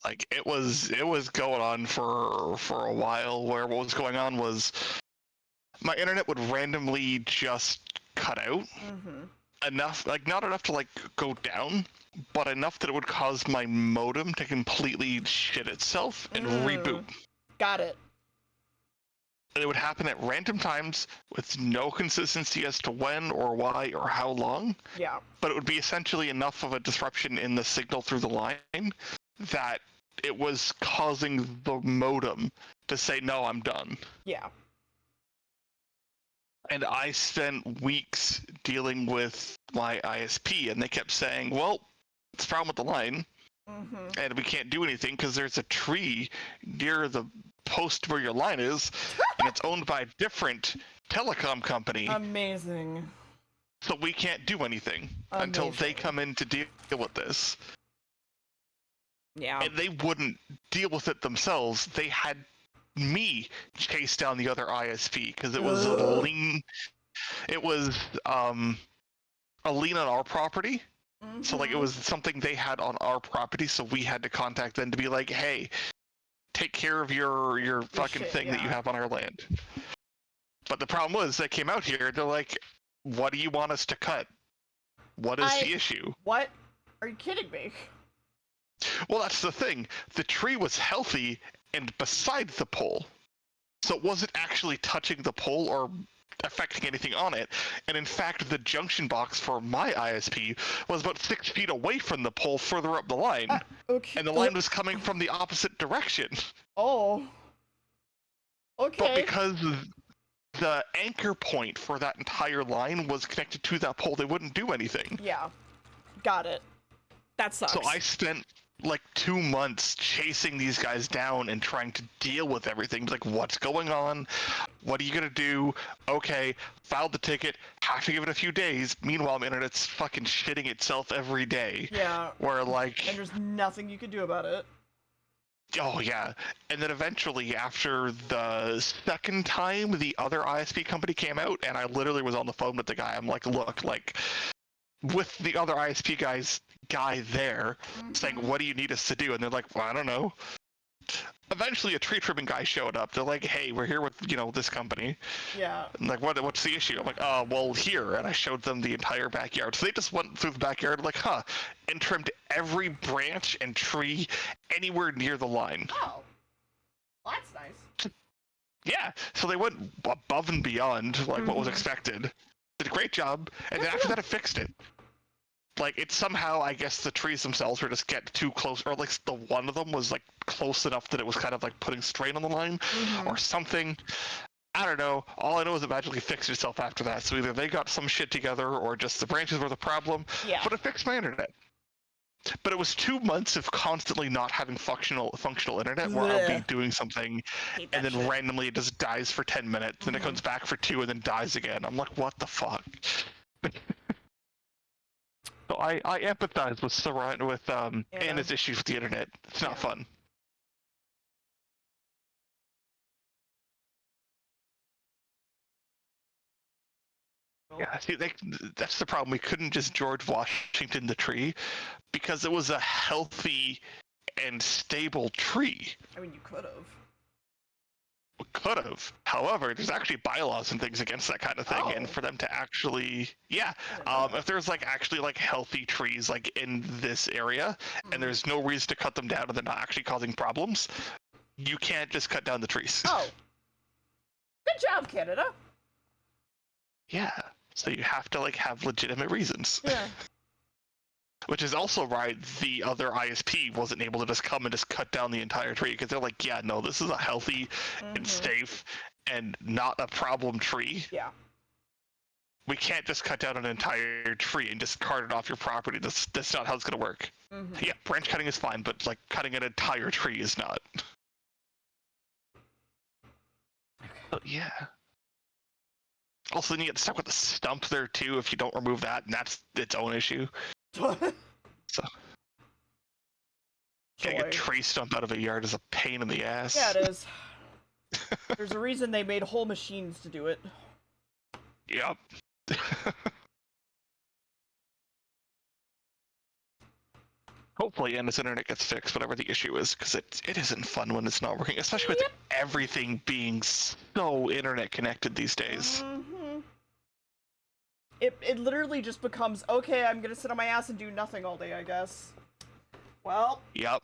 Like it was going on for a while. Where what was going on was my internet would randomly just cut out. Mm-hmm. Enough, like not enough to like go down, but enough that it would cause my modem to completely shit itself and reboot. Got it. And it would happen at random times with no consistency as to when or why or how long. Yeah. But it would be essentially enough of a disruption in the signal through the line that it was causing the modem to say, no, I'm done. Yeah. And I spent weeks dealing with my ISP, and they kept saying, well, it's a problem with the line, and we can't do anything because there's a tree near the post where your line is, and it's owned by a different telecom company. Amazing. So we can't do anything until they come in to deal with this. Yeah. And they wouldn't deal with it themselves. They had me chase down the other ISP because it was a lien. It was a lien on our property. So like it was something they had on our property, so we had to contact them to be like, hey, take care of your fucking thing that you have on our land. But the problem was they came out here, they're like, what do you want us to cut? What is the issue? What? Are you kidding me? Well, that's the thing. The tree was healthy and beside the pole. So it wasn't actually touching the pole or affecting anything on it. And in fact, the junction box for my ISP was about 6 feet away from the pole further up the line. Okay. And the line was coming from the opposite direction. Oh. Okay. But because the anchor point for that entire line was connected to that pole, they wouldn't do anything. Yeah. Got it. That sucks. So I spent like 2 months chasing these guys down and trying to deal with everything. Like, what's going on? What are you gonna do? Okay, filed the ticket, have to give it a few days. Meanwhile, my internet's fucking shitting itself every day. Yeah. Where like... And there's nothing you can do about it. Oh yeah, and then eventually after the second time the other ISP company came out, and I literally was on the phone with the guy, I'm like, look, like, with the other ISP guy there, saying, what do you need us to do? And they're like, well, I don't know. Eventually a tree trimming guy showed up, they're like, hey, we're here with, you know, this company. Yeah. I'm like, what's the issue? I'm like, well, here, and I showed them the entire backyard. So they just went through the backyard like, and trimmed every branch and tree anywhere near the line. Oh. Well, that's nice. Yeah, so they went above and beyond like what was expected. Did a great job, and then after that it fixed it. Like, it somehow, I guess the trees themselves were just getting too close, or like the one of them was like close enough that it was kind of like putting strain on the line, or something. I don't know. All I know is it magically fixed itself after that. So either they got some shit together, or just the branches were the problem. Yeah. But it fixed my internet. But it was 2 months of constantly not having functional internet, where I'll be doing something, and then randomly it just dies for 10 minutes, then it comes back for 2, and then dies again. I'm like, what the fuck? So I empathize with Anna's issues with the internet. It's not fun. Yeah, see, that's the problem. We couldn't just George Washington the tree because it was a healthy and stable tree. I mean, you could have. We could have. However, there's actually bylaws and things against that kind of thing, and for them to actually, if there's like actually like healthy trees like in this area, and there's no reason to cut them down and they're not actually causing problems, you can't just cut down the trees. Oh. Good job, Canada. Yeah. So you have to like have legitimate reasons. Yeah. Which is also why the other ISP wasn't able to just come and just cut down the entire tree, because they're like, yeah, no, this is a healthy and safe and not a problem tree. Yeah. We can't just cut down an entire tree and just cart it off your property. That's not how it's going to work. Yeah, branch cutting is fine, but like cutting an entire tree is not. But yeah. Also, then you get stuck with the stump there too if you don't remove that, and that's its own issue. So, getting a tree stump out of a yard is a pain in the ass. Yeah, it is. There's a reason they made whole machines to do it. Yep. Hopefully, Anna's internet gets fixed, whatever the issue is, because it isn't fun when it's not working, especially with everything being so internet connected these days. It literally just becomes, okay, I'm gonna sit on my ass and do nothing all day, I guess. Well. Yep.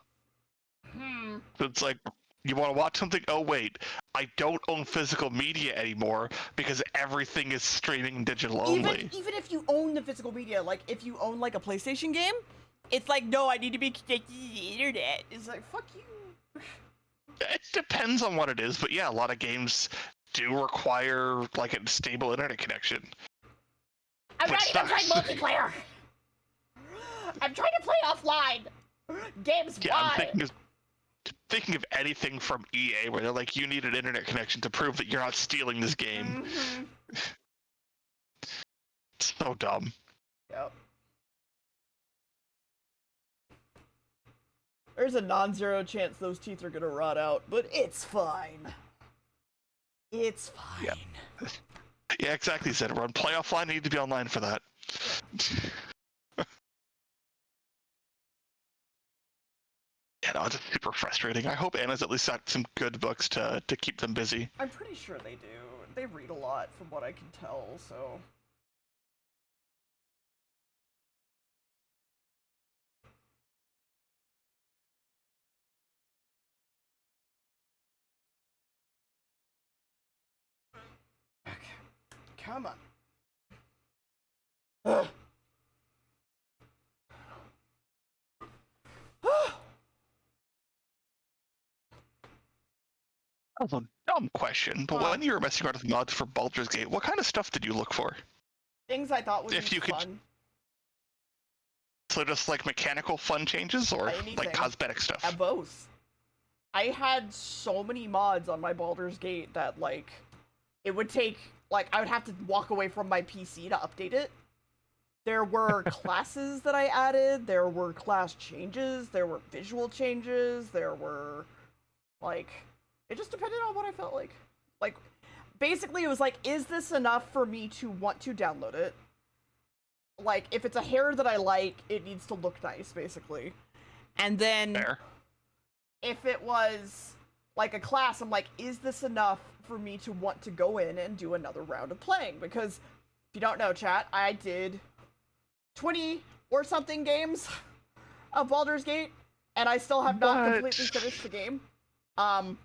It's like, you want to watch something? Oh wait, I don't own physical media anymore because everything is streaming digital only. Even if you own the physical media, like if you own like a PlayStation game, It's like, no, I need to be connected to the internet. It's like, fuck you. It depends on what it is, but yeah, a lot of games do require like a stable internet connection. I'm Which not even trying sucks. multiplayer. I'm trying to play offline. Games, Yeah, why? I'm thinking of anything from EA where they're like, you need an internet connection to prove that you're not stealing this game. Mm-hmm. So dumb. Yep. There's a non-zero chance those teeth are gonna rot out, but it's fine. It's fine. Yeah. Yeah, exactly, Zedrun. Play offline, need to be online for that. Yeah, no, it's super frustrating. I hope Anna's at least got some good books to keep them busy. I'm pretty sure they do. They read a lot from what I can tell, so... Okay. Come on. Ugh. That's a dumb question, but when you were messing around with mods for Baldur's Gate, what kind of stuff did you look for? Things I thought would If be you could- fun. So just like mechanical fun changes or Anything. like cosmetic stuff? Both. I had so many mods on my Baldur's Gate that, like, it would take, like, I would have to walk away from my PC to update it. There were classes that I added, there were class changes, there were visual changes, there were, like, it just depended on what I felt like. Like, basically it was like, is this enough for me to want to download it? Like, if it's a hair that I like, it needs to look nice, basically. And then... Fair. If it was like a class, I'm like, is this enough for me to want to go in and do another round of playing? Because if you don't know, chat, I did 20 or something games of Baldur's Gate, and I still have not completely finished the game.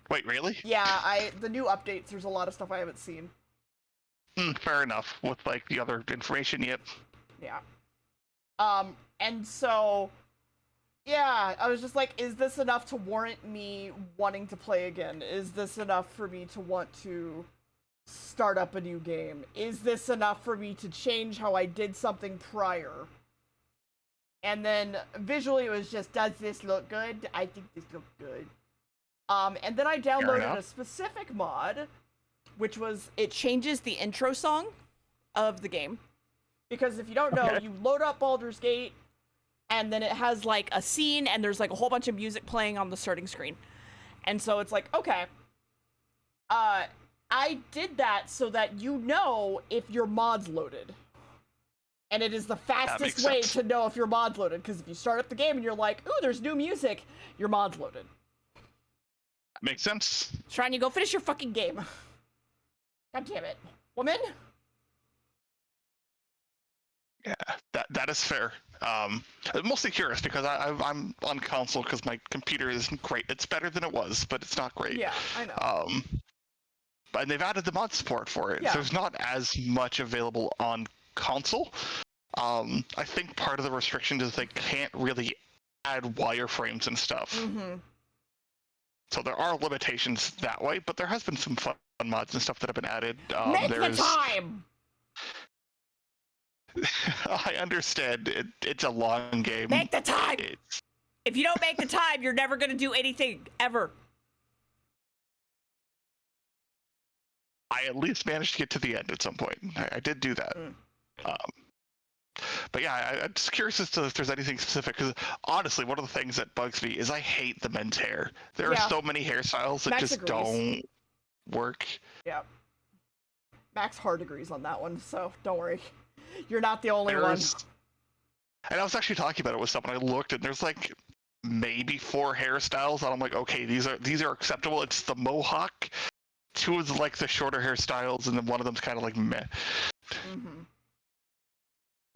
Wait, really? Yeah, the new updates, there's a lot of stuff I haven't seen. Fair enough. With like the other information, yep. Yeah. And so... Yeah, I was just like, is this enough to warrant me wanting to play again? Is this enough for me to want to start up a new game? Is this enough for me to change how I did something prior? And then visually it was just, does this look good? I think this looks good. And then I downloaded a specific mod, which was, it changes the intro song of the game. Because if you don't know, you load up Baldur's Gate, and then it has, like, a scene, and there's, like, a whole bunch of music playing on the starting screen. And so it's like, okay. I did that so that you know if your mod's loaded. And it is the fastest way to know if your mod's loaded, because if you start up the game and you're like, ooh, there's new music, your mod's loaded. Makes sense. Shrine, you go finish your fucking game. God damn it. Woman? Yeah, that is fair. I'm mostly curious because I'm on console because my computer isn't great. It's better than it was, but it's not great. Yeah, I know. And they've added the mod support for it. Yeah. There's not as much available on console. I think part of the restriction is they can't really add wireframes and stuff. Mm-hmm. So there are limitations that way, but there has been some fun mods and stuff that have been added. Make the time! I understand. It's a long game. Make the time! If you don't make the time, you're never gonna do anything, ever. I at least managed to get to the end at some point. I did do that. But yeah, I'm just curious as to if there's anything specific, because honestly, one of the things that bugs me is I hate the men's hair. There are so many hairstyles that Max just agrees. don't work. Yeah. Max hard agrees on that one, so don't worry. You're not the only one. And I was actually talking about it with someone. I looked, and there's like maybe 4 hairstyles, and I'm like, okay, these are acceptable. It's the mohawk, 2 of like the shorter hairstyles, and then one of them's kind of like meh. Mm-hmm.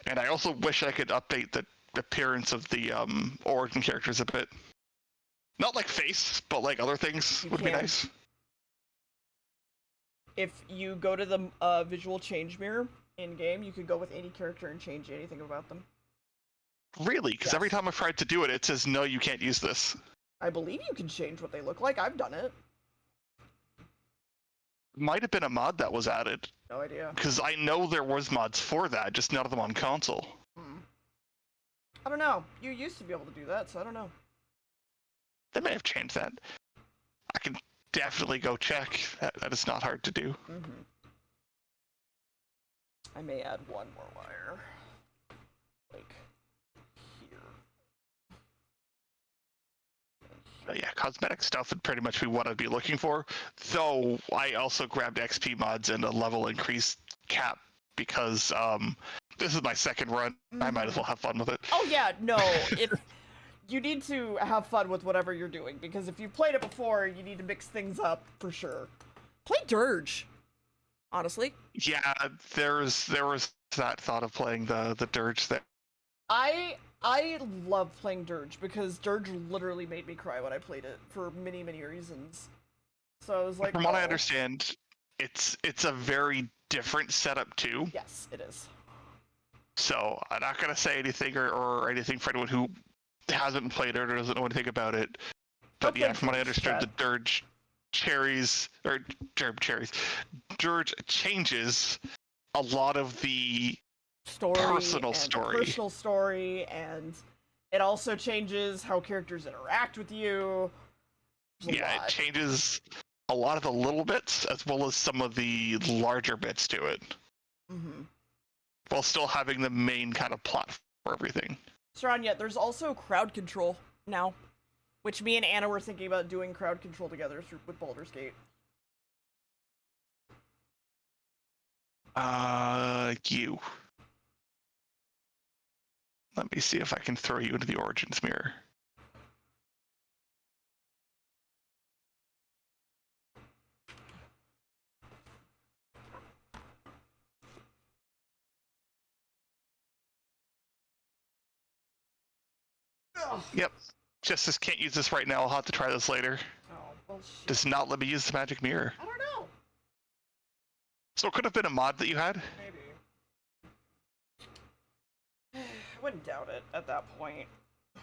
And I also wish I could update the appearance of the origin characters a bit. Not like face, but like other things would be nice. If you go to the visual change mirror in game, you could go with any character and change anything about them. Really? Because every Yes. time I've tried to do it, it says, no, you can't use this. I believe you can change what they look like. I've done it. Might have been a mod that was added. No idea. Because I know there was mods for that, just none of them on console. I don't know. You used to be able to do that, so I don't know. They may have changed that. I can definitely go check. That is not hard to do. I may add one more wire. Like, here. But yeah, cosmetic stuff would pretty much be what I'd be looking for. Though I also grabbed XP mods and a level increase cap because this is my second run. I might as well have fun with it. Oh yeah, no. If you need to have fun with whatever you're doing, because if you've played it before, you need to mix things up for sure. Play Dirge. Honestly. Yeah, there was that thought of playing the Dirge there. I love playing Dirge because Dirge literally made me cry when I played it for many, many reasons. So I was like, From what I understand, it's a very different setup too. Yes, it is. So I'm not gonna say anything or anything for anyone who hasn't played it or doesn't know anything about it. But Don't yeah, play from what I Dirge, understood, Chad. the Dirge Dirge changes a lot of the personal story, and it also changes how characters interact with you. It changes a lot of the little bits as well as some of the larger bits to it, while still having the main kind of plot for everything. Saranya, there's also crowd control now, which me and Anna were thinking about doing crowd control together with Baldur's Gate. You. Let me see if I can throw you into the Origins mirror. Ugh. Yep. Justice can't use this right now. I'll have to try this later. Oh, bullshit. Does not let me use the magic mirror. I don't know. So it could have been a mod that you had? Maybe. I wouldn't doubt it at that point. It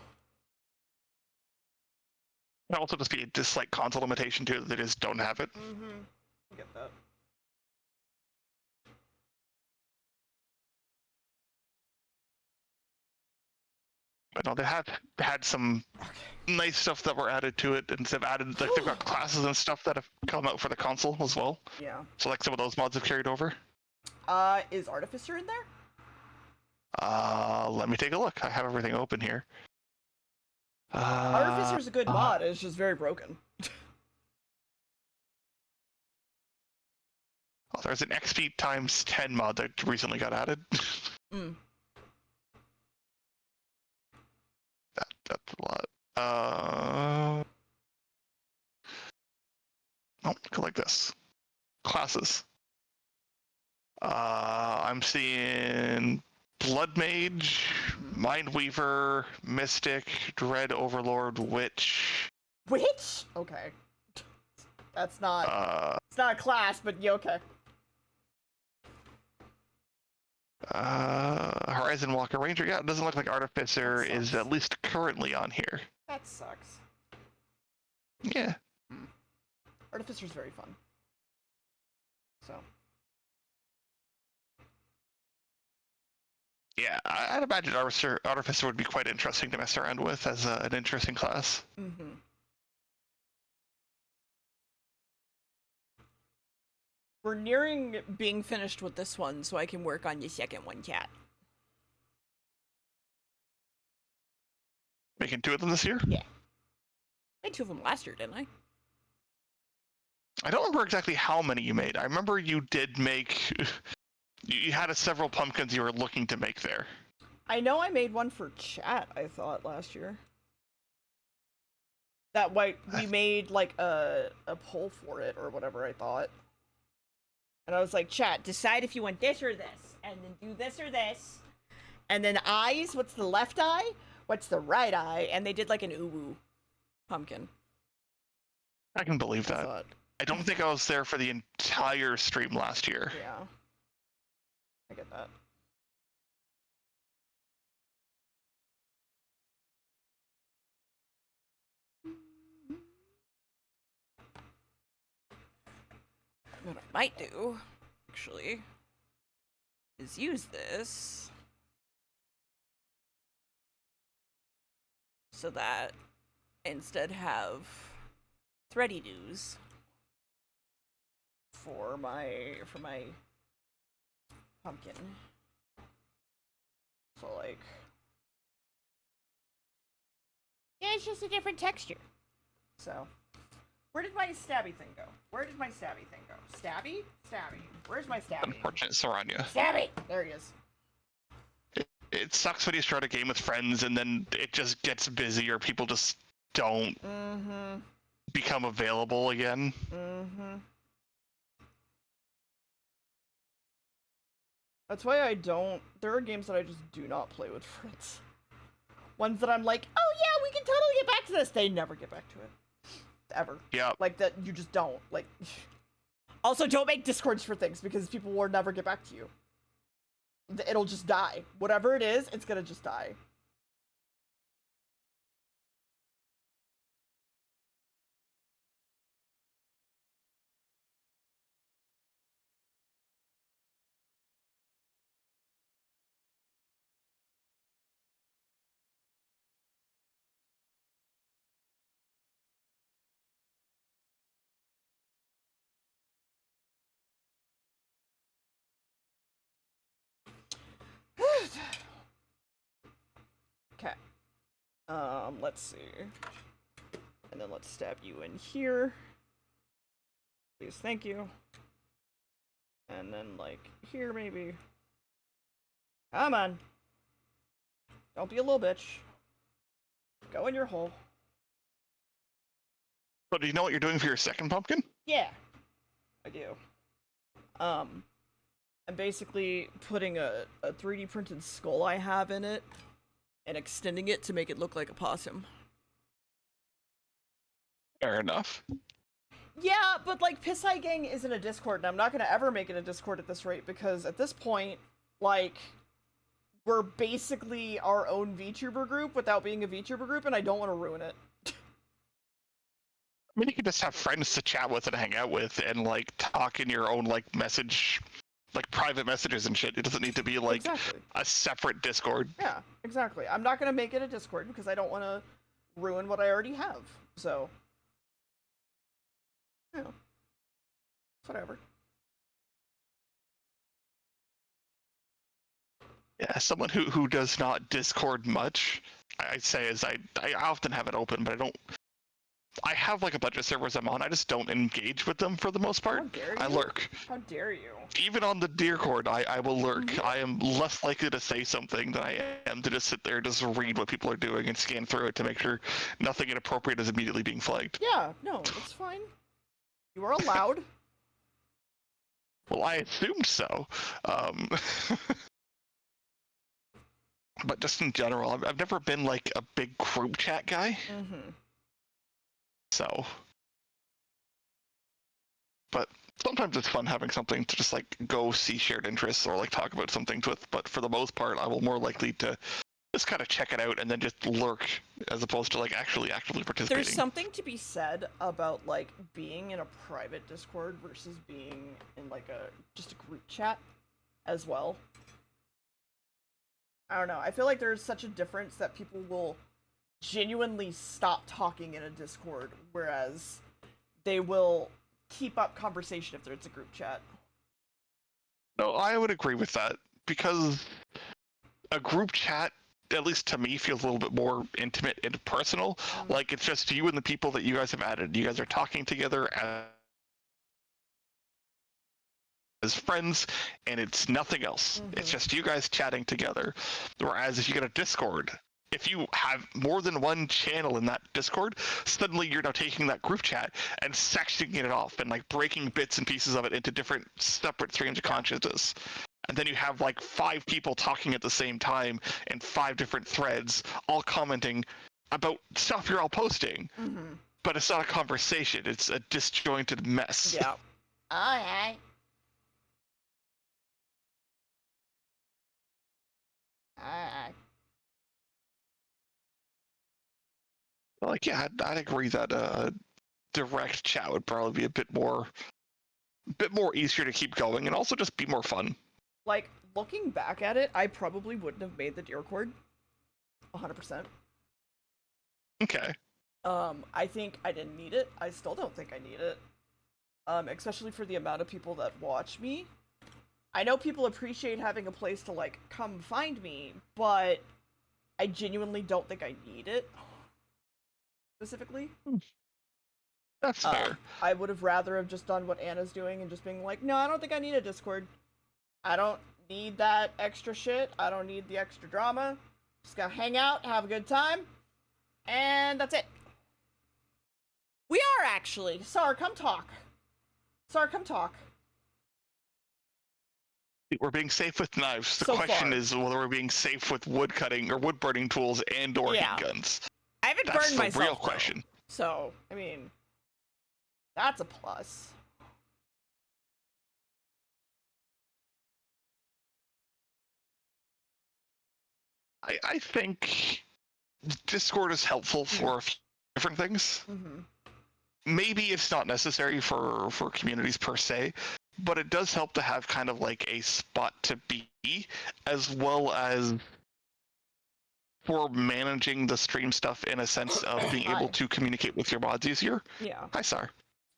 could also just be just like console limitation too, that they just don't have it. I get that. But no, they have had some nice stuff that were added to it, and they've added like they've got classes and stuff that have come out for the console as well. Yeah. So like some of those mods have carried over. Is Artificer in there? Let me take a look. I have everything open here. Artificer's a good mod, it's just very broken. Oh, there's an XP times 10 mod that recently got added. That's a lot. Go like this. Classes. I'm seeing Blood Mage, Mind Weaver, Mystic, Dread Overlord, Witch. Witch? Okay. That's not. It's not a class, but yeah, okay. Horizon Walker Ranger. Yeah, it doesn't look like Artificer is at least currently on here. That sucks. Yeah. Artificer's very fun. So. Yeah, I'd imagine Artificer would be quite interesting to mess around with as an interesting class. We're nearing being finished with this one, so I can work on the second one, chat. Making 2 of them this year? Yeah. I made 2 of them last year, didn't I? I don't remember exactly how many you made. I remember you did make... You had several pumpkins you were looking to make there. I know I made one for chat, I thought, last year. That we made, like, a poll for it, or whatever I thought. And I was like, chat, decide if you want this or this, and then do this or this. And then eyes, what's the left eye? What's the right eye? And they did, like, an uwu pumpkin. I can believe that. I don't think I was there for the entire stream last year. Yeah. I get that. what I might do, actually, is use this so that I instead have thready do's for my pumpkin. So like, yeah, it's just a different texture. So, where did my stabby thing go? Stabby? Stabby. Where's my stabby? Unfortunate Saranya. Stabby! There he is. It sucks when you start a game with friends and then it just gets busy or people just don't become available again. That's why I don't. There are games that I just do not play with friends. Ones that I'm like, oh yeah, we can totally get back to this. They never get back to it. Ever. Yeah. Like that, you just don't. Like. Also, don't make discords for things because people will never get back to you. It'll just die. Whatever it is, it's gonna just die. Okay. Let's see. And then let's stab you in here. Please, thank you. And then, like, here maybe. Come on. Don't be a little bitch. Go in your hole. So do you know what you're doing for your second pumpkin? Yeah. I do. I'm basically putting a 3D printed skull I have in it and extending it to make it look like a possum. Fair enough. Yeah, but like Pissai Gang isn't a Discord, and I'm not gonna ever make it a Discord at this rate because at this point, like, we're basically our own VTuber group without being a VTuber group, and I don't want to ruin it. I mean, you can just have friends to chat with and hang out with and, like, talk in your own, like, message, like, private messages and shit. It doesn't need to be, like, Exactly. a separate Discord. Yeah, exactly. I'm not gonna make it a Discord because I don't want to ruin what I already have. So, you know, whatever. Yeah, as someone who does not Discord much, I'd say is I often have it open, but I have like a bunch of servers I'm on. I just don't engage with them for the most part. How dare you? I lurk. How dare you? Even on the Discord, I will lurk. Mhm. I am less likely to say something than I am to just sit there and just read what people are doing and scan through it to make sure nothing inappropriate is immediately being flagged. Yeah, no, it's fine. You are allowed. Well, I assumed so. But just in general, I've never been like a big group chat guy. Mm-hmm. So, but sometimes it's fun having something to just like go see shared interests or like talk about something with. But for the most part, I will more likely to just kind of check it out and then just lurk as opposed to like actually actively participating. There's something to be said about like being in a private Discord versus being in like just a group chat as well. I don't know. I feel like there's such a difference that people will genuinely stop talking in a Discord, whereas they will keep up conversation if it's a group chat. No, I would agree with that because a group chat, at least to me, feels a little bit more intimate and personal. Like it's just you and the people that you guys have added. You guys are talking together as friends, and it's nothing else. It's just you guys chatting together. Whereas if you get a Discord, if you have more than one channel in that Discord, suddenly you're now taking that group chat and sectioning it off and like breaking bits and pieces of it into different separate streams of consciousness. And then you have like 5 people talking at the same time in 5 different threads, all commenting about stuff you're all posting. But it's not a conversation, it's a disjointed mess. Yeah. Alright. Alright. Like, yeah, I'd agree that direct chat would probably be a bit more bit more easier to keep going and also just be more fun. Like, looking back at it, I probably wouldn't have made the Discord. 100%. Okay. I think I didn't need it. I still don't think I need it. Especially for the amount of people that watch me. I know people appreciate having a place to, like, come find me, but I genuinely don't think I need it. Specifically. That's fair. I would have rather have just done what Anna's doing and just being like, no, I don't think I need a Discord. I don't need that extra shit. I don't need the extra drama. Just gotta hang out, have a good time, and that's it. We are actually. Sar, come talk. Sar, come talk. We're being safe with knives. The So question far. is whether we're being safe with wood cutting or wood burning tools and or Yeah. heat guns. I haven't That's burned the myself, real though. question. So, I mean, that's a plus. I think Discord is helpful for a few different things. Mm-hmm. Maybe it's not necessary for communities per se, but it does help to have kind of like a spot to be, as well as for managing the stream stuff in a sense of being able Hi. to communicate with your mods easier. Yeah. Hi, Sar.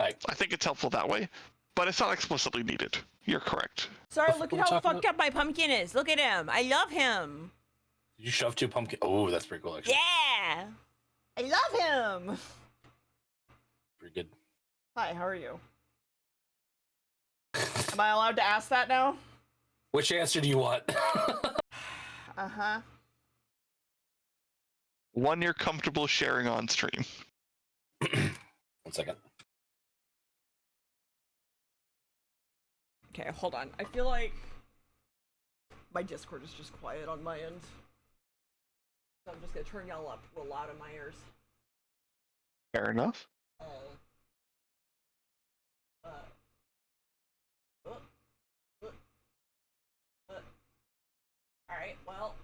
Hi. I think it's helpful that way, but it's not explicitly needed. You're correct. Sorry, What look are at we how talking fucked up my pumpkin is. Look at him. I love him. Did you shove 2 pumpkin? Oh, that's pretty cool, actually. Yeah. I love him. Pretty good. Hi, how are you? Am I allowed to ask that now? Which answer do you want? Uh-huh. One you're comfortable sharing on stream. 1 second. Okay, hold on. I feel like my Discord is just quiet on my end. So I'm just gonna turn y'all up real loud in my ears. Fair enough. Uh, Alright, well.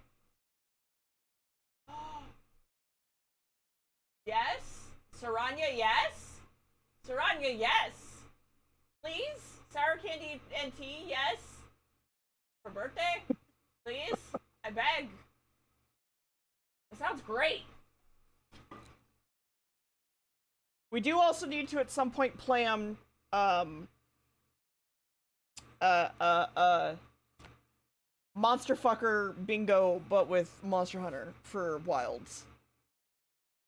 Yes? Saranya, yes? Saranya, yes? Please? Sour candy and tea, yes? For birthday? Please? I beg. That sounds great. We do also need to at some point plan, Monster Fucker bingo, but with Monster Hunter for Wilds.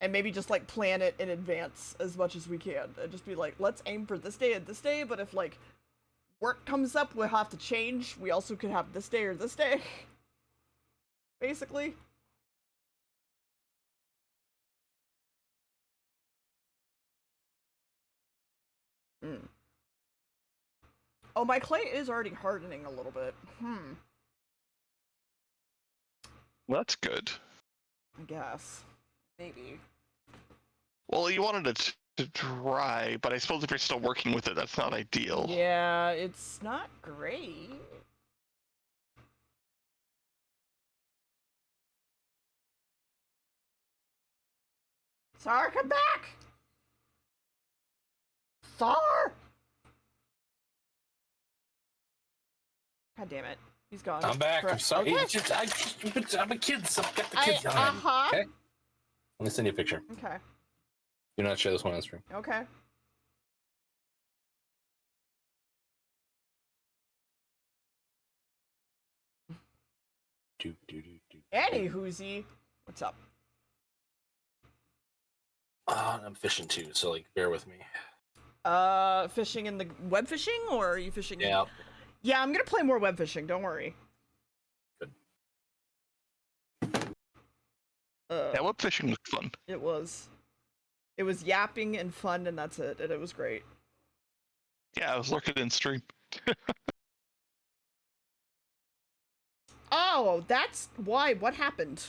And maybe just, like, plan it in advance as much as we can. And just be like, let's aim for this day and this day, but if, like, work comes up, we'll have to change. We also could have this day or this day. Basically. Oh, my clay is already hardening a little bit. Well, that's good. I guess. Maybe. Well, you wanted it to dry, but I suppose if you're still working with it, that's not ideal. Yeah, it's not great. Sar, come back! Sar! God damn it. He's gone. I'm back. I'm Correct. sorry. Okay. It's just, I'm a kid, so I've got the kids on. Uh-huh. Okay? Let me send you a picture. Okay. Do not share this one on stream. Okay. Annie Hoozy. What's up? I'm fishing too, so like bear with me. Fishing in the web fishing, or are you fishing? Yeah. Yeah, I'm gonna play more web fishing. Don't worry. Good. Yeah, web fishing was fun. It was. It was yapping and fun, and that's it. And it was great. Yeah, I was lurking in stream. Oh, that's why. What happened?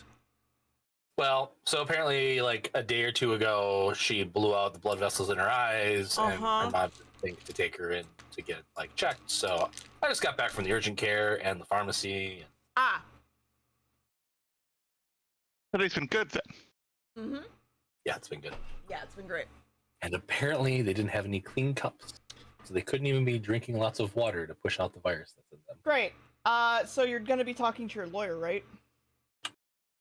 Well, so apparently, like a day or two ago, she blew out the blood vessels in her eyes, and her mom think to take her in to get like checked. So I just got back from the urgent care and the pharmacy. Ah. Today's been good then. Yeah, it's been good. Yeah, it's been great. And apparently, they didn't have any clean cups. So they couldn't even be drinking lots of water to push out the virus that's in them. Great. So you're gonna be talking to your lawyer, right?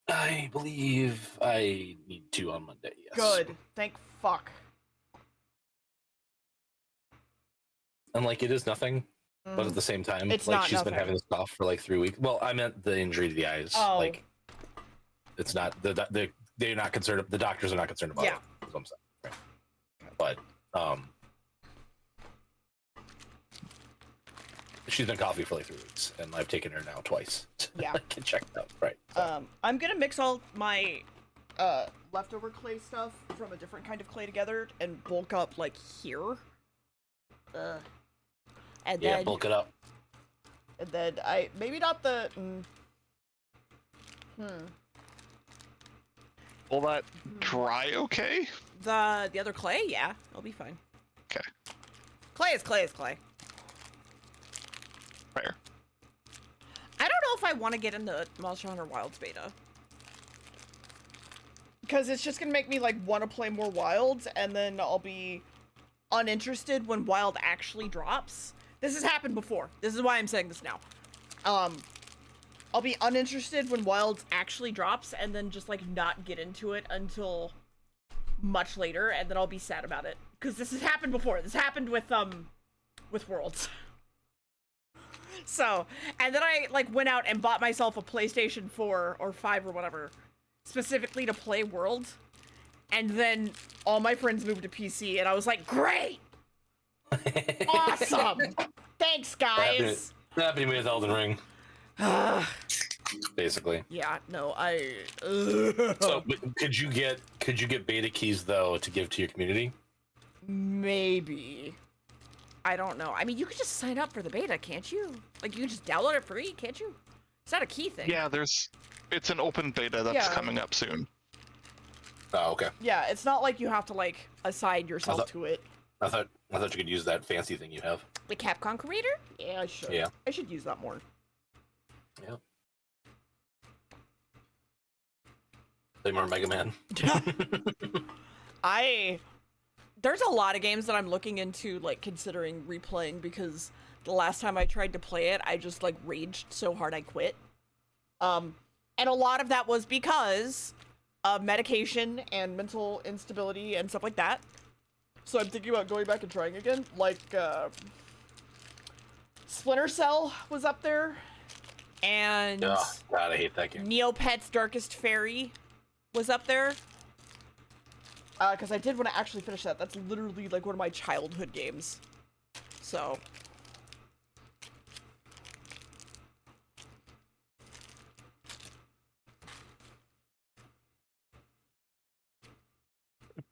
I believe I need to on Monday, yes. Good. Thank fuck. And like it is nothing, but at the same time, It's like not she's been nothing. having this cough for like 3 weeks. Well, I meant the injury to the eyes. Oh. Like it's not they're not concerned. The doctors are not concerned about Yeah. it. That's what I'm saying. Right. But she's been coughing for like 3 weeks, and I've taken her now twice. Yeah. Get checked out. Right. So. I'm gonna mix all my leftover clay stuff from a different kind of clay together and bulk up like here. And Yeah, then bulk it up. and then I maybe not the Will that dry okay? the other clay, yeah, it'll be fine. Okay. Clay is clay is clay. Fair. I don't know if I want to get into Monster Hunter Wilds beta. Because it's just gonna make me like want to play more Wilds, and then I'll be uninterested when Wild actually drops. This has happened before. This is why I'm saying this now. I'll be uninterested when Wilds actually drops, and then just like not get into it until much later, and then I'll be sad about it. Because this has happened before. This happened with Worlds. So, and then I like went out and bought myself a PlayStation 4 or 5 or whatever, specifically to play World. And then all my friends moved to PC, and I was like, great! Awesome! Thanks, guys! That happened to me with Elden Ring, basically. Yeah, no, So, but could you get beta keys though to give to your community? maybe. I don't know. I mean, you could just sign up for the beta, can't you? Like, you can just download it free, can't you? It's not a key thing. Yeah, it's an open beta that's Yeah. coming up soon. Oh, okay. Yeah, it's not like you have to, like, assign yourself thought- to it. I thought you could use that fancy thing you have. The Capcom Creator? Yeah, I should. Yeah. I should use that more. Yeah. Play more Mega Man. There's a lot of games that I'm looking into, like, considering replaying, because the last time I tried to play it, I just, like, raged so hard I quit. And a lot of that was because of medication and mental instability and stuff like that. So I'm thinking about going back and trying again. Like, Splinter Cell was up there, and Oh, God, I hate that game. Neopet's Darkest Fairy was up there. Because I did want to actually finish that. That's literally, like, one of my childhood games. So.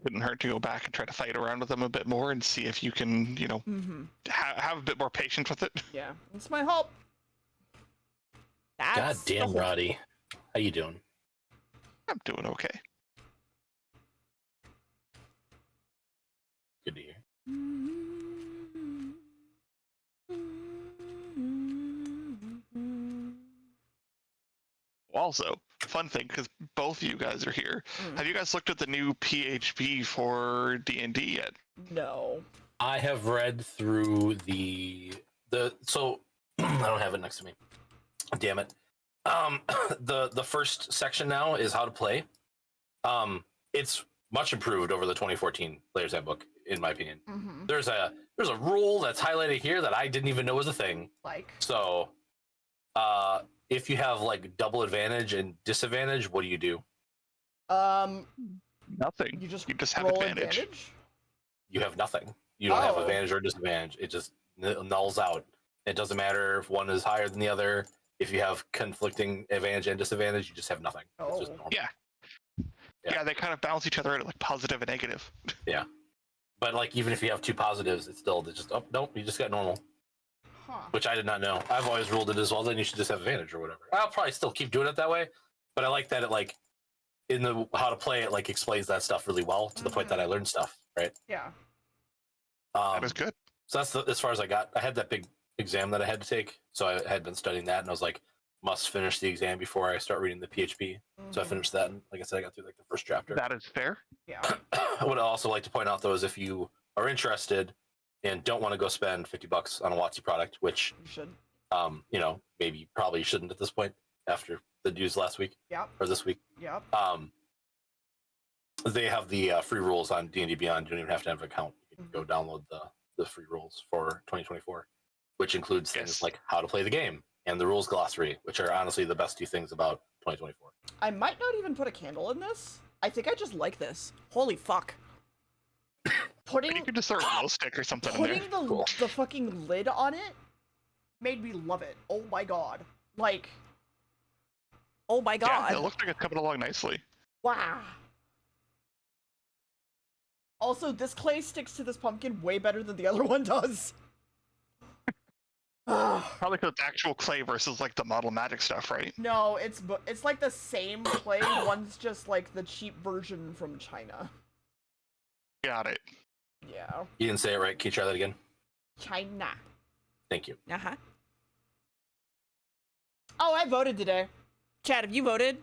Couldn't hurt to go back and try to fight around with them a bit more and see if you can, have a bit more patience with it. Yeah, that's my hope. God That's the damn, hope. Roddy. How you doing? I'm doing okay. Good to hear. Also, fun thing, because both of you guys are here. Have you guys looked at the new PHP for D&D yet? No. I have read through so I don't have it next to me. Damn it. The first section now is how to play. It's much improved over the 2014 Player's Handbook, in my opinion. Mm-hmm. There's a rule that's highlighted here that I didn't even know was a thing. Like. So, if you have like double advantage and disadvantage, what do you do? Nothing. You just have roll advantage. You have nothing. You don't have Oh. advantage or disadvantage. It just nulls out. It doesn't matter if one is higher than the other. If you have conflicting advantage and disadvantage, you just have nothing. It's just Oh. normal. Yeah. Yeah. Yeah, they kind of balance each other out, like positive and negative. But like even if you have two positives, it's still just nope, you just got normal. Huh. Which I did not know. I've always ruled it as well. Then you should just have advantage or whatever. I'll probably still keep doing it that way, but I like that it like in the how to play it like explains that stuff really well to the point that I learned stuff. Right. Yeah. That was good. So that's as far as I got. I had that big exam that I had to take, so I had been studying that, and I was like, must finish the exam before I start reading the PHP. So I finished that, and like I said, I got through like the first chapter. That is fair. Yeah. I would also like to point out though is if you are interested and don't want to go spend $50 on a WotC product, which You should. maybe you probably shouldn't at this point after the news last week Yep. or this week. Yep. They have the free rules on D&D Beyond. You don't even have to have an account. You can go download the free rules for 2024, which includes things like how to play the game and the rules glossary, which are honestly the best two things about 2024. I might not even put a candle in this. I think I just like this. Holy fuck. You could just throw a glow stick or something in there. Putting the fucking lid on it made me love it. Oh my god. Like, oh my god. Yeah, it looks like it's coming along nicely. Wow. Also, this clay sticks to this pumpkin way better than the other one does. Probably because it's actual clay versus like the Model-matic stuff, right? No, it's like the same clay. One's just like the cheap version from China. Got it. Yeah. You didn't say it right. Can you try that again? China. Thank you. Uh-huh. Oh, I voted today. Chad, have you voted?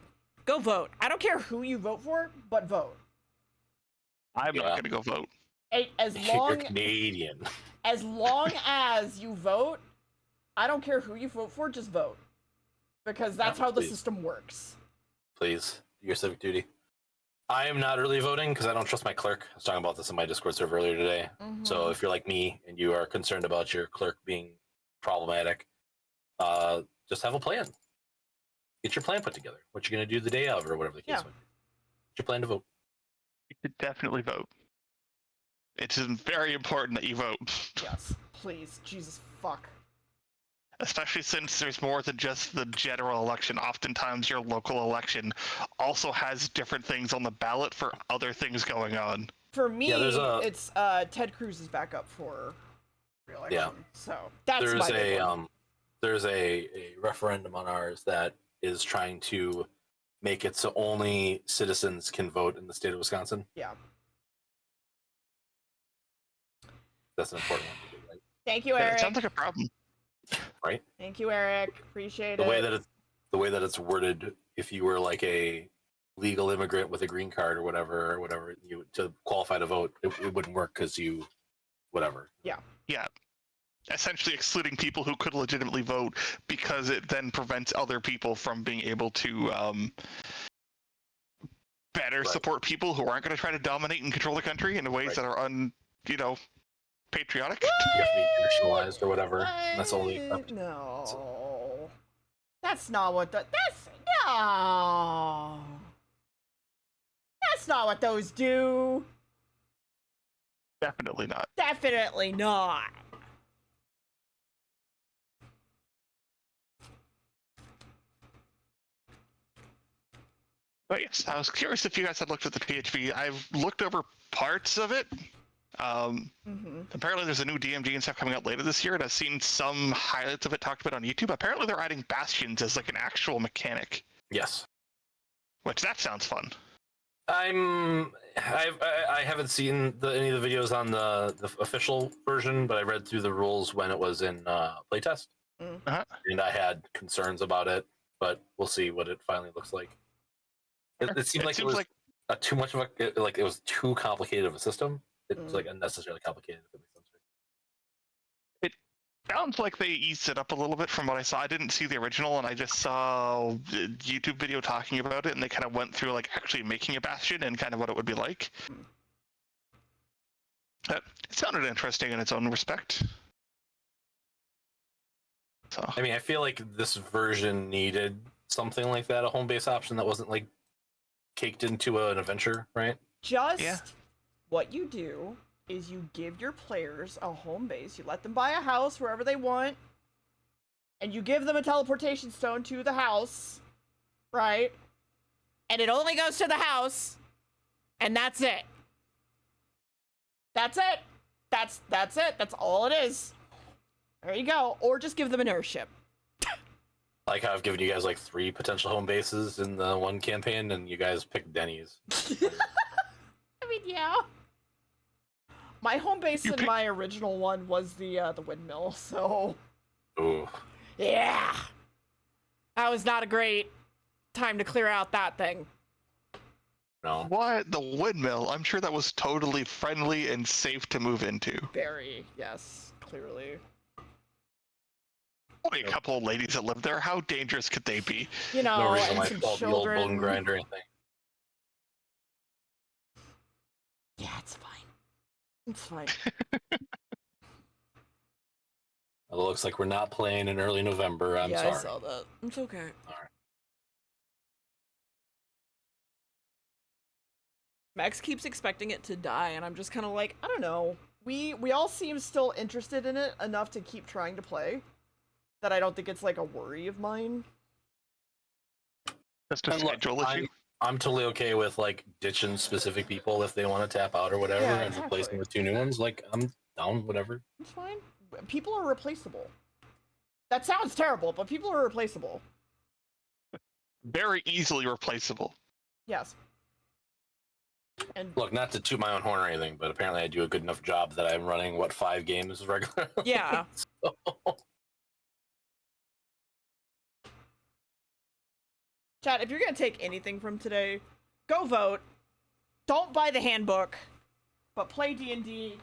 Go vote. I don't care who you vote for, but vote. I'm not gonna go vote. As You're long Canadian. as long as you vote, I don't care who you vote for, just vote. Because that's how the Please. system works. Please, your civic duty. I am not early voting because I don't trust my clerk. I was talking about this in my Discord server earlier today. So if you're like me and you are concerned about your clerk being problematic, just have a plan. Get your plan put together. What you're going to do the day of or whatever the case might be. Get your plan to vote. You should definitely vote. It's very important that you vote. Yes, please. Jesus fuck. Especially since there's more than just the general election. Oftentimes your local election also has different things on the ballot for other things going on. For me, Yeah, it's Ted Cruz is back up for re-election. Yeah. So that's my big one. There's a referendum on ours that is trying to make it so only citizens can vote in the state of Wisconsin. Yeah. That's an important one to do, right? Thank you, Yeah, Eric. it sounds like a problem. Right? Thank you, Eric. Appreciate The it. way that it's worded, if you were like a legal immigrant with a green card or whatever, you to qualify to vote, it wouldn't work because you, whatever. Yeah. Essentially excluding people who could legitimately vote because it then prevents other people from being able to better support people who aren't going to try to dominate and control the country in ways that are patriotic. You have to be nationalized or whatever. And that's only accepted. No. That's not what no. That's not what those do. Definitely not. Definitely not. But yes, I was curious if you guys had looked at the PHP. I've looked over parts of it. Apparently there's a new DMG and stuff coming out later this year, and I've seen some highlights of it talked about on YouTube. Apparently they're adding bastions as like an actual mechanic, Yes. which that sounds fun. I haven't seen any of the videos on the official version, but I read through the rules when it was in playtest, and I had concerns about it. But we'll see what it finally looks like. It seemed like it was too much of a it was too complicated of a system. It was like unnecessarily complicated. If that makes sense. It sounds like they eased it up a little bit from what I saw. I didn't see the original, and I just saw a YouTube video talking about it, and they kind of went through like actually making a bastion and kind of what it would be like. It sounded interesting in its own respect. So I mean, I feel like this version needed something like that, a home base option that wasn't like caked into an adventure, right? Just what you do is you give your players a home base. You let them buy a house wherever they want, and you give them a teleportation stone to the house, right? And it only goes to the house, and that's it. That's it. That's it. That's all it is. There you go. Or just give them an airship. Like how I've given you guys like 3 potential home bases in the one campaign, and you guys picked Denny's. I mean, yeah. My home base in my original one was the windmill, so. Ooh. Yeah. That was not a great time to clear out that thing. No. What? The windmill? I'm sure that was totally friendly and safe to move into. Very, yes, clearly. Only a couple of ladies that live there. How dangerous could they be? You know, No reason and why some it's called the old bone children. grind or anything. Yeah, it's fine. It's fine. It looks like we're not playing in early November. I'm yeah, sorry. I saw that. It's okay. All right. Max keeps expecting it to die, and I'm just kind of like, I don't know. We all seem still interested in it enough to keep trying to play. That I don't think it's like a worry of mine. Just a And look, schedule issue. I'm totally okay with like ditching specific people if they want to tap out or whatever, Yeah, and exactly. replacing with 2 new ones. Like I'm down, whatever. It's fine. People are replaceable. That sounds terrible, but people are replaceable. Very easily replaceable. Yes. And Look, not to toot my own horn or anything, but apparently I do a good enough job that I'm running 5 games regularly. yeah. So, Chat, if you're gonna take anything from today, go vote. Don't buy the handbook, but play D&D.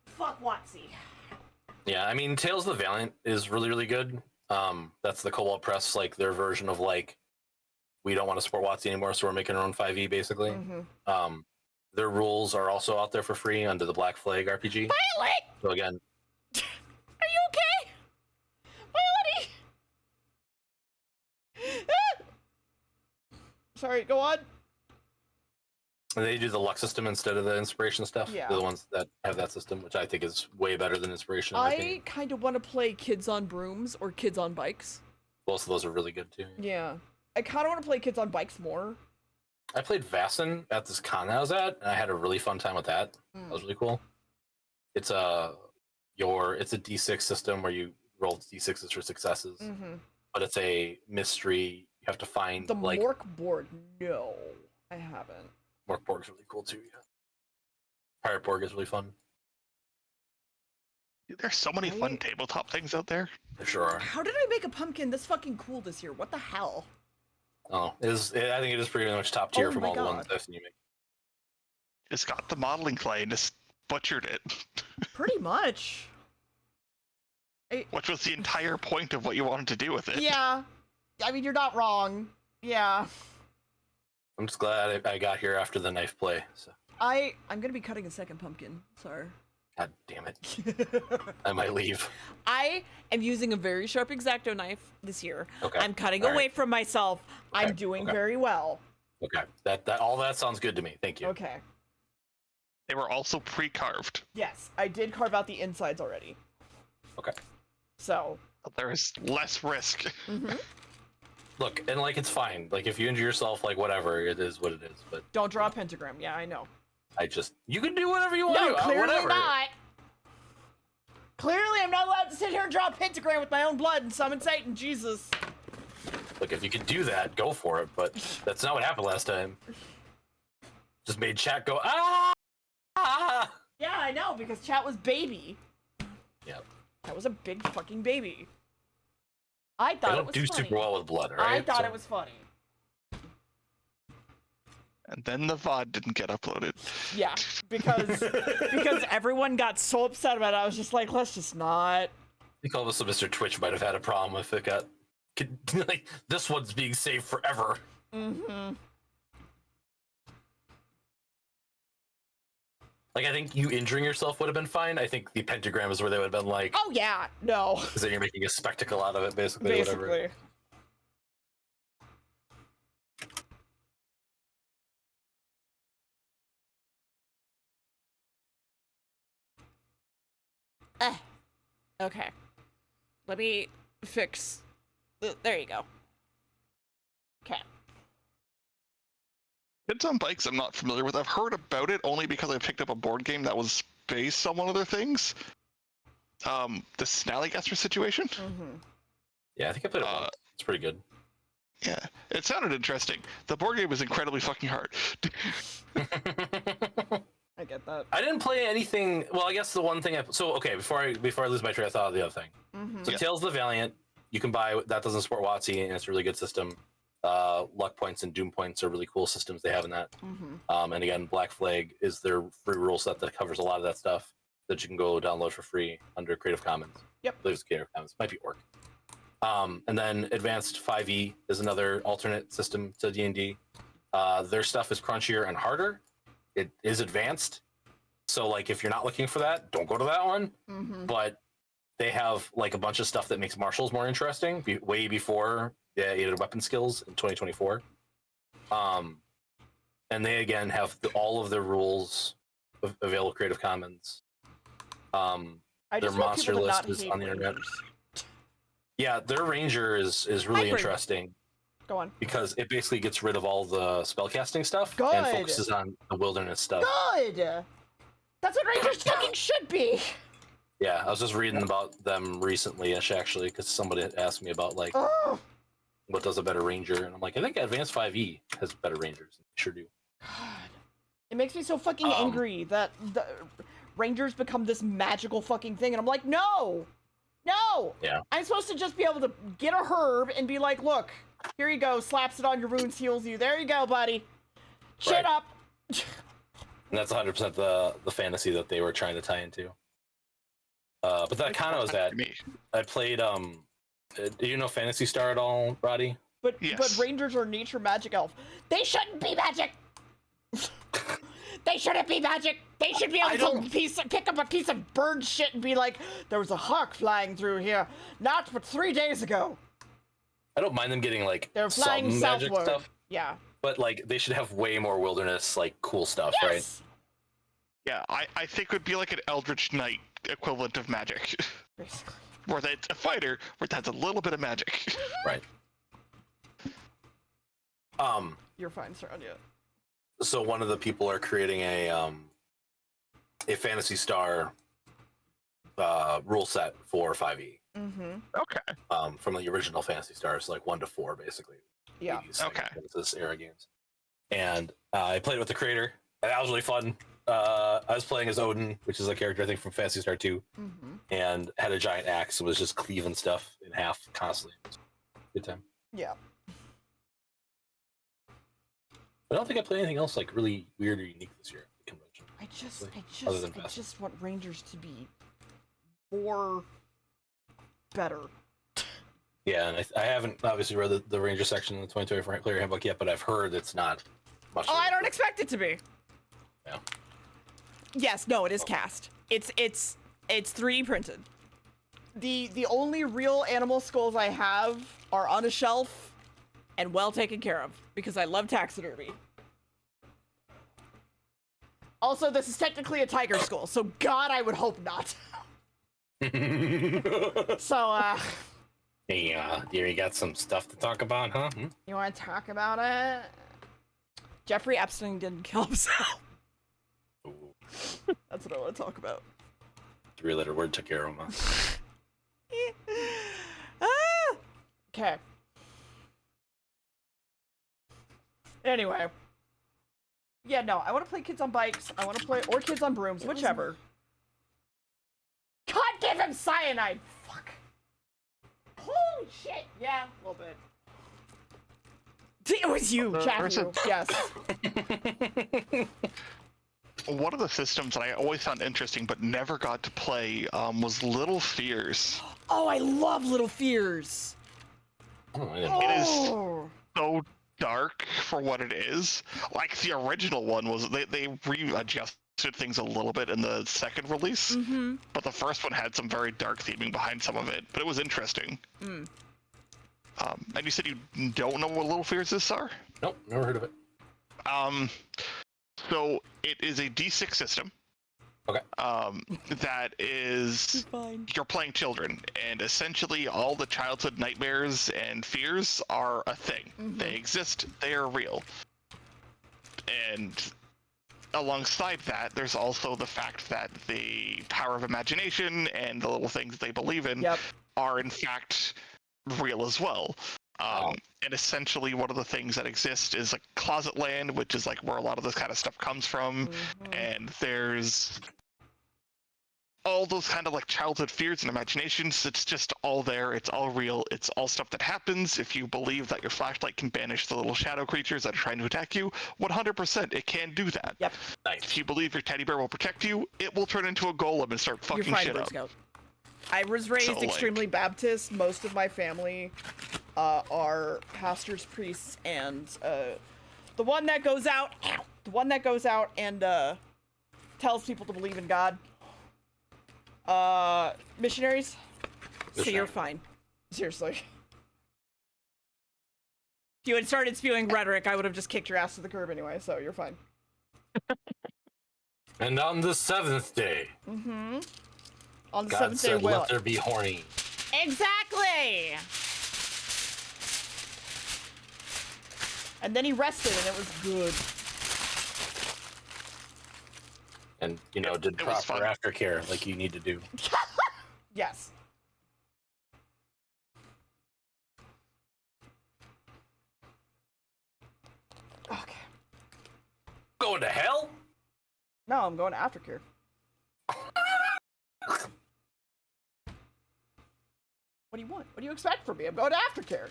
Fuck WotC. yeah, I mean, Tales of the Valiant is really, really good. That's the Cobalt Press, like their version of like, we don't want to support WotC anymore, so we're making our own 5e basically. Mm-hmm. Their rules are also out there for free under the Black Flag RPG. Violet! So again, Are you okay? Violet! Sorry, go on. they do the luck system instead of the inspiration stuff. Yeah. They're the ones that have that system, which I think is way better than inspiration. In my I opinion. kind of want to play Kids on Brooms or Kids on Bikes. Both of those are really good too. Yeah. I kind of want to play Kids on Bikes more. I played Vaesen at this con I was at, and I had a really fun time with that. That was really cool. It's a D6 system where you roll D6s for successes, Mm-hmm. but it's a mystery. You have to find The like Mork board, no. I haven't. Morkborg is really cool too. Yeah, Pirate Borg is really fun. Dude, there's so many fun Right? tabletop things out there. There sure are. How did I make a pumpkin this fucking cool this year? What the hell? Oh, I think it is pretty much top tier Oh from my all the ones God. I've seen you make. Just got the modeling clay and just butchered it, Pretty much. which was the entire point of what you wanted to do with it. Yeah. I mean, you're not wrong. Yeah. I'm just glad I got here after the knife play. So, I'm gonna be cutting a second pumpkin. Sorry. God damn it, I might leave. I am using a very sharp X-Acto knife this year. Okay. I'm cutting All away right. from myself. Okay, I'm doing okay. very well. Okay, that all that sounds good to me. Thank you. Okay. They were also pre-carved. Yes, I did carve out the insides already. Okay. So. But there is less risk. Mhm. Look, and like it's fine. Like if you injure yourself, like whatever, it is what it is. But Don't draw a pentagram. Yeah, I know. you can do whatever you want No, to. clearly Whatever. not. Clearly, I'm not allowed to sit here and draw a pentagram with my own blood and summon Satan. Jesus. Look, if you could do that, go for it. But that's not what happened last time. Just made chat go ah. Ah! Yeah, I know, because chat was baby. Yep. That was a big fucking baby. I I thought it don't was do funny. super well with blood, right? I thought So- it was funny. And then the VOD didn't get uploaded. Yeah, because everyone got so upset about it. I was just like, let's just not. I think all of us, Mr. Twitch might have had a problem if it got like this one's being saved forever. Mm-hmm. Like I think you injuring yourself would have been fine. I think the pentagram is where they would have been like, Oh yeah, no. because then you're making a spectacle out of it, basically. Whatever. Basically. Okay. Let me fix. There you go. Okay. Kids on Bikes I'm not familiar with. I've heard about it only because I picked up a board game that was based on one of their things. The Snallygaster situation? Mm-hmm. Yeah, I think I played it once. It's pretty good. Yeah. It sounded interesting. The board game is incredibly fucking hard. I get that. I didn't play anything. Well, I guess the one thing okay, before I lose my train of thought of the other thing. Mm-hmm. So Yeah. Tales of the Valiant, you can buy that doesn't support WotC and it's a really good system. Luck points and doom points are really cool systems they have in that. Mm-hmm. And again, Black Flag is their free rule set that covers a lot of that stuff that you can go download for free under Creative Commons. Yep. There's Creative Commons, might be orc. And then Advanced 5e is another alternate system to D&D. Their stuff is crunchier and harder. It is advanced, so like if you're not looking for that, don't go to that one. Mm-hmm. But they have like a bunch of stuff that makes martials more interesting, way before the aided weapon skills in 2024. And they again have all of their rules available Creative Commons. I Their just want monster people to list not is hate on the internet. Rangers. Yeah, their ranger is really Hybrid. interesting Go on. because it basically gets rid of all the spellcasting stuff Good. and focuses on the wilderness stuff. Good. That's what Rangers fucking should be. Yeah, I was just reading about them recently, actually, because somebody had asked me about like Oh, what does a better ranger, and I'm like, I think Advanced 5e has better rangers. They sure do. God. It makes me so fucking angry that the Rangers become this magical fucking thing, and I'm like, no! No! Yeah. I'm supposed to just be able to get a herb and be like, look, here you go, slaps it on your wounds, heals you. There you go, buddy. Shut Right. up. And that's 100% the fantasy that they were trying to tie into. But that kind of was that. Me. I played, do you know Phantasy Star at all, Roddy? But Yes. Rangers are nature magic elf. They shouldn't be magic! They shouldn't be magic! They should be able to pick up a piece of bird shit and be like, there was a hawk flying through here, not but 3 days ago. I don't mind them getting like They're flying some magic southward. stuff, Yeah. but like they should have way more wilderness, like cool stuff, right? Yes! Yeah, I think it would be like an Eldritch Knight equivalent of magic, Basically. where that's a fighter, where that's a little bit of magic. Right. You're fine, sir. Yeah. So one of the people are creating a Phantasy Star rule set for 5e. Mm-hmm. Okay. From the original Phantasy Stars, like 1 to 4, basically. Yeah. 80s, Okay. This era games. And I played with the creator. And that was really fun. I was playing as Odin, which is a character I think from Phantasy Star 2, Mm-hmm. and had a giant axe and was just cleaving stuff in half constantly. It was a good time. Yeah. I don't think I played anything else like really weird or unique this year at the convention. Other than I Fast. just want Rangers to be more better. Yeah, and I haven't obviously read the Ranger section in the 2024 player handbook yet, but I've heard it's not much. Oh, I don't expect it to be. Yeah. Yes, no, it is cast. It's 3D printed. The only real animal skulls I have are on a shelf and well taken care of because I love taxidermy. Also, this is technically a tiger skull, so God, I would hope not. So, Hey, you got some stuff to talk about, huh? you want to talk about it? Jeffrey Epstein didn't kill himself. Ooh, That's what I want to talk about. 3-letter word took care of him. Ah! Okay. Anyway. Yeah, no, I want to play kids on bikes. I want to play, or kids on brooms, whichever. God, give him cyanide! Fuck. Holy shit! Yeah, a little bit. It was you, Jackie. Yes. One of the systems that I always found interesting but never got to play was Little Fears. Oh, I love Little Fears. Oh, I didn't know. It is Oh. so dark for what it is. Like the original one was, they readjusted things a little bit in the second release, Mm-hmm. but the first one had some very dark theming behind some of it. But it was interesting. Mm. And you said you don't know what Little Fears is, Sar? Nope, never heard of it. So it is a D6 system. Okay. That is, Fine. you're playing children, and essentially all the childhood nightmares and fears are a thing. Mhm. They exist, they are real. And alongside that, there's also the fact that the power of imagination and the little things they believe in Yep. are in fact real as well. And essentially one of the things that exist is like closet land, which is like where a lot of this kind of stuff comes from. Mhm. And there's all those kind of like childhood fears and imaginations, it's just all there. It's all real. It's all stuff that happens. If you believe that your flashlight can banish the little shadow creatures that are trying to attack you, 100% it can do that. Yep. Nice. If you believe your teddy bear will protect you, it will turn into a golem and start fucking You're fine, shit Boy up. Scout. I was raised So, like- extremely Baptist. Most of my family are pastors, priests, and the one that goes out, and tells people to believe in God. Missionaries. So you're Missionary. fine. Seriously. If you had started spewing rhetoric, I would have just kicked your ass to the curb anyway, so you're fine. And on the 7th day, Mm-hmm. On the God seventh day, said, will "Let there be horny." Exactly! And then he rested, and it was good. And did It was proper fun. aftercare like you need to do. Yes. Okay. Going to hell? No, I'm going to aftercare. What do you want? What do you expect from me? I'm going to aftercare.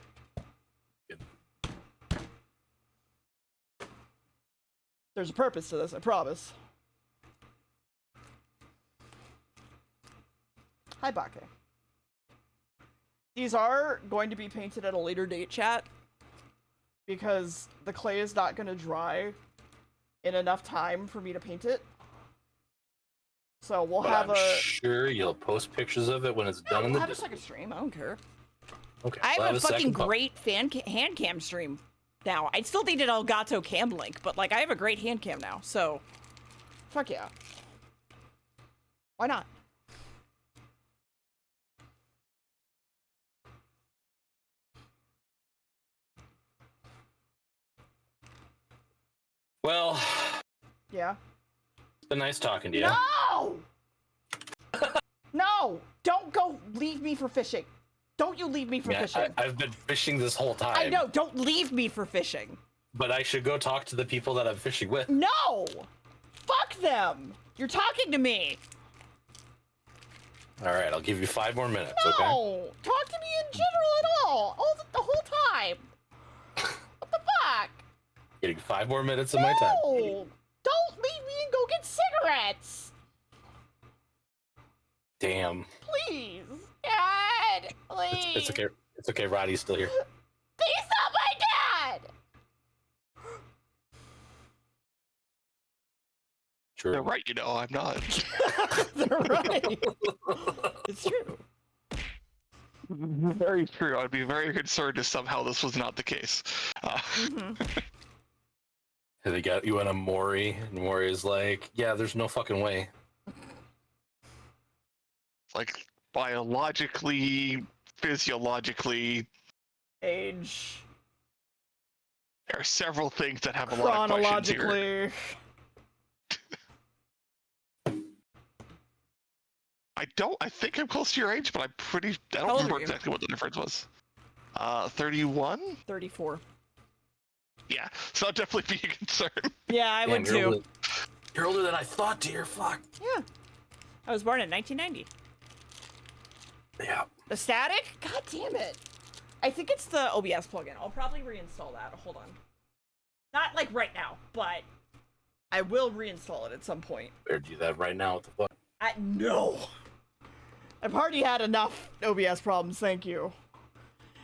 There's a purpose to this, I promise. Hi, Bake. These are going to be painted at a later date, chat, because the clay is not going to dry in enough time for me to paint it. So we'll But have I'm a... sure you'll post pictures of it when it's done in We'll the have a second stream. I don't care. Okay. I we'll have a fucking second po- great hand cam stream now. I still need an Elgato cam link, but like I have a great hand cam now, so fuck yeah. Why not? Well, Yeah. it's been nice talking to you. No! No! Don't go leave me for fishing. Don't you leave me for Yeah, fishing. I've been fishing this whole time. I know, don't leave me for fishing. But I should go talk to the people that I'm fishing with. No! Fuck them! You're talking to me! All right, I'll give you 5 more minutes, okay? No! Talk to me in general at all the whole time! What the fuck? Getting 5 more minutes of my time. No! Don't leave me and go get cigarettes! Damn. Please! Dad! Please! It's okay. It's okay. Roddy's still here. He's not my dad! True. They're right, I'm not. They're right. It's true. Very true. I'd be very concerned if somehow this was not the case. They got you on a Maury, and Maury's like, "Yeah, there's no fucking way." Like, biologically, physiologically, Age. there are several things that have a lot of questions here. Chronologically. I think I'm close to your age, but I How don't old remember are you? exactly what the difference was. 31? 34. Yeah, so that'd definitely be a concern. Yeah, I would Damn, too. You're older than I thought, dear. Fuck. Yeah. I was born in 1990. Yeah. The static? God damn it. I think it's the OBS plugin. I'll probably reinstall that. Hold on. Not like right now, but I will reinstall it at some point. Better do that right now. What the fuck? No. I've already had enough OBS problems, thank you.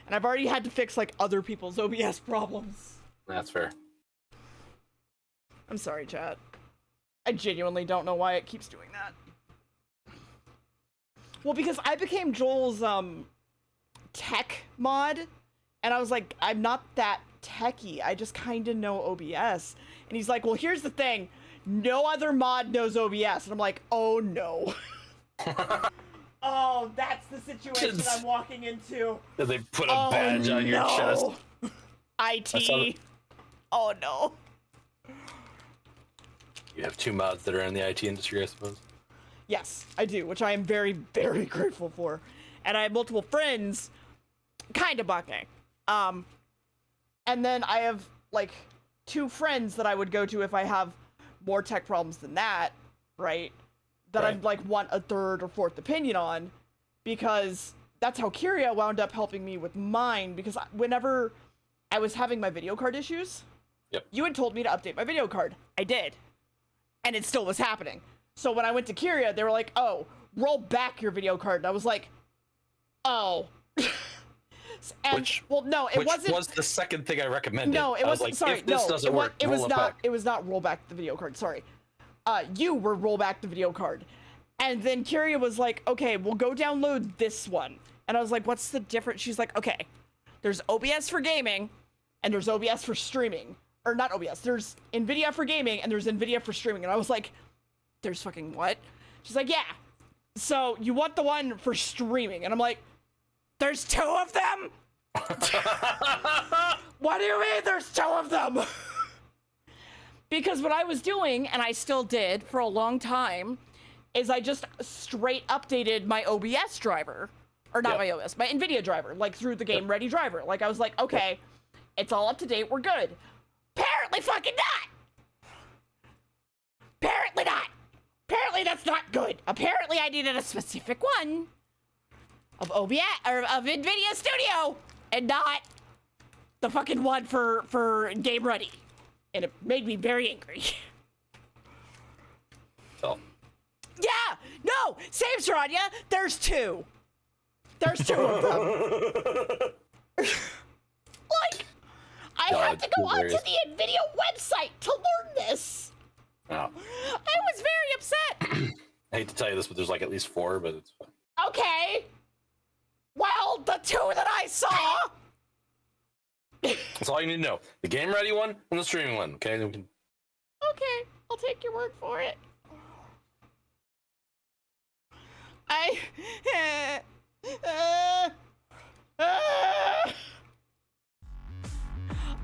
And I've already had to fix like other people's OBS problems. That's fair. I'm sorry, chat. I genuinely don't know why it keeps doing that. Well, because I became Joel's tech mod, and I was like, I'm not that techie. I just kind of know OBS. And he's like, well, here's the thing. No other mod knows OBS. And I'm like, oh no. Oh, that's the situation I'm walking into. Did they put a badge on your chest? IT. Oh no. You have 2 mods that are in the IT industry, I suppose. Yes, I do, which I am very, very grateful for. And I have multiple friends, kind of bucking. And then I have, like, 2 friends that I would go to if I have more tech problems than that, right? that Right. I'd like want a third or fourth opinion on, because that's how Kyria wound up helping me with mine, because whenever I was having my video card issues, Yep. you had told me to update my video card. I did. And it still was happening. So when I went to Kyria, they were like, oh, roll back your video card. And I was like, oh. And, well, no, it wasn't. Was the second thing I recommended. No, it I was wasn't. like, Sorry, if this no, doesn't work, it was roll not. back. It was not roll back the video card. Sorry, you were roll back the video card, and then Kyria was like, "Okay, we'll go download this one," and I was like, "What's the difference?" She's like, "Okay, there's OBS for gaming, and there's OBS for streaming, or not OBS. There's NVIDIA for gaming, and there's NVIDIA for streaming." And I was like, "There's fucking what?" She's like, "Yeah. So you want the one for streaming?" And I'm like, "There's two of them." What do you mean there's two of them? Because what I was doing, and I still did for a long time, is I just straight updated my OBS driver. Or not my OBS, my NVIDIA driver, like through the Game Ready driver. Like I was like, okay, it's all up to date, we're good. Apparently fucking not! Apparently not! Apparently that's not good. Apparently I needed a specific one of OBS, or of NVIDIA Studio, and not the fucking one for Game Ready. And it made me very angry. So. Yeah! No! Same, Saranya! There's two! There's two of them. Like, I have to go onto the NVIDIA website to learn this! Oh. I was very upset! I hate to tell you this, but there's like at least 4, but it's fine. Okay. Well, the two that I saw. That's all you need to know. The game ready one and the streaming one. Okay. Then we can... Okay, I'll take your word for it.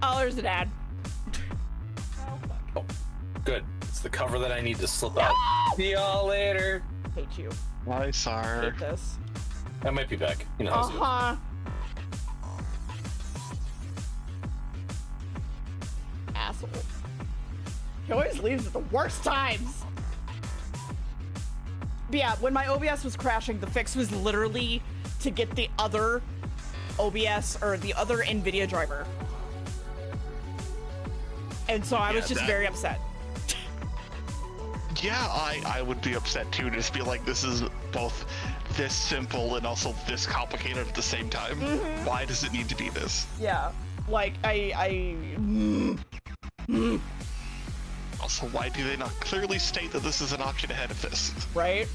Oh, there's an ad. Oh, good. It's the cover that I need to slip out. See y'all later. Hate you. Hi, Sar. Hate this. I might be back. You know how this goes. Asshole. He always leaves at the worst times. But yeah, when my OBS was crashing, the fix was literally to get the other OBS or the other NVIDIA driver. And so I was just very upset. Yeah, I would be upset too, to just be like, this is both this simple and also this complicated at the same time. Why does it need to be this? Yeah, like Also, why do they not clearly state that this is an option ahead of this? Right?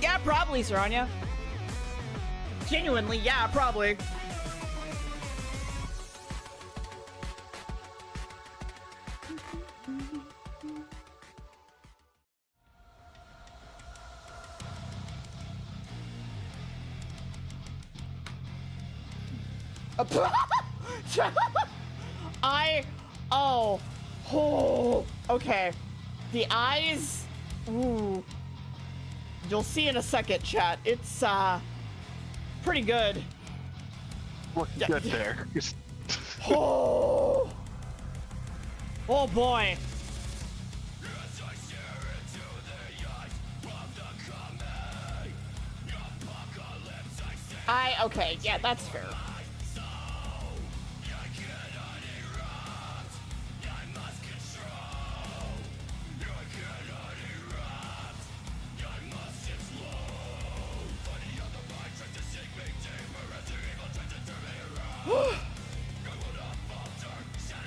Yeah, probably, Saranya. Genuinely, yeah, probably. Oh, okay. The eyes, ooh. You'll see in a second, chat. It's, pretty good. Looking good there. Oh! Oh boy. Okay, yeah, that's fair.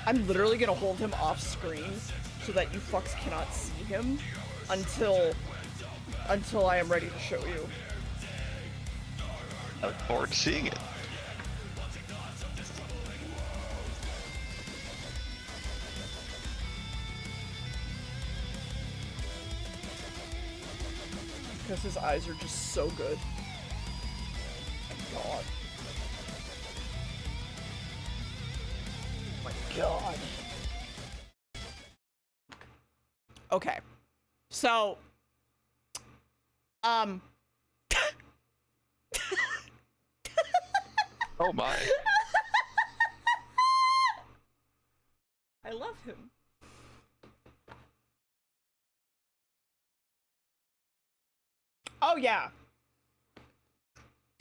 I'm literally gonna hold him off screen so that you fucks cannot see him until I am ready to show you. I look forward to seeing it. Because his eyes are just so good. Okay. So, Oh my. I love him. Oh, yeah.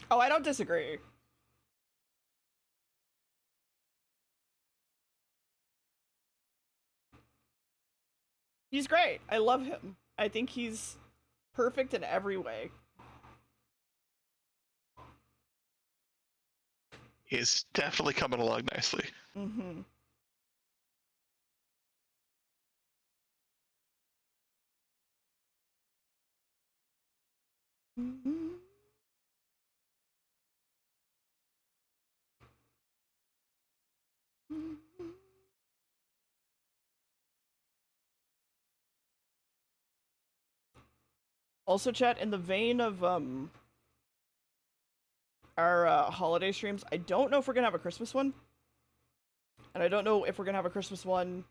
Oh, I don't disagree. He's great. I love him. I think he's perfect in every way. He's definitely coming along nicely. Mm-hmm. Mm-hmm. Also, chat, in the vein of our holiday streams, I don't know if we're gonna have a Christmas one, and I don't know if we're gonna have a Christmas one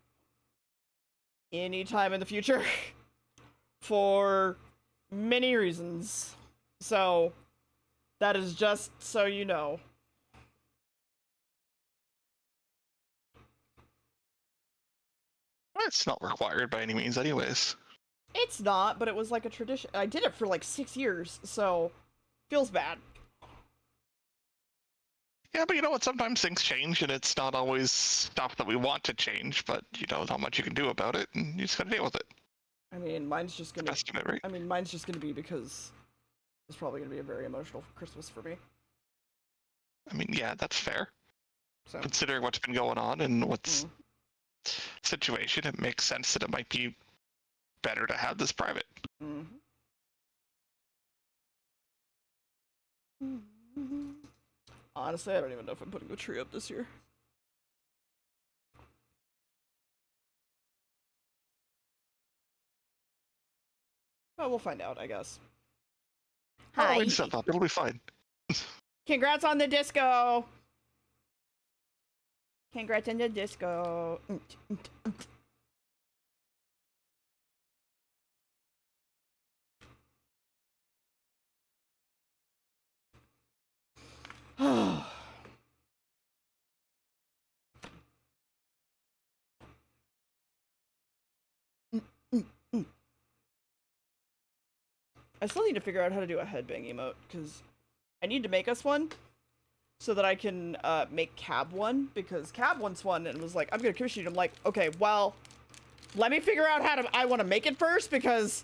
anytime in the future for many reasons. So that is just so you know. It's not required by any means, anyways. It's not, but it was like a tradition. I did it for like 6 years, so feels bad. Yeah, but you know what? Sometimes things change, and it's not always stuff that we want to change. But you know, not much you can do about it, and you just gotta deal with it. I mean, mine's just gonna. Estimate, right? I mean, mine's just gonna be because it's probably gonna be a very emotional Christmas for me. I mean, yeah, that's fair. So. Considering what's been going on and what's situation, it makes sense that it might be better to have this private. Mm-hmm. Honestly, I don't even know if I'm putting the tree up this year. Well, we'll find out, I guess. Halloween stuff up. It'll be fine. Congrats on the disco! Congrats on the disco. I still need to figure out how to do a headbang emote, because I need to make us one so that I can make Cab one, because Cab wants one and was like, I'm gonna commission you. I'm like, okay, well, let me figure out how to, I want to make it first, because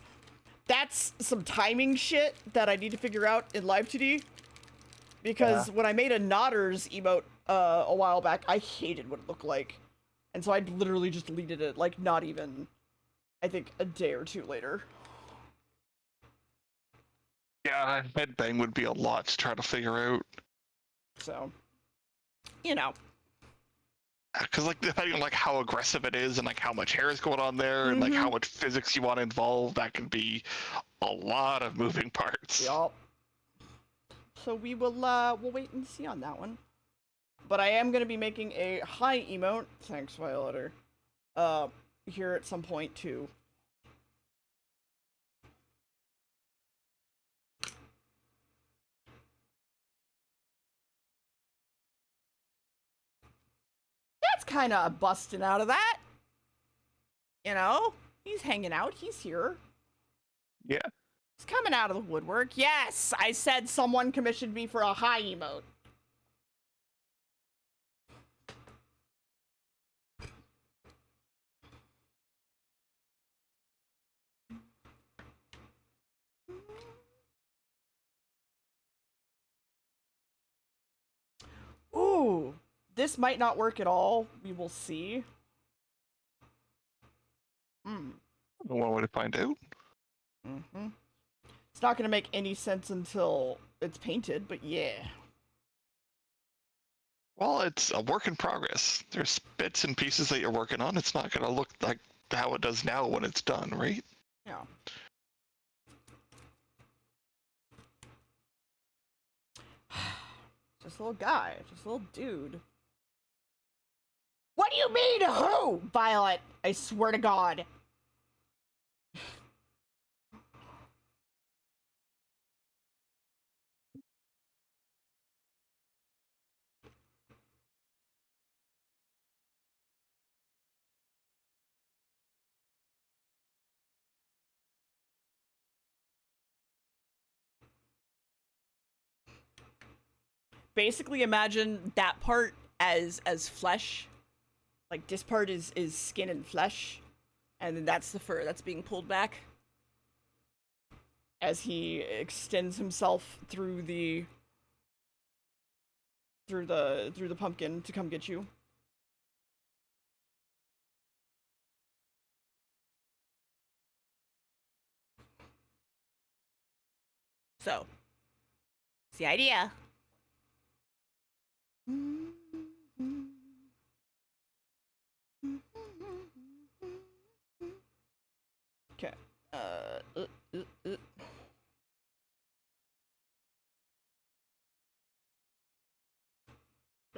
that's some timing shit that I need to figure out in Live 2D. Because when I made a Nodders emote a while back, I hated what it looked like. And so I literally just deleted it, like, not even, I think, a day or two later. Yeah, headbang would be a lot to try to figure out. So, you know. Because, like, depending on, like, how aggressive it is and, like, how much hair is going on there and, like, how much physics you want to involve, that can be a lot of moving parts. Yup. So we will, we'll wait and see on that one. But I am going to be making a high emote, thanks, Violator, here at some point, too. That's kind of busting out of that. You know? He's hanging out. He's here. Yeah. He's coming out of the woodwork. Yes! I said someone commissioned me for a high emote. Ooh, this might not work at all. We will see. One way to find out. It's not going to make any sense until it's painted, but yeah. Well, it's a work in progress. There's bits and pieces that you're working on. It's not going to look like how it does now when it's done, right? Yeah. Just a little guy. Just a little dude. What do you mean, who? Violet, I swear to God. basically imagine that part as flesh. Like this part is skin and flesh, and then that's the fur that's being pulled back as he extends himself through the pumpkin to come get you. So, it's the idea. Okay.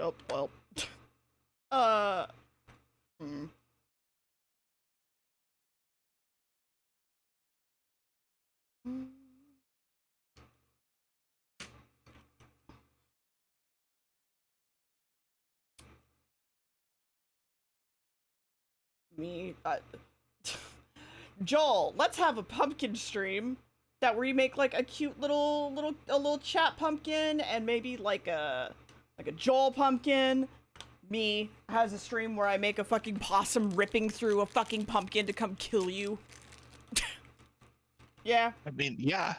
Oh, well. Hmm. Me, Joel, let's have a pumpkin stream that where you make like a cute little chat pumpkin and maybe like a Joel pumpkin. Me has a stream where I make a fucking possum ripping through a fucking pumpkin to come kill you. Yeah. I mean, yeah.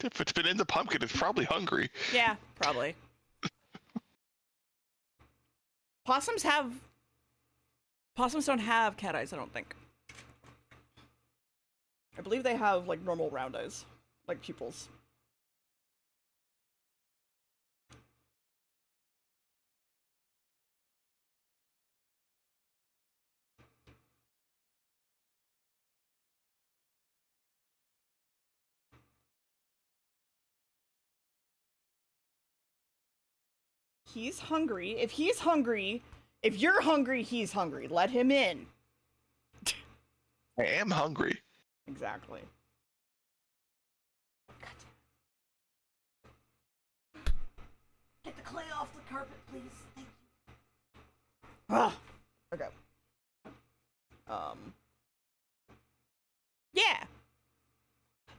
If it's been in the pumpkin, it's probably hungry. Yeah, probably. Possums don't have cat eyes, I don't think. I believe they have like normal round eyes, like pupils. He's hungry. If he's hungry, if you're hungry, he's hungry. Let him in. I am hungry. Exactly. Get the clay off the carpet, please. Thank you. Ah. Okay. Yeah.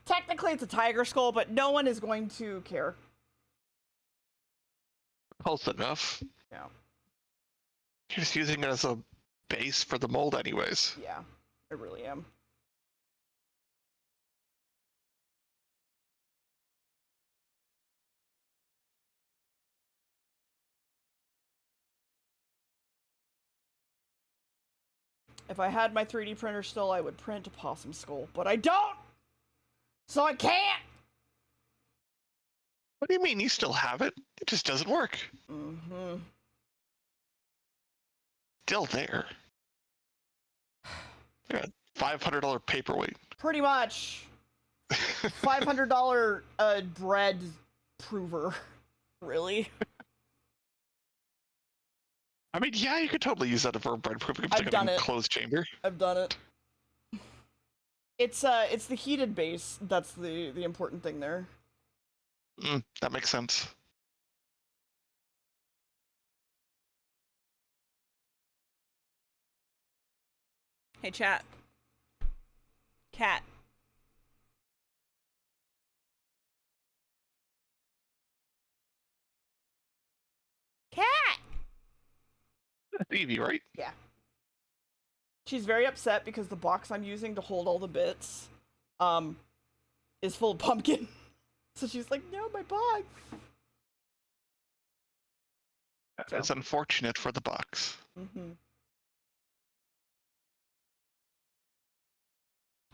Technically, it's a tiger skull, but no one is going to care. Close enough. Yeah. You're just using it as a base for the mold anyways. Yeah, I really am. If I had my 3D printer still, I would print a possum skull, but I don't! So I can't! What do you mean you still have it? It just doesn't work. Mm-hmm. Still there. Yeah, $500 paperweight. Pretty much. $500 bread prover. Really? I mean, yeah, you could totally use that for bread proofing. I've done it. Closed chamber. I've done it. It's the heated base that's the important thing there. That makes sense. Hey, chat. Cat. Cat! That's Evie, right? Yeah. She's very upset because the box I'm using to hold all the bits, is full of pumpkin. So she's like, no, my box. That's unfortunate for the box. Mm-hmm.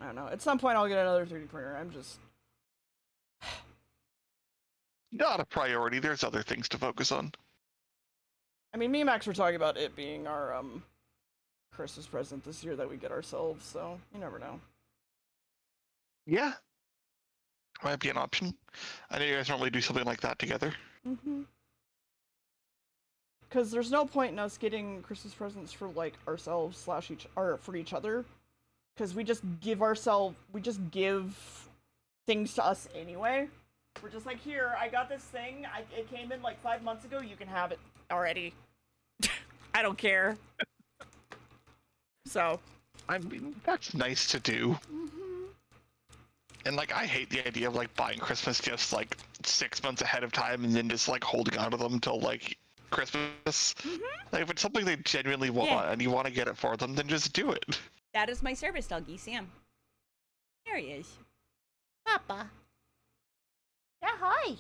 I don't know. At some point, I'll get another 3D printer. I'm just... Not a priority. There's other things to focus on. I mean, me and Max were talking about it being our, Christmas present this year that we get ourselves, so you never know. Yeah. Might be an option. I know you guys normally do something like that together. Mm-hmm. Because there's no point in us getting Christmas presents for, like, ourselves or for each other. Because we just give things to us anyway. We're just like, here, I got this thing. It came in like 5 months ago. You can have it already. I don't care. So. I mean, that's nice to do. Mm-hmm. And, like, I hate the idea of, like, buying Christmas gifts, like, 6 months ahead of time and then just like holding on to them until like Christmas. Like if it's something they genuinely want and you want to get it for them, then just do it. That is my service doggy, Sam. There he is. Papa. Yeah, hi.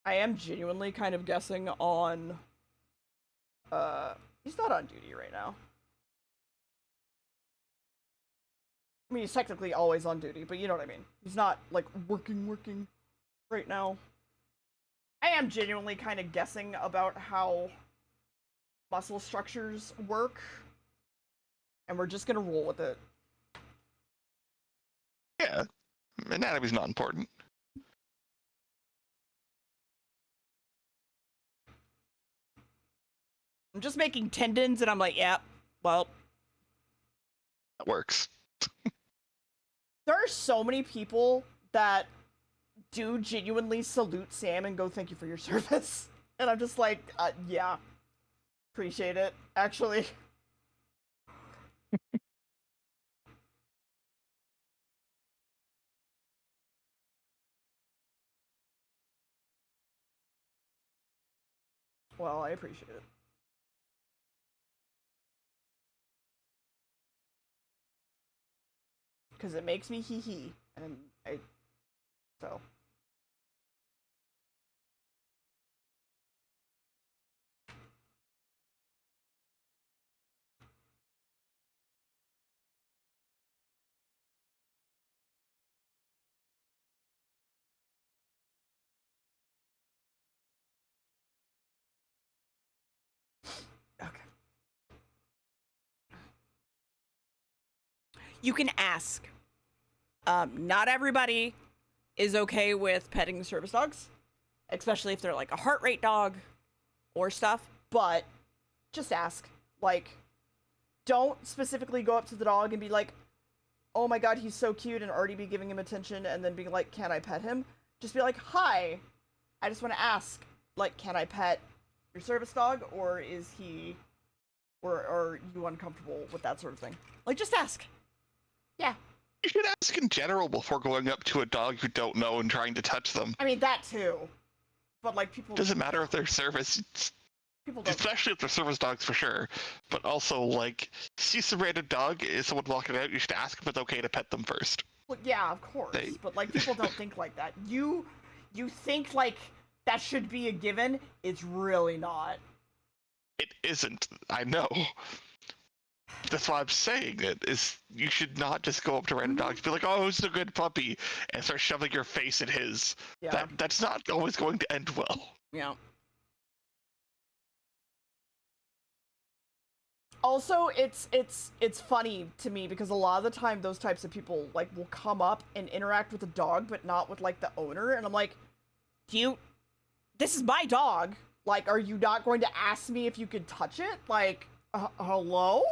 I am genuinely kind of guessing on, he's not on duty right now. I mean, he's technically always on duty, but you know what I mean. He's not, like, working right now. I am genuinely kind of guessing about how muscle structures work, and we're just gonna roll with it. Yeah, anatomy's not important. I'm just making tendons, and I'm like, yeah, well. That works. There are so many people that do genuinely salute Sam and go, thank you for your service. And I'm just like, yeah. Appreciate it, actually. Well, I appreciate it. Because it makes me hee-hee. And so. Okay. You can ask. Not everybody is okay with petting service dogs, especially if they're like a heart rate dog or stuff, but just ask. Like, don't specifically go up to the dog and be like, oh my god, he's so cute, and already be giving him attention and then being like, can I pet him? Just be like, hi, I just want to ask, like, can I pet your service dog, or is he, or are you uncomfortable with that sort of thing? Like, just ask. Yeah. You should ask in general before going up to a dog you don't know and trying to touch them. I mean, that too. But, like, people... Doesn't matter if they're service... People don't... Especially if they're service dogs, for sure. But also, like, see some random dog, is someone walking out, you should ask if it's okay to pet them first. Well, yeah, of course. But, like, people don't think like that. You think, like, that should be a given. It's really not. It isn't. I know. That's why I'm saying it, is you should not just go up to random dogs and be like, oh, it's a good puppy, and start shoving your face in his. Yeah. That's not always going to end well. Yeah. Also, it's funny to me because a lot of the time those types of people, like, will come up and interact with the dog, but not with, like, the owner, and I'm like, this is my dog. Like, are you not going to ask me if you could touch it? Like, hello?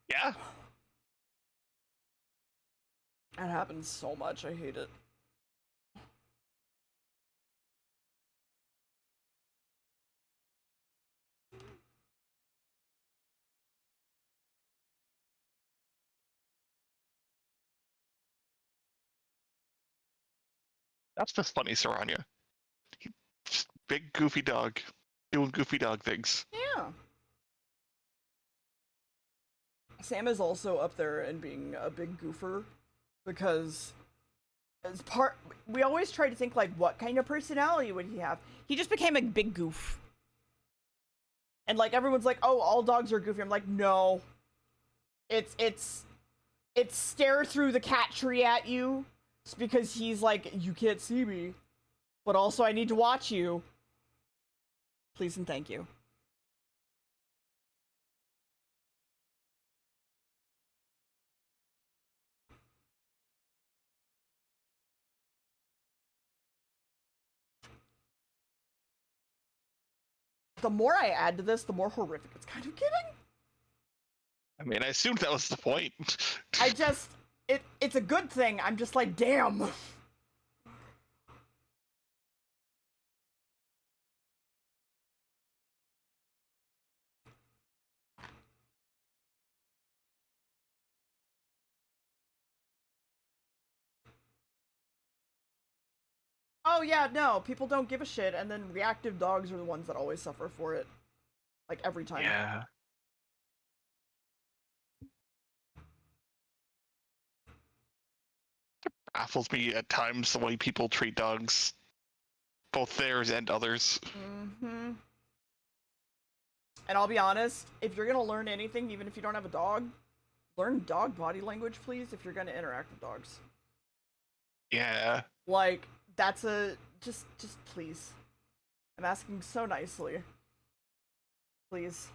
Yeah. That happens so much. I hate it. That's the funny Saranya. Just big goofy dog doing goofy dog things. Yeah. Sam is also up there and being a big goofer because as we always try to think like what kind of personality would he have? He just became a big goof. And like everyone's like, "Oh, all dogs are goofy." I'm like, "No. It's stare through the cat tree at you. It's because he's like, you can't see me, but also I need to watch you. Please and thank you." The more I add to this, the more horrific it's kind of getting. I mean, I assumed that was the point. It's a good thing. I'm just like, damn. oh yeah, no, people don't give a shit, and then reactive dogs are the ones that always suffer for it. Like, every time. Yeah. Baffles me at times the way people treat dogs, both theirs and others. Mm-hmm. And I'll be honest, if you're gonna learn anything, even if you don't have a dog, learn dog body language, please, if you're gonna interact with dogs. Yeah. Like, that's a... just please. I'm asking so nicely. Please.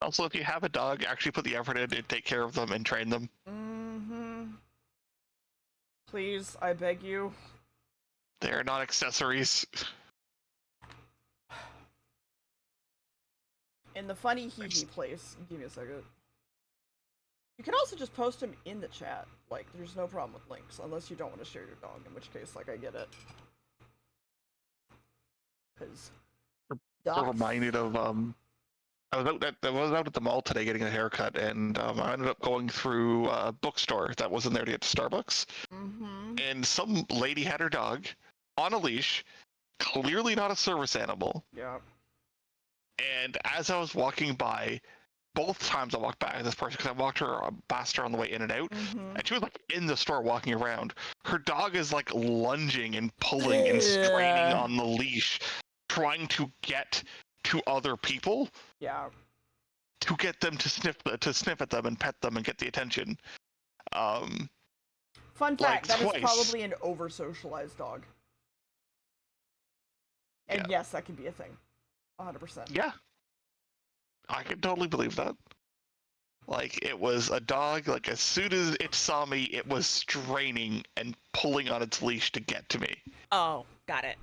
Also, if you have a dog, actually put the effort in and take care of them and train them. Mm-hmm. Please, I beg you. They are not accessories. In the funny hee-hee place. Give me a second. You can also just post them in the chat. Like, there's no problem with links, unless you don't want to share your dog, in which case, like, I get it. Because... I'm reminded of, I was out at the mall today getting a haircut, and I ended up going through a bookstore that wasn't there to get to Starbucks. Mm-hmm. And some lady had her dog on a leash, clearly not a service animal. Yeah. And as I was walking by, both times I walked by this person, because I walked her past her on the way in and out, Mm-hmm. and she was like in the store walking around. Her dog is like lunging and pulling and straining on the leash, trying to get to other people. Yeah. To get them to sniff at them and pet them and get the attention. Fun like fact, that is twice. probably an over-socialized dog. And Yeah. yes, that can be a thing. 100%. Yeah. I can totally believe that. Like, it was a dog, like, as soon as it saw me, it was straining and pulling on its leash to get to me. Oh, got it.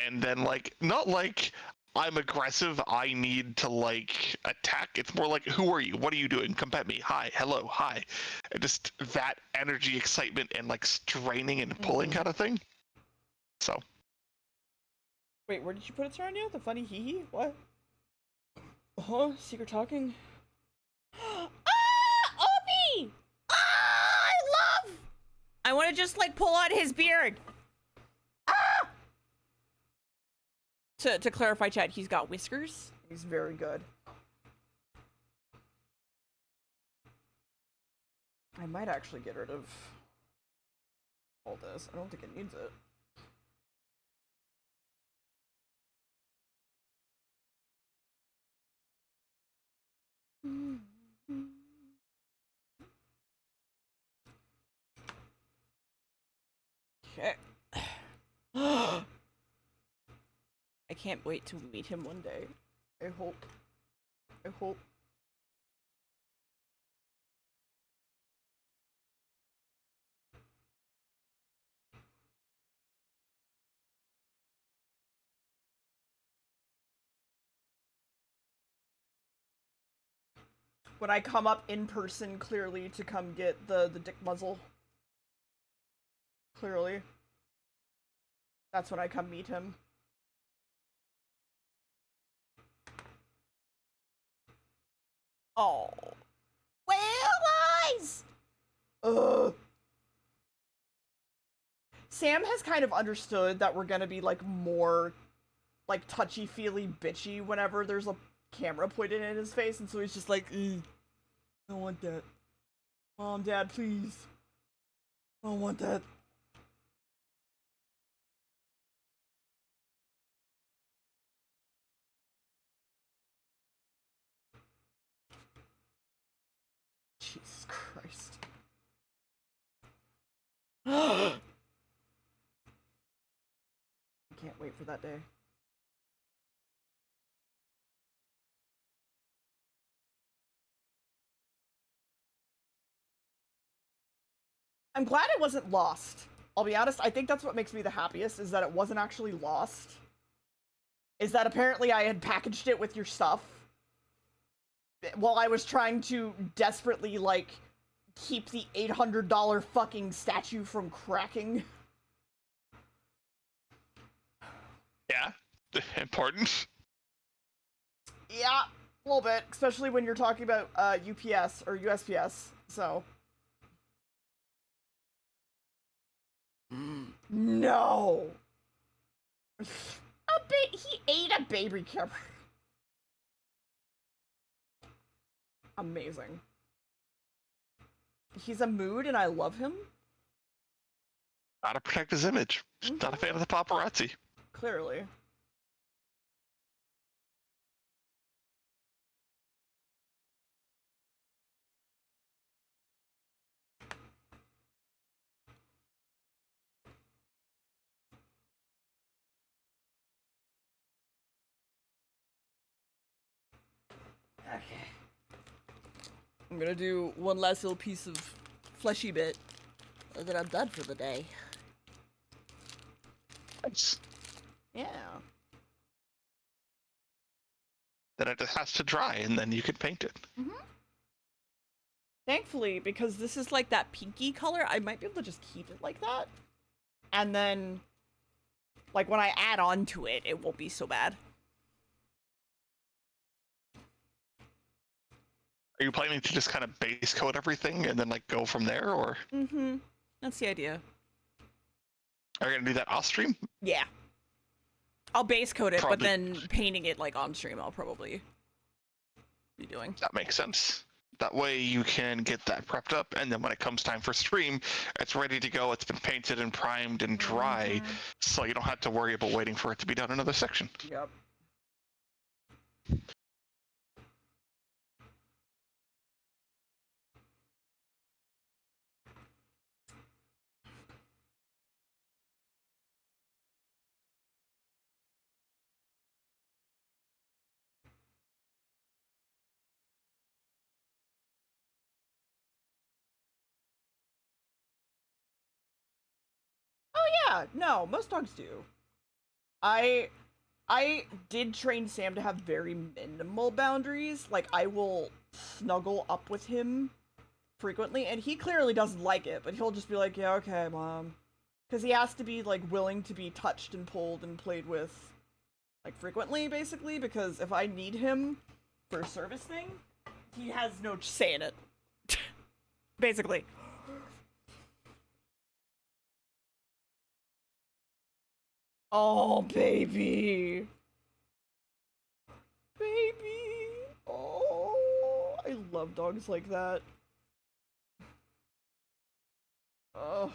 And then, like, not like I'm aggressive, I need to, like, attack. It's more like, who are you? What are you doing? Come pet me. Hi. Hello. Hi. And just that energy, excitement, and, like, straining and pulling kind of thing. So. Wait, where did you put it, Sarnia? The funny hee-hee? What? Huh? Secret talking? Ah! Opie! Ah! I love! I want to just, like, pull out his beard. Ah! To clarify, chat, he's got whiskers. He's very good. I might actually get rid of all this. I don't think it needs it. Okay. I can't wait to meet him one day. I hope. I hope. When I come up in person, clearly, to come get the dick muzzle. Clearly. That's when I come meet him. Oh. Well, eyes! Ugh. Sam has kind of understood that we're gonna be, like, more, like, touchy-feely bitchy whenever there's a camera pointed in his face, and so he's just like, I don't want that. Mom, Dad, please. I don't want that. Jesus Christ. I can't wait for that day. I'm glad it wasn't lost. I'll be honest, I think that's what makes me the happiest, is that it wasn't actually lost. Is that apparently I had packaged it with your stuff while I was trying to desperately, like, keep the $800 fucking statue from cracking. Yeah. Important. Yeah. little bit, especially when you're talking about UPS or USPS. So. No. He ate a baby camera. Amazing. He's a mood, and I love him. Gotta protect his image. Not a fan of the paparazzi. Clearly. Okay. I'm gonna do one last little piece of fleshy bit, and then I'm done for the day. Nice. Yeah. Then it just has to dry, and then you can paint it. Thankfully, because this is like that pinky color, I might be able to just keep it like that. And then, like, when I add on to it, it won't be so bad. Are you planning to just kind of base coat everything and then like go from there, or That's the idea. are you gonna do that off stream? Yeah. I'll base coat it, but Probably. then painting it, like, on stream, I'll probably be doing. That makes sense. That way you can get that prepped up, and then when it comes time for stream, it's ready to go. It's been painted and primed and dry, so you don't have to worry about waiting for it to be done another section. Yep. Yeah, no, most dogs do. I did train Sam to have very minimal boundaries. Like, I will snuggle up with him frequently, and he clearly doesn't like it, but he'll just be like, yeah, okay, mom. Because he has to be, like, willing to be touched and pulled and played with, like, frequently, basically, because if I need him for a service thing, he has no say in it. Basically. Oh, baby. Baby. Oh, I love dogs like that. Oh.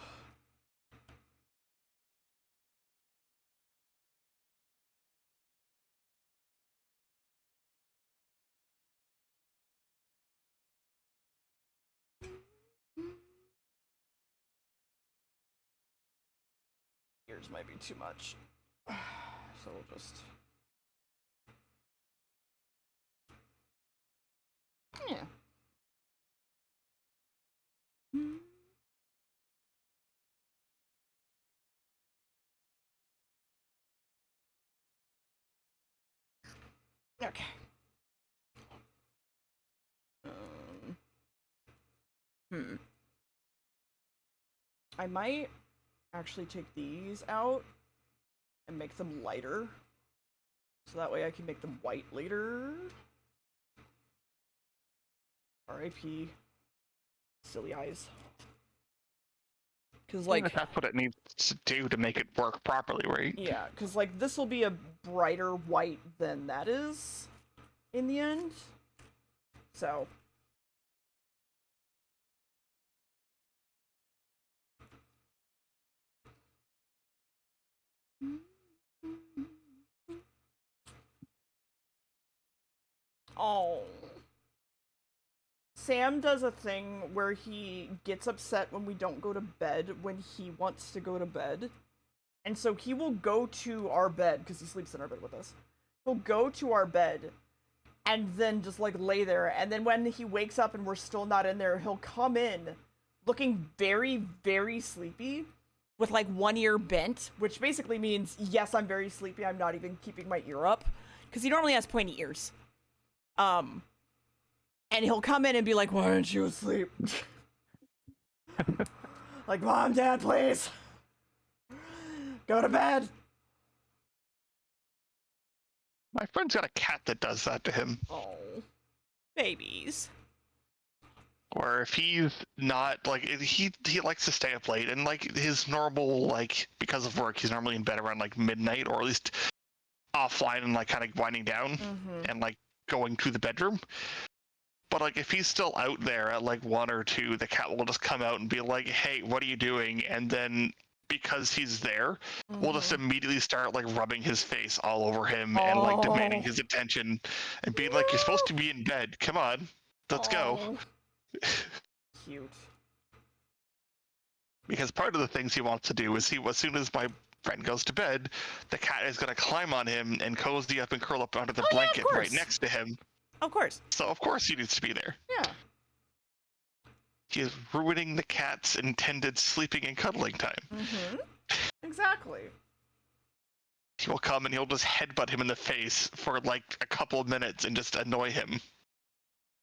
Yours might be too much. So we'll just... Yeah. Okay. I might actually take these out and make them lighter. So that way I can make them white later. R.I.P. Silly eyes. Because, like... That's what it needs to do to make it work properly, right? Yeah, because, like, this will be a brighter white than that is in the end. So... Oh. Sam does a thing where he gets upset when we don't go to bed when he wants to go to bed. And so he will go to our bed, because he sleeps in our bed with us. He'll go to our bed and then just, like, lay there. And then when he wakes up and we're still not in there, he'll come in looking very, very sleepy with, like, one ear bent, which basically means, yes, I'm very sleepy. I'm not even keeping my ear up. Because he normally has pointy ears. And he'll come in and be like, why aren't you asleep? Like, Mom, Dad, please. Go to bed. My friend's got a cat that does that to him. Oh, babies. Or if he's not like he likes to stay up late and like his normal like because of work he's normally in bed around like midnight or at least offline and like kind of winding down and like going to the bedroom. But like if he's still out there at like 1 or 2, the cat will just come out and be like, "Hey, what are you doing?" And then because he's there, we'll just immediately start like rubbing his face all over him and like demanding his attention and being like, "You're supposed to be in bed. Come on, let's go." Cute. Because part of the things he wants to do is as soon as my friend goes to bed, the cat is going to climb on him and cozy up and curl up under the blanket right next to him. Of course. So of course he needs to be there. Yeah. He is ruining the cat's intended sleeping and cuddling time. Exactly. He will come and he'll just headbutt him in the face for like a couple of minutes and just annoy him.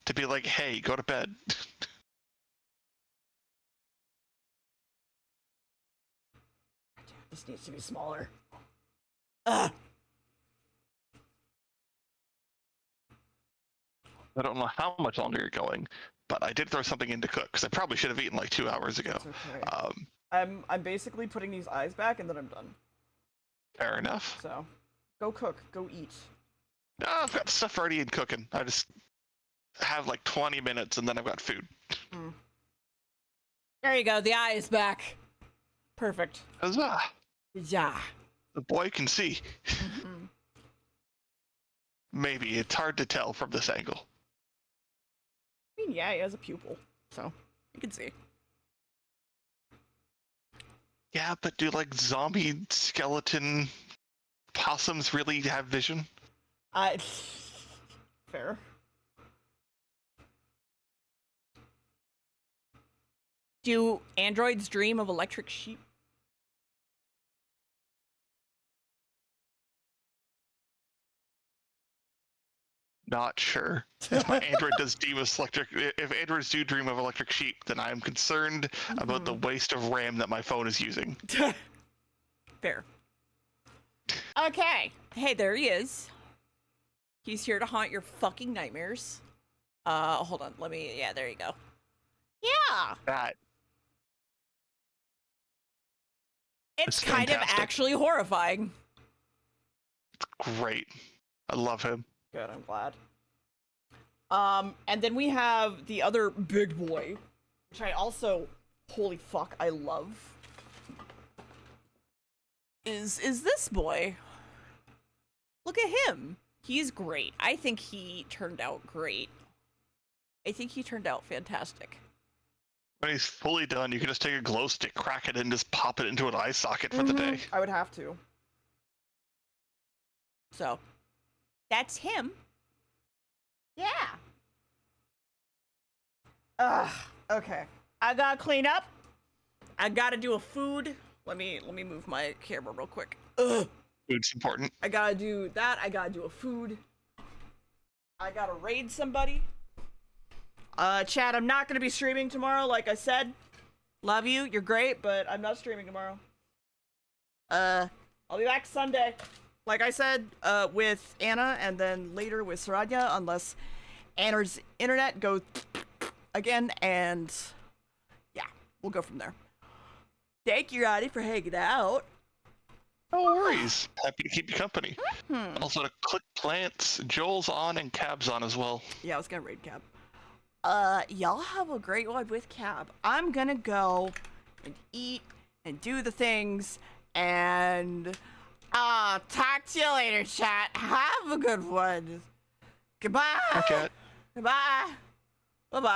To be like, "Hey, go to bed." This needs to be smaller. Ugh. I don't know how much longer you're going, but I did throw something in to cook because I probably should have eaten like 2 hours ago. It's okay. I'm basically putting these eyes back and then I'm done. Fair enough. So, go cook, go eat. No, I've got stuff already in cooking. I just have like 20 minutes and then I've got food. There you go, the eye is back. Perfect. Huzzah! Yeah. The boy can see. Maybe. It's hard to tell from this angle. I mean, yeah, he has a pupil, so you can see. Yeah, but do like zombie skeleton possums really have vision? Fair. Do androids dream of electric sheep? Not sure. If my android does dream of if androids do dream of electric sheep, then I am concerned about the waste of RAM that my phone is using. Fair. Okay. Hey, there he is. He's here to haunt your fucking nightmares. Hold on. Yeah, there you go. Yeah. That. It's kind fantastic. of actually horrifying. It's great. I love him. Good, I'm glad. And then we have the other big boy, which I also, holy fuck, I love. Is this boy. Look at him. He's great. I think he turned out great. I think he turned out fantastic. When he's fully done, you can just take a glow stick, crack it, and just pop it into an eye socket for the day. I would have to. So, that's him. Yeah. Okay. I gotta clean up. I gotta do a food. Let me move my camera real quick. Food's important. I gotta do that. I gotta do a food. I gotta raid somebody. Chad, I'm not gonna be streaming tomorrow, like I said. Love you. You're great, but I'm not streaming tomorrow. I'll be back Sunday. Like I said, with Anna, and then later with Saranya, unless Anna's internet goes again, and yeah, we'll go from there. Thank you, Roddy, for hanging out. No worries. Happy to keep you company. Also to click plants, Joel's on and Cab's on as well. Yeah, I was gonna raid Cab. Y'all have a great one with Cab. I'm gonna go and eat and do the things, and talk to you later, chat. Have a good one. Goodbye. Hi, Cat. Goodbye.